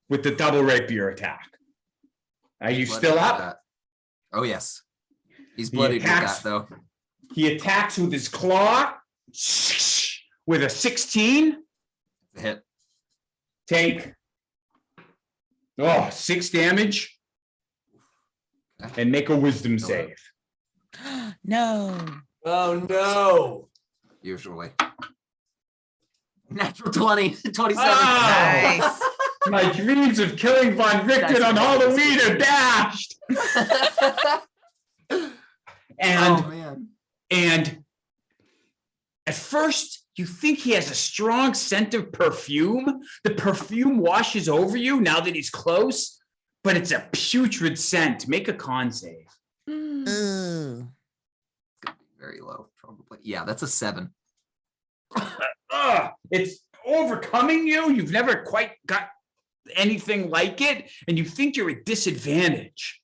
with the double rapier attack. Are you Bloodied still with up? that. Oh, yes. He's He bloodied with attacks- that, though. He attacks with his claw with a 16. The hit. Take 6 damage and make a wisdom save. No. Oh no. Usually. Natural 20, 27. Nice. My dreams of killing Von Richten on Halloween are dashed. Oh, man. And at first, you think he has a strong scent of perfume. The perfume washes over you now that he's close, but it's a putrid scent. Make a con save. Ooh. Very low, probably. Yeah, that's a 7. It's overcoming you. You've never quite got anything like it, and you think you're at disadvantage.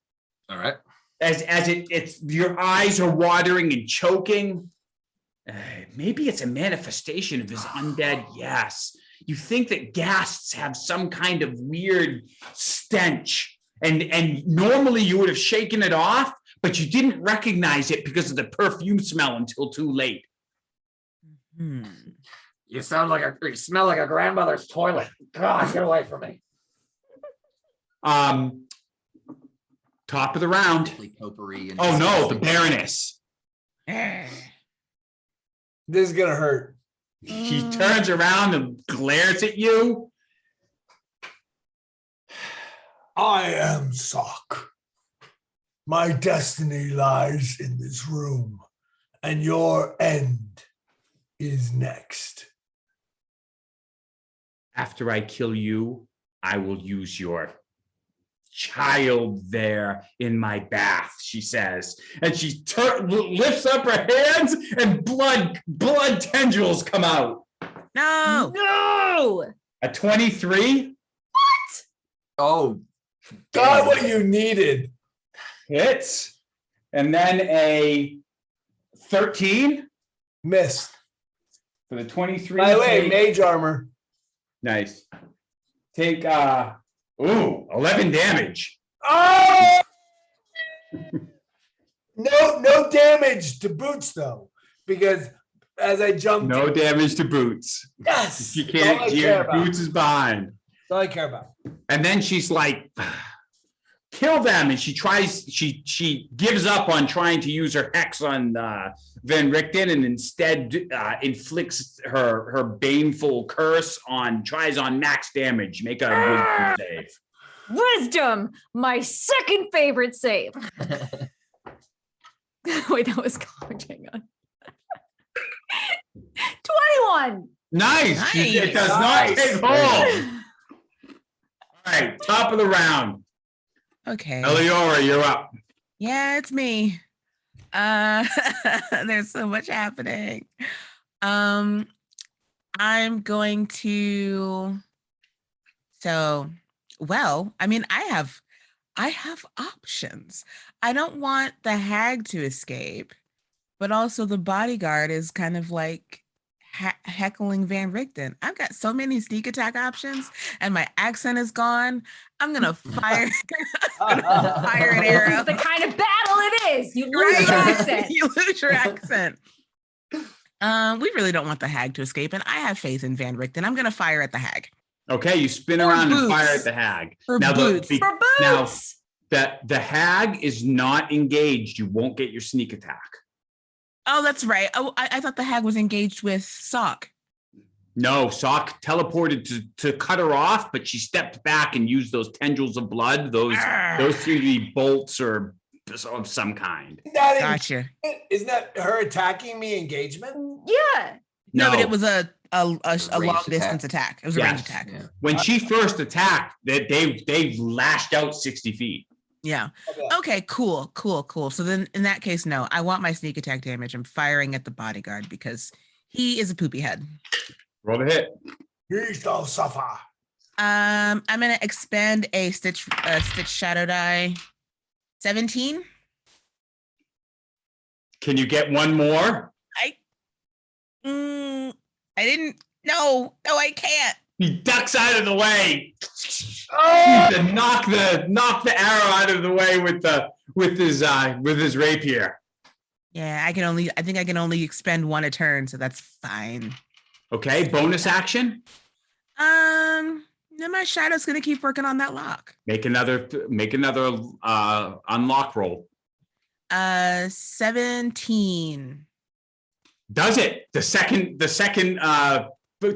All right. As it's your eyes are watering and choking. Maybe it's a manifestation of his undead. Yes, you think that ghasts have some kind of weird stench, and normally you would have shaken it off, but you didn't recognize it because of the perfume smell until too late. You smell like a grandmother's toilet. God, get away from me. Top of the round. Potpourri and Oh no, the baroness. This is gonna hurt. He turns around and glares at you. I am Sock. My destiny lies in this room, and your end is next. After I kill you, I will use your child there in my bath, she says. And she lifts up her hands and blood tendrils come out. No. No. A 23 Oh, Got what you needed. hits. And then a 13 Missed. for the 23. By the way, take- mage armor. Nice. Take 11 damage. Oh! No damage to boots though, because as I jumped, No damage to boots. yes, You that's all I can't. care Your about. boots is behind. That's all I care about. And then she's like, kill them. And she gives up on trying to use her hex on Van Richten and instead inflicts her baneful curse tries on max damage. Make a wisdom save. Wisdom, my second favorite save. Wait, that was college. Hang on. 21. Nice. It does Nice. not take hold. All right, top of the round. Okay. Eliora, you're up. Yeah, it's me. There's so much happening. I'm going to. I mean, I have options. I don't want the hag to escape, but also the bodyguard is kind of like heckling Van Richten. I've got so many sneak attack options, and my accent is gone. I'm gonna fire, fire an This arrow. is the kind of battle it is. You lose your accent. You lose your accent. We really don't want the hag to escape, and I have faith in Van Richten. I'm gonna fire at the hag. Okay, you spin For around and boots. fire at the hag. For now, boots. For now boots. that the hag is not engaged, you won't get your sneak attack. Oh, that's right. Oh, I thought the hag was engaged with Sock. No, Sock teleported to cut her off, but she stepped back and used those tendrils of blood. Those seem to be bolts or of some kind. Gotcha. Isn't that her attacking me engagement? Yeah. No, but it was a ranged long distance attack. It was a Yes. range attack. Yeah. When she first attacked, they lashed out 60 feet. Yeah. Okay, cool. So then in that case, no, I want my sneak attack damage. I'm firing at the bodyguard because he is a poopy head. Roll the hit. He shall suffer. I'm gonna expend a stitch shadow die. 17. Can you get one more? I didn't. No, I can't. He ducks out of the way. Oh! To knock the arrow out of the way with his rapier. Yeah, I think I can only expend one a turn, so that's fine. Okay, bonus action. Then my shadow's gonna keep working on that lock. Make another unlock roll. 17. Does it? The second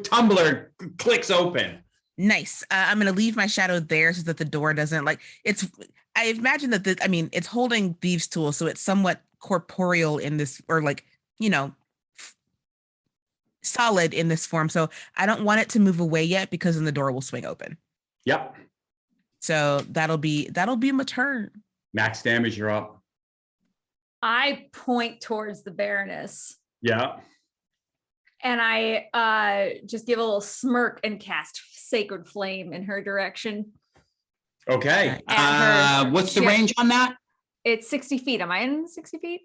tumbler clicks open. Nice. I'm gonna leave my shadow there so that the door doesn't I imagine that it's holding thieves' tools, so it's somewhat corporeal in this, or solid in this form. So I don't want it to move away yet, because then the door will swing open. Yep. So that'll be my turn. Max damage, you're up. I point towards the baroness. Yeah. And I just give a little smirk and cast Sacred Flame in her direction. Okay. What's the She- range on that? It's 60 feet. Am I in 60 feet?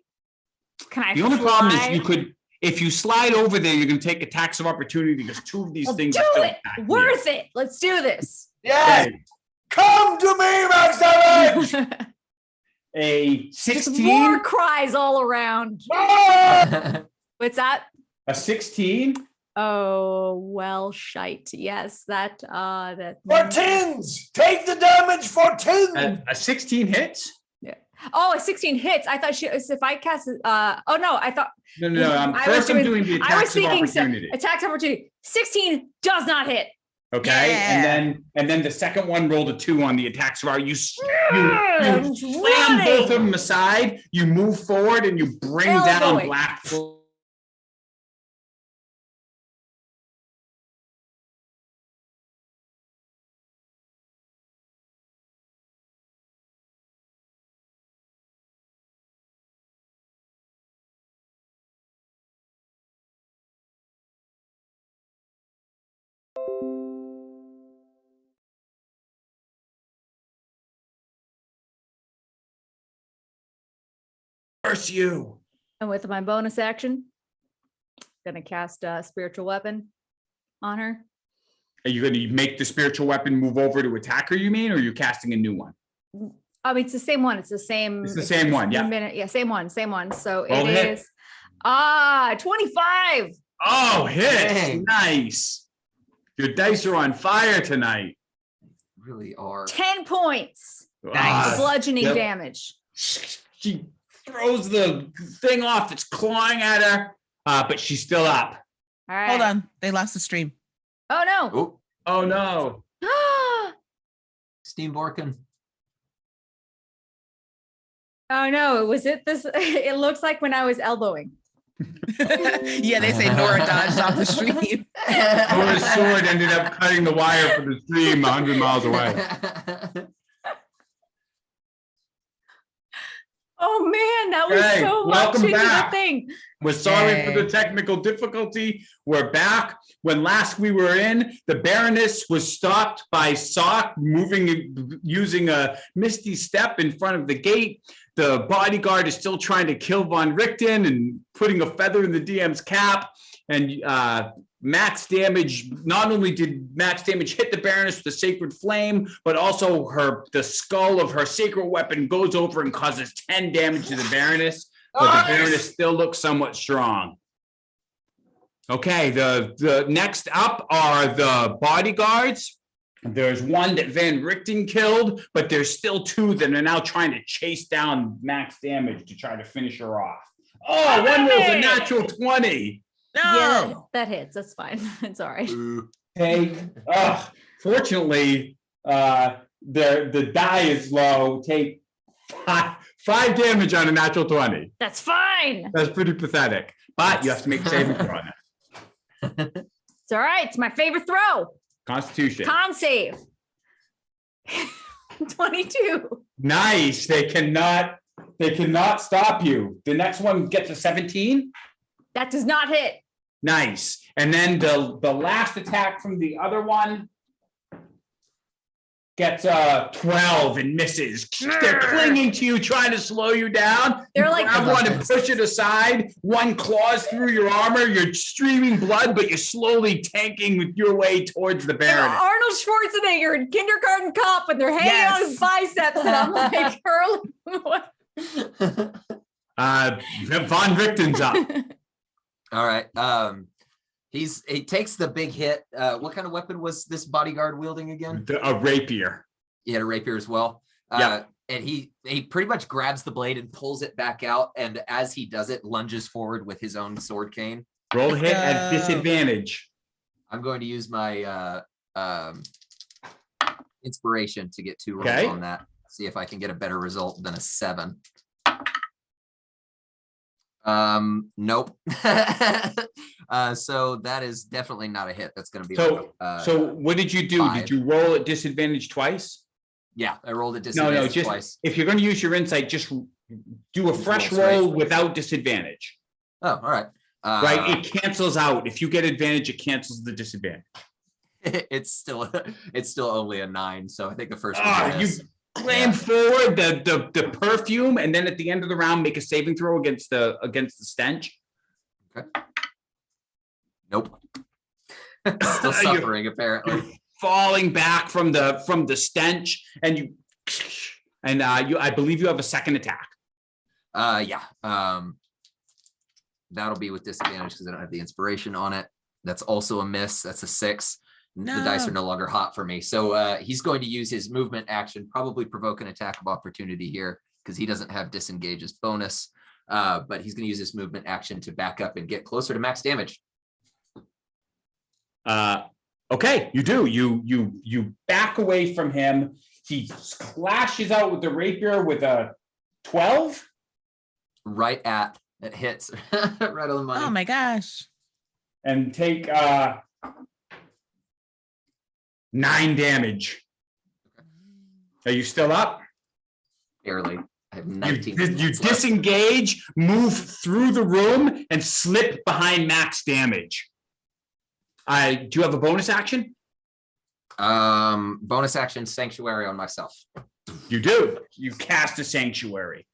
Can I The only problem is fly? if you slide over there, you're going to take attacks of opportunity because two of these Well, things do are still it. attacking you. Worth it. Let's do this. Yes! Okay. Come to me, Max Damage! A Just 16. war cries all around. Ah! What's that? A 16. Oh, well, shite. Yes, that. For tins! Take the damage for tins! A 16 hits. Oh, a 16 hits. I thought if I cast. Oh no, I thought. No. I First, was I'm doing the I was attacks of thinking opportunity. attacks of opportunity. 16 does not hit. Okay, Yeah. and then the second one rolled a 2 on the attacks of you I'm slam running. both of them aside. You move forward and you bring down Elbowing. Black. Curse you. And with my bonus action, gonna cast a spiritual weapon on her. Are you going to make the spiritual weapon move over to attack her, you mean, or are you casting a new one? I mean, it's the same one. It's the same. It's the same one, yeah. Yeah, same one. So Roll it the hit. is 25. Oh, hit. Dang. Nice. Your dice are on fire tonight. Really are. 10 points. Ah, Bludgeoning yep. damage. She throws the thing off that's clawing at her, but she's still up. All right. Hold on. They lost the stream. Oh no. Oh, Oh, no. Steam Borkin. Oh no, was it this? It looks like when I was elbowing. Yeah, they say Noura dodged off the stream. Nora's sword ended up cutting the wire for the stream 100 miles away. Oh man, that was Hey, so much welcome into back. the thing. We're sorry for Yay. the technical difficulty. We're back. When last we were in, the Baroness was stopped by Sock moving using a misty step in front of the gate. The bodyguard is still trying to kill Von Richten and putting a feather in the DM's cap. And max damage, not only did max damage hit the Baroness with the Sacred Flame, but also the skull of her sacred weapon goes over and causes 10 damage to the Baroness. But Nice. the Baroness still looks somewhat strong. Okay, the next up are the bodyguards. There's one that Van Richten killed, but there's still 2 that are now trying to chase down max damage to try to finish her off. Oh, one was a natural 20. No. Yeah, that hits. That's fine. It's all right. Take, fortunately, the die is low. Take 5 damage on a natural 20. That's fine. That's pretty pathetic, but you have to make a saving throw on it. It's all right. It's my favorite throw. Constitution. Con save. 22. Nice. They cannot stop you. The next one gets a 17. That does not hit. Nice. And then the last attack from the other one gets 12 and misses. They're clinging to you, trying to slow you down. They're You like- grab one and push it aside. One claws through your armor. You're streaming blood, but you're slowly tanking your way towards the They're baroness. Arnold Schwarzenegger in Kindergarten Cop, and they're hanging out his biceps, and I'm like, hurling. Von Richten's up. All right. He takes the big hit. What kind of weapon was this bodyguard wielding again? A rapier. He had a rapier as well. Yeah. And he pretty much grabs the blade and pulls it back out. And as he does it, lunges forward with his own sword cane. Roll hit at disadvantage. I'm going to use my inspiration to get 2 rolls Okay. on that. See if I can get a better result than a 7. Nope. So that is definitely not a hit. That's going to be So, like, so what did you do? 5. Did you roll at disadvantage twice? yeah, I rolled a No, disadvantage just twice. if you're going to use your insight, just do a Just fresh roll straight. roll without disadvantage. Oh, all right. Right? It cancels out. If you get advantage, it cancels the disadvantage. It's still only a 9. So I think the first Ah, one you is slam forward the perfume, and then at the end of the round, make a saving throw against the stench. nope. Still suffering apparently. Falling back from the stench, and I believe you have a second attack. Yeah. That'll be with disadvantage because I don't have the inspiration on it. That's also a miss. That's a 6. The dice are no longer hot for me. So he's going to use his movement action, probably provoke an attack of opportunity here because he doesn't have disengage as bonus. But he's going to use his movement action to back up and get closer to max damage. Okay, you do. You back away from him. He clashes out with the rapier with a 12. Right at it hits right on the money. Oh my gosh. And take 9 damage. Are you still up? Barely. I have You, 19. you minutes left. disengage, move through the room, and slip behind max damage. Do you have a bonus action? Bonus action sanctuary on myself. You do. You cast a sanctuary.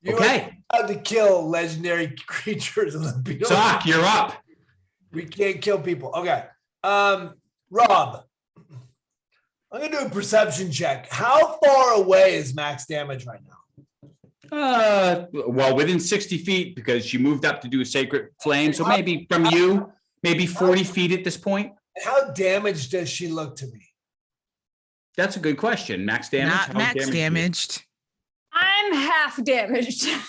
You Okay. are allowed to kill legendary creatures in the field. Sock, you're up. We can't kill people. Okay. Rob, I'm gonna do a perception check. How far away is max damage right now? Well, within 60 feet because she moved up to do a sacred flame. So maybe from you, maybe 40 feet at this point. How damaged does she look to me? That's a good question. Max damage? Not How max damaged is damaged. I'm half damaged. it?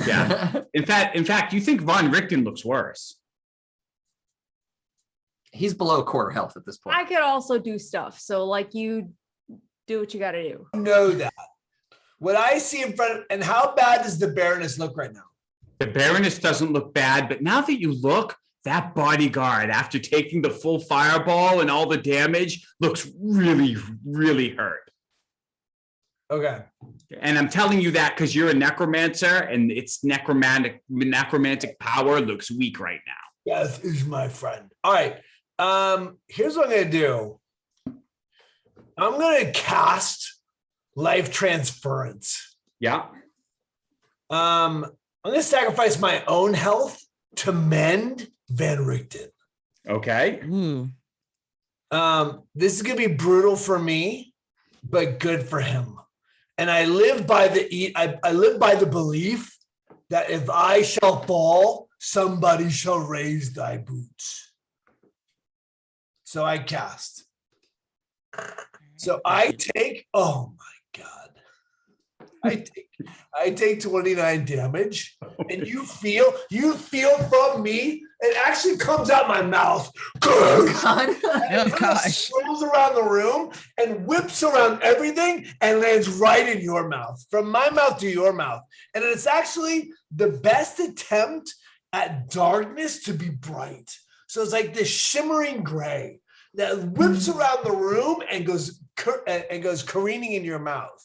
Yeah. In fact, you think Von Richten looks worse. He's below quarter health at this point. I could also do stuff. So like you do what you got to do. I know that. What I see in front of, and how bad does the Baroness look right now? The Baroness doesn't look bad, but now that you look, that bodyguard, after taking the full fireball and all the damage, looks really, really hurt. Okay. And I'm telling you that because you're a necromancer and its necromantic power looks weak right now. Death is my friend. All right. Here's what I'm gonna do. I'm gonna cast life transference. Yeah. I'm gonna sacrifice my own health to mend Van Richten. Okay. Ooh. This is gonna be brutal for me, but good for him. And I live by I live by the belief that if I shall fall, somebody shall raise thy boots. So I cast. So I take, oh my God. I take 29 damage, and you feel from me, it actually comes out my mouth. Oh, God. Oh, gosh. Swirls around the room and whips around everything and lands right in your mouth, from my mouth to your mouth. And it's actually the best attempt at darkness to be bright. So it's like this shimmering gray that whips around the room and goes careening in your mouth.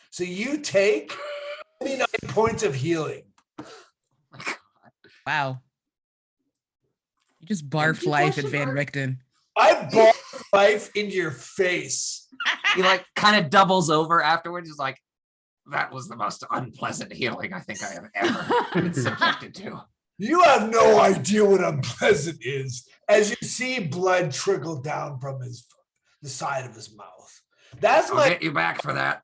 So you take 29 points of healing. Wow. You just barfed life at Van Richten. I barfed life into your face. he like kind of doubles over afterwards. He's like, that was the most unpleasant healing I think I have ever been subjected to. You have no idea what unpleasant is, as you see blood trickle down from the side of his mouth. That's I'll get you back for that.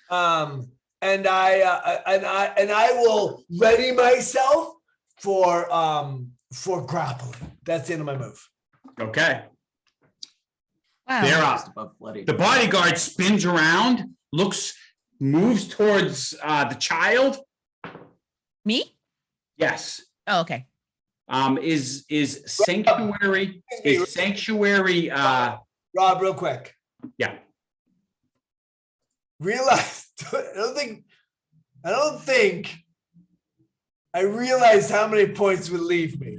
And I will ready myself for grappling. That's the end of my move. Okay. Wow. They're Just up. above bloody. The bodyguard spins around, moves towards the child. Me? Yes. Oh, okay. Is sanctuary Rob, real quick. Yeah. Realize I don't think I realized how many points would leave me.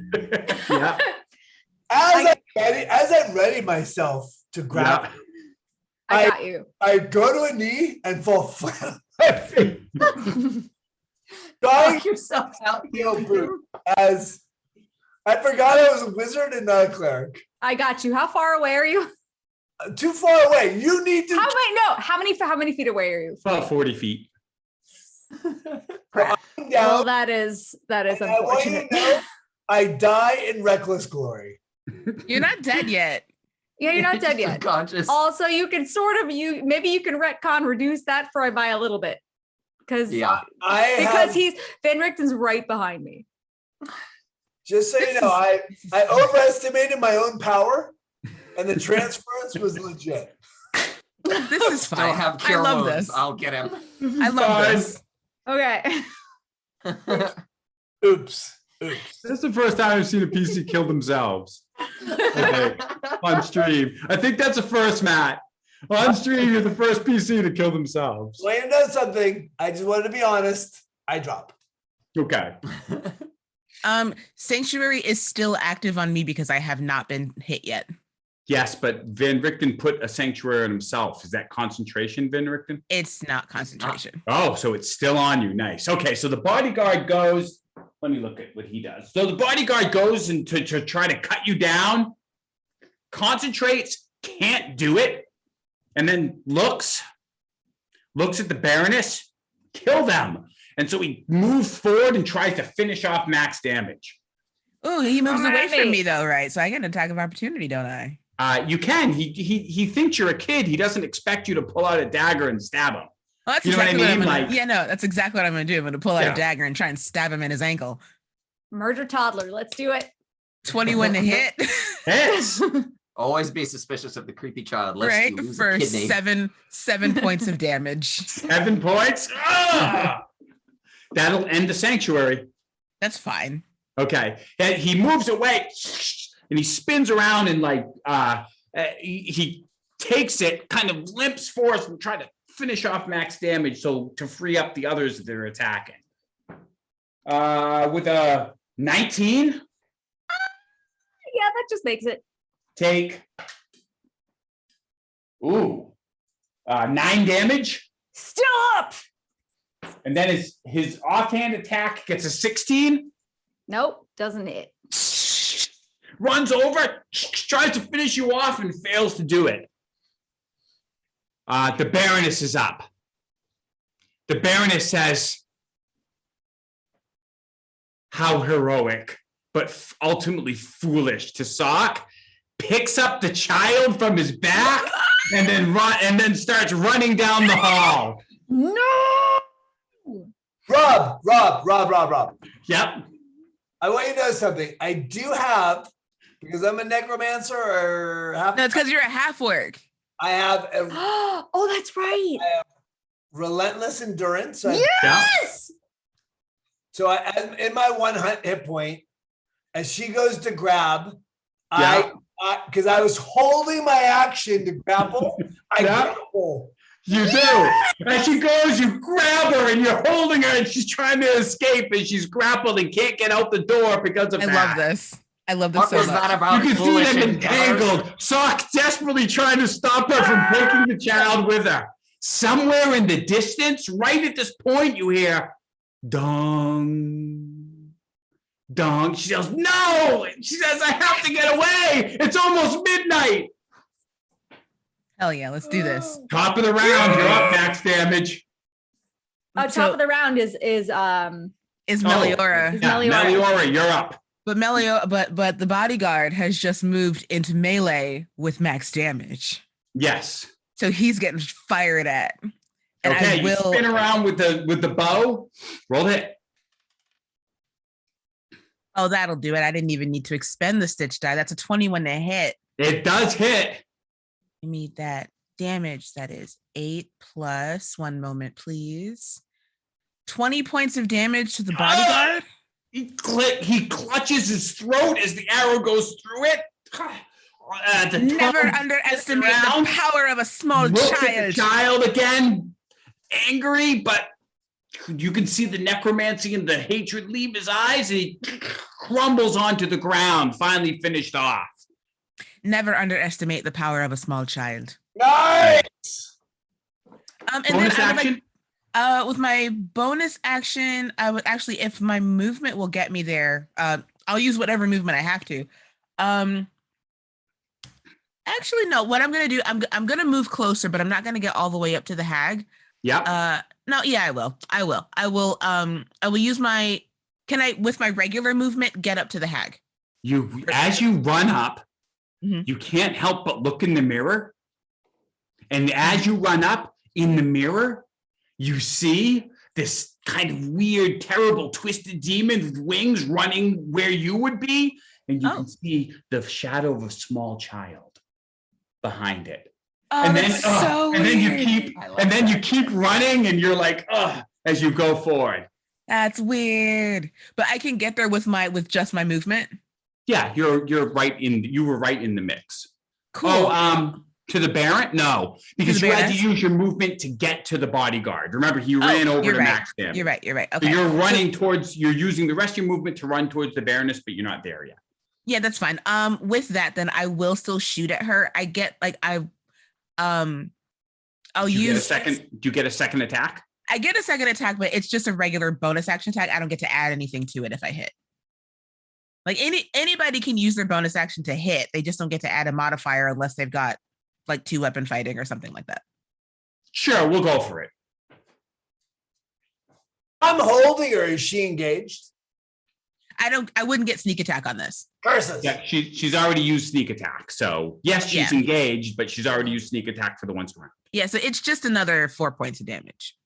Yeah. As I ready myself to grab, I got you. I go to a knee and fall flat on my face. Dying Knock yourself out. as I forgot I was a wizard and not a cleric. I got you. How far away are you? Too far away. You need to. How many feet away are you? About 40 feet. Well, Down. that is I want you unfortunate. to know, I die in reckless glory. You're not dead yet. Yeah, you're not dead yet. Conscious. Also, you can maybe you can retcon reduce that by a little bit. Because Van Richten's right behind me. Just so you know, I overestimated my own power, and the transference was legit. This is Still fine. have cure I love wounds. this. I'll get him. I love this. Okay. Oops. That's the first time I've seen a PC kill themselves. Okay. On stream. I think that's a first, Matt. On stream, you're the first PC to kill themselves. Well, you know something. I just wanted to be honest. I drop. Okay. Sanctuary is still active on me because I have not been hit yet. Yes, but Van Richten put a sanctuary on himself. Is that concentration, Van Richten? It's not concentration. Oh, so it's still on you. Nice. Okay, so the bodyguard goes. Let me look at what he does. So the bodyguard goes and to try to cut you down, concentrates, can't do it, and then looks at the baroness, kill them. And so he moves forward and tries to finish off max damage. Oh, he moves Come away at from me. me though, right? So I get an attack of opportunity, don't I? You can. He thinks you're a kid. He doesn't expect you to pull out a dagger and stab him. Well, that's You know what I exactly mean? I'm gonna, Like- yeah, no, that's exactly what I'm gonna do. I'm gonna pull out Yeah. a dagger and try and stab him in his ankle. Murder toddler. Let's do it. 21 to hit. Hits. Always be suspicious of the creepy child. Lest Right, you lose for a kidney. seven points of damage. 7 points. Ah! That'll end the sanctuary. That's fine. Okay. And he moves away and he spins around and he takes it, kind of limps forth and try to finish off max damage so to free up the others that are attacking. With a 19, Yeah, that just makes it. take 9 damage. Stop. And then his offhand attack gets a 16. Nope, doesn't hit. Runs over, tries to finish you off and fails to do it. The baroness is up. The baroness says, how heroic, but ultimately foolish to Sock. Picks up the child from his back and then starts running down the hall. No. Rob. Yep. I want you to know something. I do have, because I'm a necromancer or half. No, it's because you're a half orc. I have a Oh, that's right. relentless endurance. Yes. So in my 1 hit point, as she goes to grab, Yeah. because I was holding my action to grapple, I Yeah. grapple. You do. As she goes, you grab her and you're holding her and she's trying to escape and she's grappled and can't get out the door because of I that. love this. I love this What so was much. that about? You can see Foolish them endeavors? entangled. Sock desperately trying to stop her from taking the child with her. Somewhere in the distance, right at this point, you hear dong, dong. She yells, no! She says, I have to get away. It's almost midnight. Hell yeah, let's do this. Top of the round, you're up, max damage. Oh, top of the round is Meliora. Is Yeah, Meliora, you're up. But but the bodyguard has just moved into melee with max damage. Yes. So he's getting fired at. And Okay, I will you spin around with the bow. Roll it. Oh, that'll do it. I didn't even need to expend the stitch die. That's a 21 to hit. It does hit. Give me that damage. That is 8 plus, one moment, please. 20 points of damage to the bodyguard. He clutches his throat as the arrow goes through it. Never underestimate the power of a small child. Child again, angry, but you can see the necromancy and the hatred leave his eyes, and he crumbles onto the ground, finally finished off. Never underestimate the power of a small child. Nice. And Bonus then action? With my bonus action, I would actually, if my movement will get me there, I'll use whatever movement I have to. Actually, no. What I'm gonna do, I'm gonna move closer, but I'm not gonna get all the way up to the hag. Yeah. No. Yeah, I will use my. Can I, with my regular movement, get up to the hag? As you run up, Mhm. you can't help but look in the mirror, and as you run up in the mirror, you see this kind of weird, terrible, twisted demon with wings running where you would be, and you can see the shadow of a small child behind it. Oh, And that's then, so and weird. then you keep running, and you're like, as you go forward. That's weird. But I can get there with just my movement. Yeah, you were right in the mix. Cool. Oh, to the Baron? No, because the you had Baroness? to use your movement to get to the bodyguard. Remember, he ran over you're to right. max damage. You're right. So Okay. you're using the rest of your movement to run towards the Baroness, but you're not there yet. Yeah, that's fine. With that, then I will still shoot at her. I get I'll use Do you get a second attack? I get a second attack, but it's just a regular bonus action attack. I don't get to add anything to it if I hit. Like anybody can use their bonus action to hit. They just don't get to add a modifier unless they've got like 2-weapon fighting or something like that. Sure, we'll go for it. I'm holding her. Is she engaged? I wouldn't get sneak attack on this. Curses. Yeah, she's already used sneak attack. So yes, she's engaged, but she's already used sneak attack for the once around. Yeah, so it's just another 4 points of damage.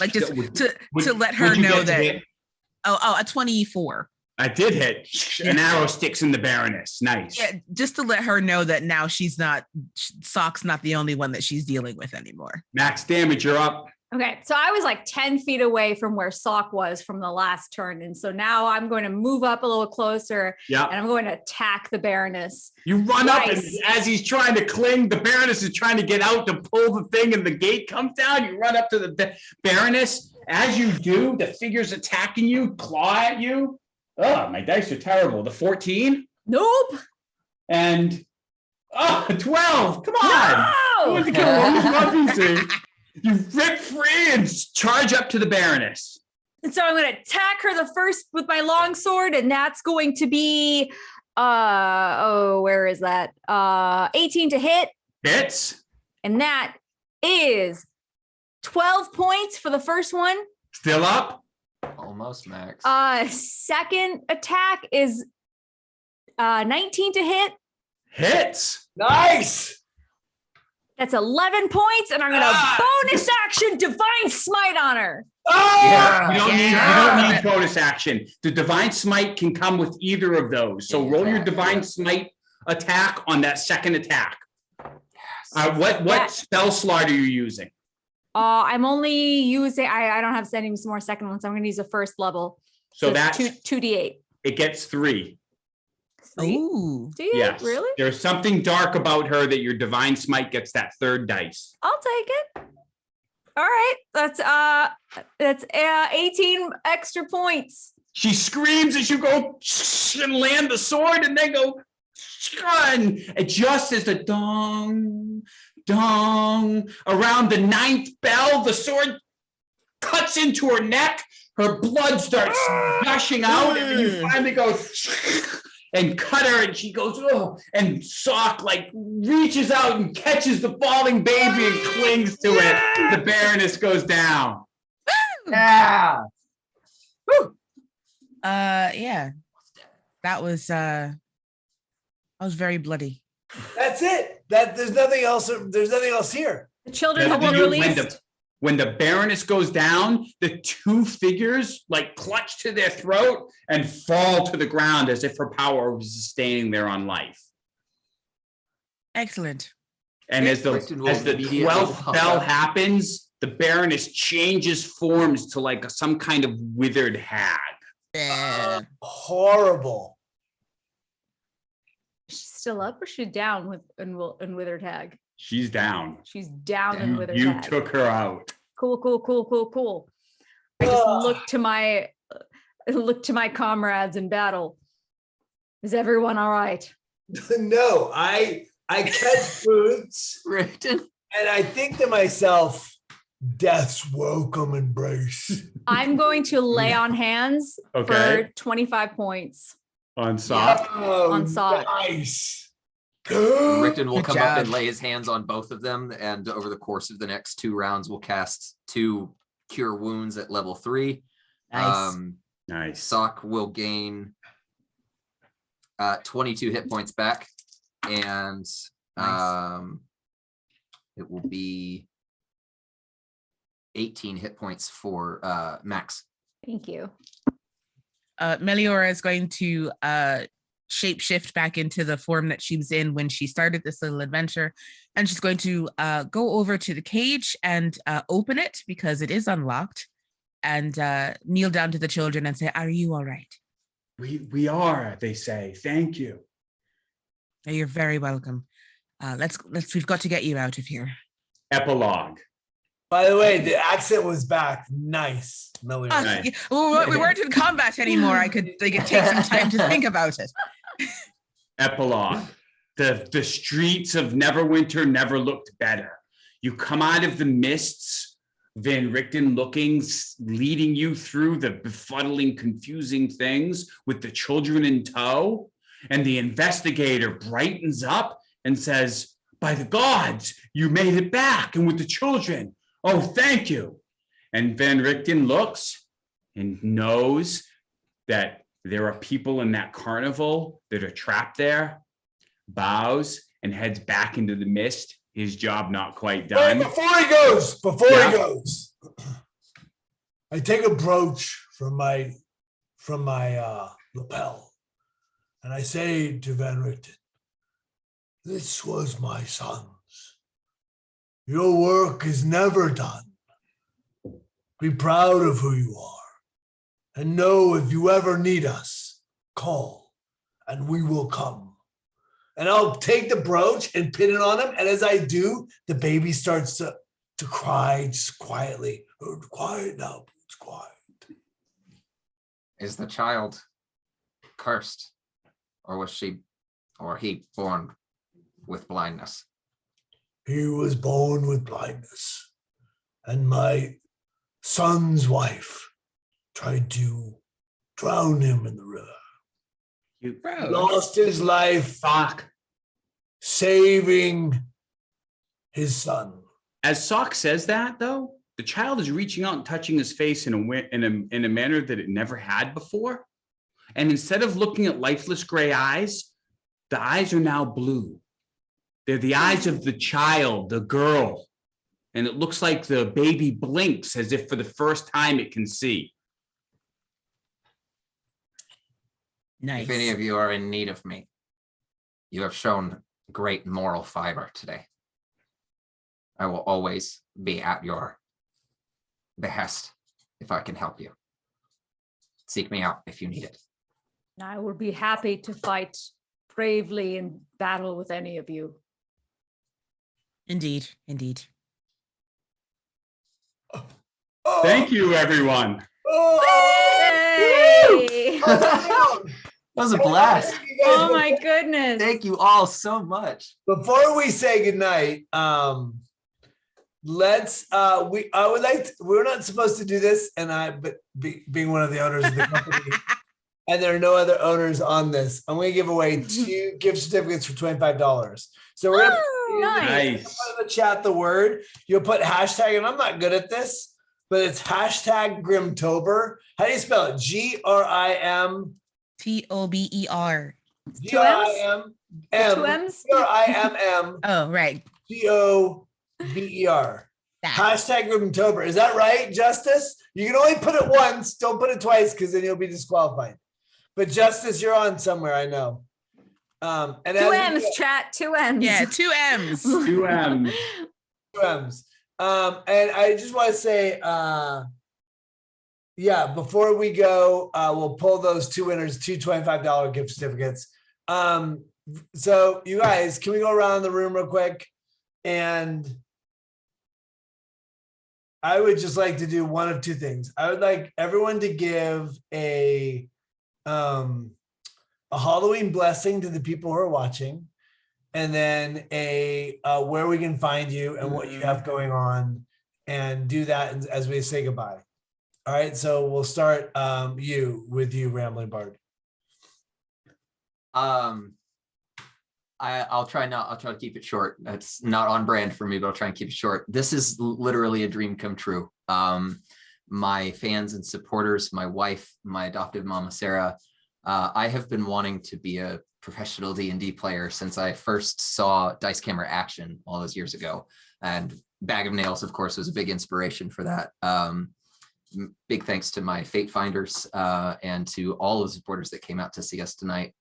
Like just Would- to let her would you know get to that. hit? A 24. I did hit. An arrow sticks in the Baroness. Nice. Yeah, just to let her know that now Sock's not the only one that she's dealing with anymore. Max damage, you're up. Okay, so I was like 10 feet away from where Sock was from the last turn. And so now I'm going to move up a little closer Yeah. and I'm going to attack the Baroness. You run up, and Nice. as he's trying to cling, the Baroness is trying to get out to pull the thing, and the gate comes down. You run up to the Baroness. As you do, the figure's attacking you, claw at you. Oh, my dice are terrible. The 14 Nope. and 12. Come on. No! You kill all these puppies. You rip free and charge up to the Baroness. And so I'm going to attack her the first with my long sword, and that's going to be, where is that? 18 to hit, Hits. and that is 12 points for the first one. Still up. Almost max. Second attack is 19 to hit. Hits. Nice. That's 11 points, and I'm going to bonus action Divine Smite on her. Oh, You don't need bonus action. The Divine Smite can come with either of those. So roll your Divine Smite attack on that second attack. What spell slot are you using? I'm only using, I don't have any more second ones. I'm going to use a first level. So it's that's 2d8. it gets 3. Ooh. Do you Yes. really? There's something dark about her that your Divine Smite gets that third dice. I'll take it. All right. That's 18 extra points. She screams as you go and land the sword, and then go and just as the dong dong around the 9th bell, the sword cuts into her neck. Her blood starts gushing out, and then you finally go and cut her, and she goes, oh, and Sock like reaches out and catches the falling baby and clings to it. The Baroness goes down. Yeah. Woo. Yeah. That was very bloody. That's it. There's nothing else. There's nothing else here. The children have been released. When the Baroness goes down, the two figures like clutch to their throat and fall to the ground as if her power was sustaining their on life. Excellent. And as the 12th bell happens, the Baroness changes forms to like some kind of withered hag. Horrible. She's still up or she's down with and withered hag? She's down. She's down and withered You hag. took her out. Cool. I just look to my comrades in battle. Is everyone all right? No, I catch boots Richten. and I think to myself, death's welcome embrace. I'm going to lay on hands Okay. for 25 points. On Sock. Oh, On Sock. nice. Richten will Good come job. up and lay his hands on both of them, and over the course of the next 2 rounds, we'll cast 2 cure wounds at level 3. Nice. Nice. Sock will gain 22 hit points back, and it will be 18 hit points for Max. Thank you. Meliora is going to shapeshift back into the form that she was in when she started this little adventure, and she's going to go over to the cage and open it because it is unlocked, and kneel down to the children and say, "Are you all right?" We are, they say. Thank you. You're very welcome. Let's we've got to get you out of here. Epilogue. By the way, the accent was back. Nice, Miller. Nice. Well, we weren't in combat anymore. I could take some time to think about it. Epilogue. The streets of Neverwinter never looked better. You come out of the mists, Van Richten leading you through the befuddling, confusing things with the children in tow, and the investigator brightens up and says, "By the gods, you made it back, and with the children. Oh, thank you." And Van Richten looks and knows that there are people in that carnival that are trapped there, bows, and heads back into the mist. His job not quite done. Wait, before he goes, I take a brooch from my lapel, and I say to Van Richten, "This was my son's. Your work is never done. Be proud of who you are, and know if you ever need us, call, and we will come." And I'll take the brooch and pin it on him. And as I do, the baby starts to cry just quietly. "Oh, quiet now, it's quiet." Is the child cursed, or was she, or he born with blindness? He was born with blindness, and my son's wife tried to drown him in the river. You Lost his life, Sock. saving his son. As Sock says that, though, the child is reaching out and touching his face in a manner that it never had before. And instead of looking at lifeless gray eyes, the eyes are now blue. They're the eyes of the child, the girl. And it looks like the baby blinks as if for the first time it can see. Nice. If any of you are in need of me, you have shown great moral fiber today. I will always be at your behest if I can help you. Seek me out if you need it. I will be happy to fight bravely in battle with any of you. Indeed. Oh, Thank you, everyone. Hey! That was a blast. Oh my goodness. Thank you all so much. Before we say goodnight, let's we're not supposed to do this, and being one of the owners of the company, and there are no other owners on this, I'm going to give away 2 gift certificates for $25. So we're going to Nice. put in the chat the word. You'll put hashtag, and I'm not good at this, but it's hashtag Grimmtober. How do you spell it? GRIM. TOBER. GRIM. Two M's? GRIMM. Oh, right. GOBER. That. Hashtag Grimmtober. Is that right, Justice? You can only put it once. Don't put it twice because then you'll be disqualified. But Justice, you're on somewhere, I know. And 2 M's, chat. 2 M's. Yeah, 2 M's. 2 M's. 2 M's. And I just want to say, before we go, we'll pull those 2 winners, 2 $25 gift certificates. So you guys, can we go around the room real quick? And I would just like to do one of 2 things. I would like everyone to give a Halloween blessing to the people who are watching, and then a where we can find you and what you have going on, and do that as we say goodbye. All right, so we'll start with you, Rambling Bard. I'll try to keep it short. That's not on brand for me, but I'll try and keep it short. This is literally a dream come true. My fans and supporters, my wife, my adoptive mama, Sarah, I have been wanting to be a professional D&D player since I first saw Dice Camera Action all those years ago. And Bag of Nails, of course, was a big inspiration for that. Big thanks to my Fate Finders and to all of the supporters that came out to see us tonight.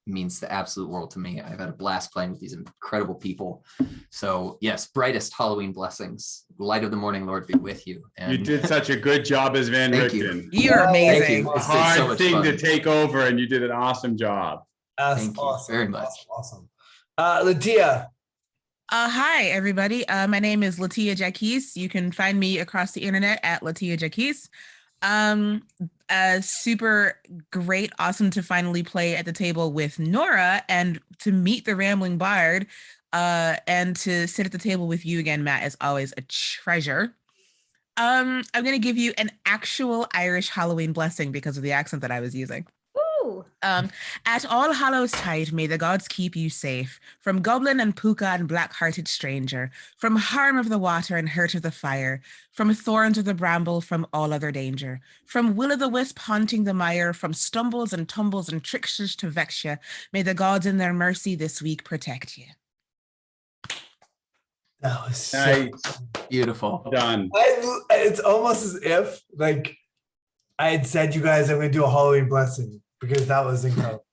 Means the absolute world to me. I've had a blast playing with these incredible people. So yes, brightest Halloween blessings. Light of the morning, Lord, be with you. And You did such a good job as Van Richten. You're amazing. Thank you. A It's been so hard much thing fun. to take over, and you did an awesome job. That's Thank you awesome. very much. Awesome. LaTia. Hi, everybody. My name is LaTia Jacquise. You can find me across the internet at LaTia Jacquise. Super great, awesome to finally play at the table with Noura and to meet the Rambling Bard, and to sit at the table with you again, Matt, is always a treasure. I'm going to give you an actual Irish Halloween blessing because of the accent that I was using. Ooh. At All Hallows Tide, may the gods keep you safe from goblin and puka and black-hearted stranger, from harm of the water and hurt of the fire, from thorns of the bramble, from all other danger, from will-o'-the-wisp haunting the mire, from stumbles and tumbles and tricksters to vex you. May the gods in their mercy this week protect you. That was so Nice. Beautiful. Done. it's almost as if like I had said, you guys, I'm going to do a Halloween blessing because that was incredible.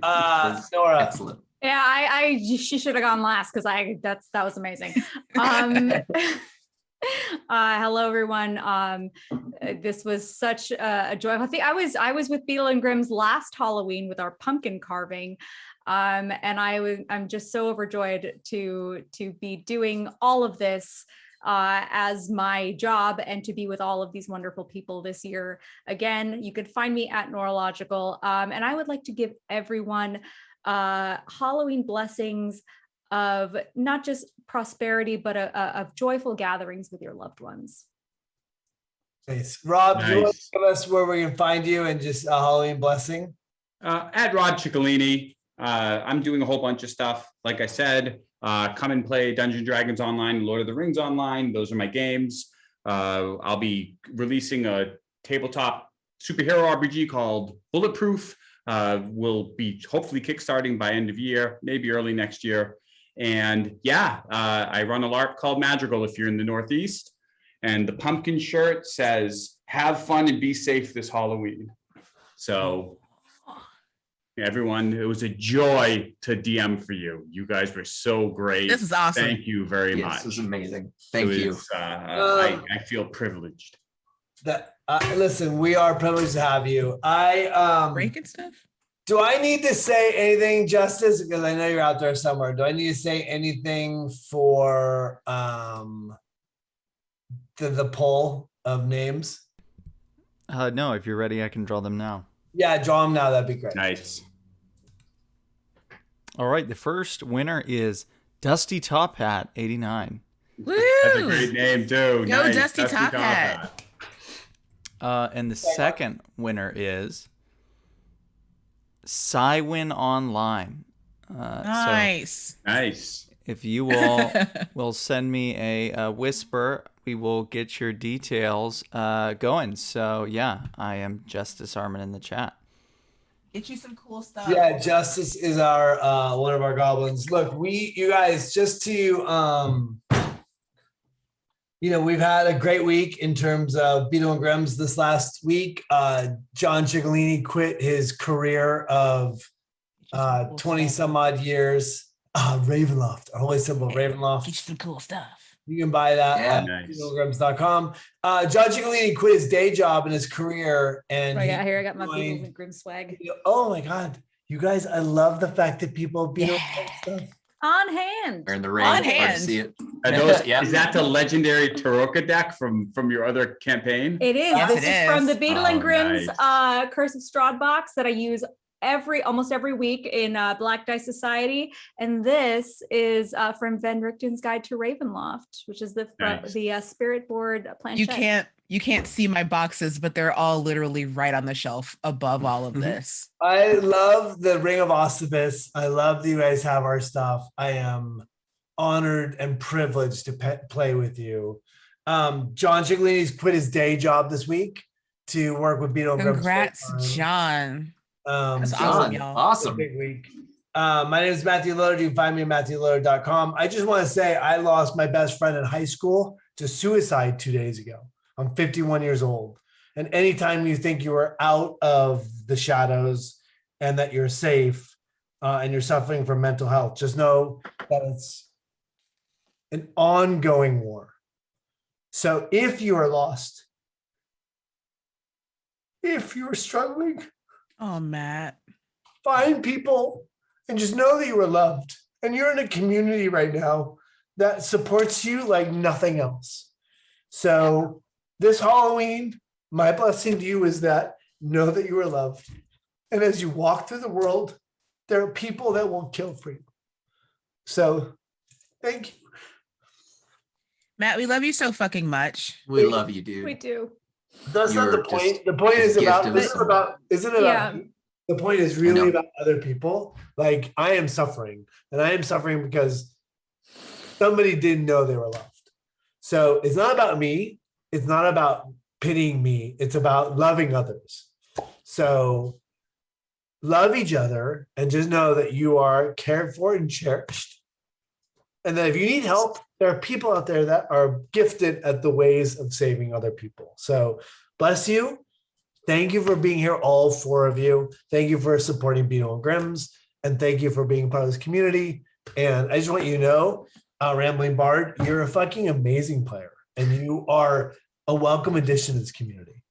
Noura. Excellent. Yeah, she should have gone last because that was amazing. Hello everyone. This was such a joyful thing. I was with Beetle and Grimm's last Halloween with our pumpkin carving. And I'm just so overjoyed to be doing all of this as my job and to be with all of these wonderful people this year. Again, you could find me at Neurological. And I would like to give everyone Halloween blessings of not just prosperity, but of joyful gatherings with your loved ones. Nice. Rob, do you want to Nice. give us where we can find you and just a Halloween blessing? At Rob Ciccolini. I'm doing a whole bunch of stuff. Like I said, come and play Dungeons & Dragons online, Lord of the Rings online. Those are my games. I'll be releasing a tabletop superhero RPG called Bulletproof. Will be hopefully kickstarting by end of year, maybe early next year. And yeah, I run a LARP called Madrigal if you're in the Northeast. And the pumpkin shirt says, have fun and be safe this Halloween. So everyone, it was a joy to DM for you. You guys were so great. This is awesome. Thank you very much. This is amazing. Thank you. I feel privileged. Listen, we are privileged to have you. Breaking stuff? Do I need to say anything, Justice? Because I know you're out there somewhere. Do I need to say anything for the poll of names? No, if you're ready, I can draw them now. Yeah, draw them now. That'd be great. Nice. All right, the first winner is Dusty Top Hat 89. Woo! That's a great name too. Go Nice. Dusty Top Hat. And the second winner is Cywin Online. Nice. Nice. If you all will send me a whisper, we will get your details going. So yeah, I am Justice Armin in the chat. Get you some cool stuff. Yeah, Justice is our one of our goblins. Look, you guys, just to we've had a great week in terms of Beetle and Grimm's this last week. Jon Ciccolini quit his career of 20 some odd years. Ravenloft, our holy symbol, Ravenloft. Get you some cool stuff. You can buy that at beetleandgrims.com. Jon Ciccolini quit his day job and his career. And here I got my Beetles and Grimm swag. Oh my God. You guys, I love the fact that people Beetle stuff. On hand. Or in the rain. On hand. See it. Is that the legendary Taroka deck from your other campaign? It is. Yes, This it is from is. the Beetle and Grimm's nice. Curse of Strahd box that I use almost every week in Black Dice Society, and this is from Van Richten's Guide to Ravenloft, which is the spirit board planchette. You can't see my boxes, but they're all literally right on the shelf above all of this. I love the Ring of Ossibus. I love that you guys have our stuff. I am honored and privileged to play with you. Jon Ciccolini's quit his day job this week to work with Beetle and Grimm. Congrats, John. That's John, y'all. awesome. Big week. My name is Matthew Lillard. You can find me at MatthewLillard.com. I just want to say I lost my best friend in high school to suicide 2 days ago. I'm 51 years old. And anytime you think you are out of the shadows and that you're safe and you're suffering from mental health, just know that it's an ongoing war. So if you are lost, if you are struggling, Oh, Matt. find people and just know that you are loved. And you're in a community right now that supports you like nothing else. So this Halloween, my blessing to you is that know that you are loved. And as you walk through the world, there are people that will kill for you. So thank you. Matt, we love you so fucking much. We love you, dude. We do. That's not You're the point. just The point is a gift about of this is someone. about isn't it about me? The point is I really know. about other people. Like I am suffering, and I am suffering because somebody didn't know they were loved. So it's not about me. It's not about pitying me. It's about loving others. So love each other and just know that you are cared for and cherished. And that if you need help, there are people out there that are gifted at the ways of saving other people. So bless you. Thank you for being here, all four of you. Thank you for supporting Beetle and Grimm's. And thank you for being part of this community. And I just want you to know, Rambling Bard, you're a fucking amazing player. And you are a welcome addition to this community.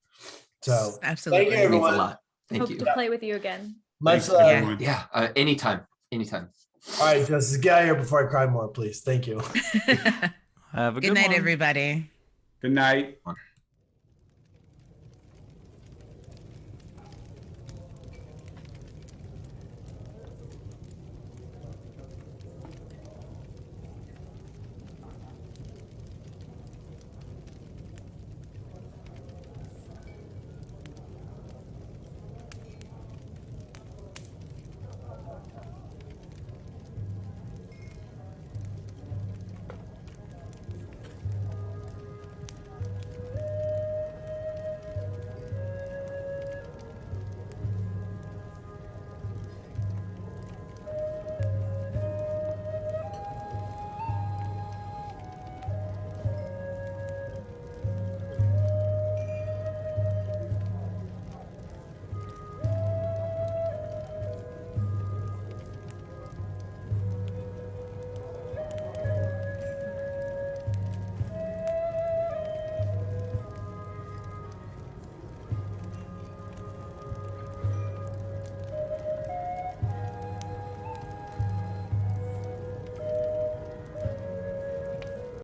So Absolutely. thank you, It means a everyone. lot. Thank Hope you. to play with you again. Much Thanks, love. everyone. Yeah, anytime. All right, Justice, get out of here before I cry more, please. Thank you. Have a Good good night, one. everybody. Good night.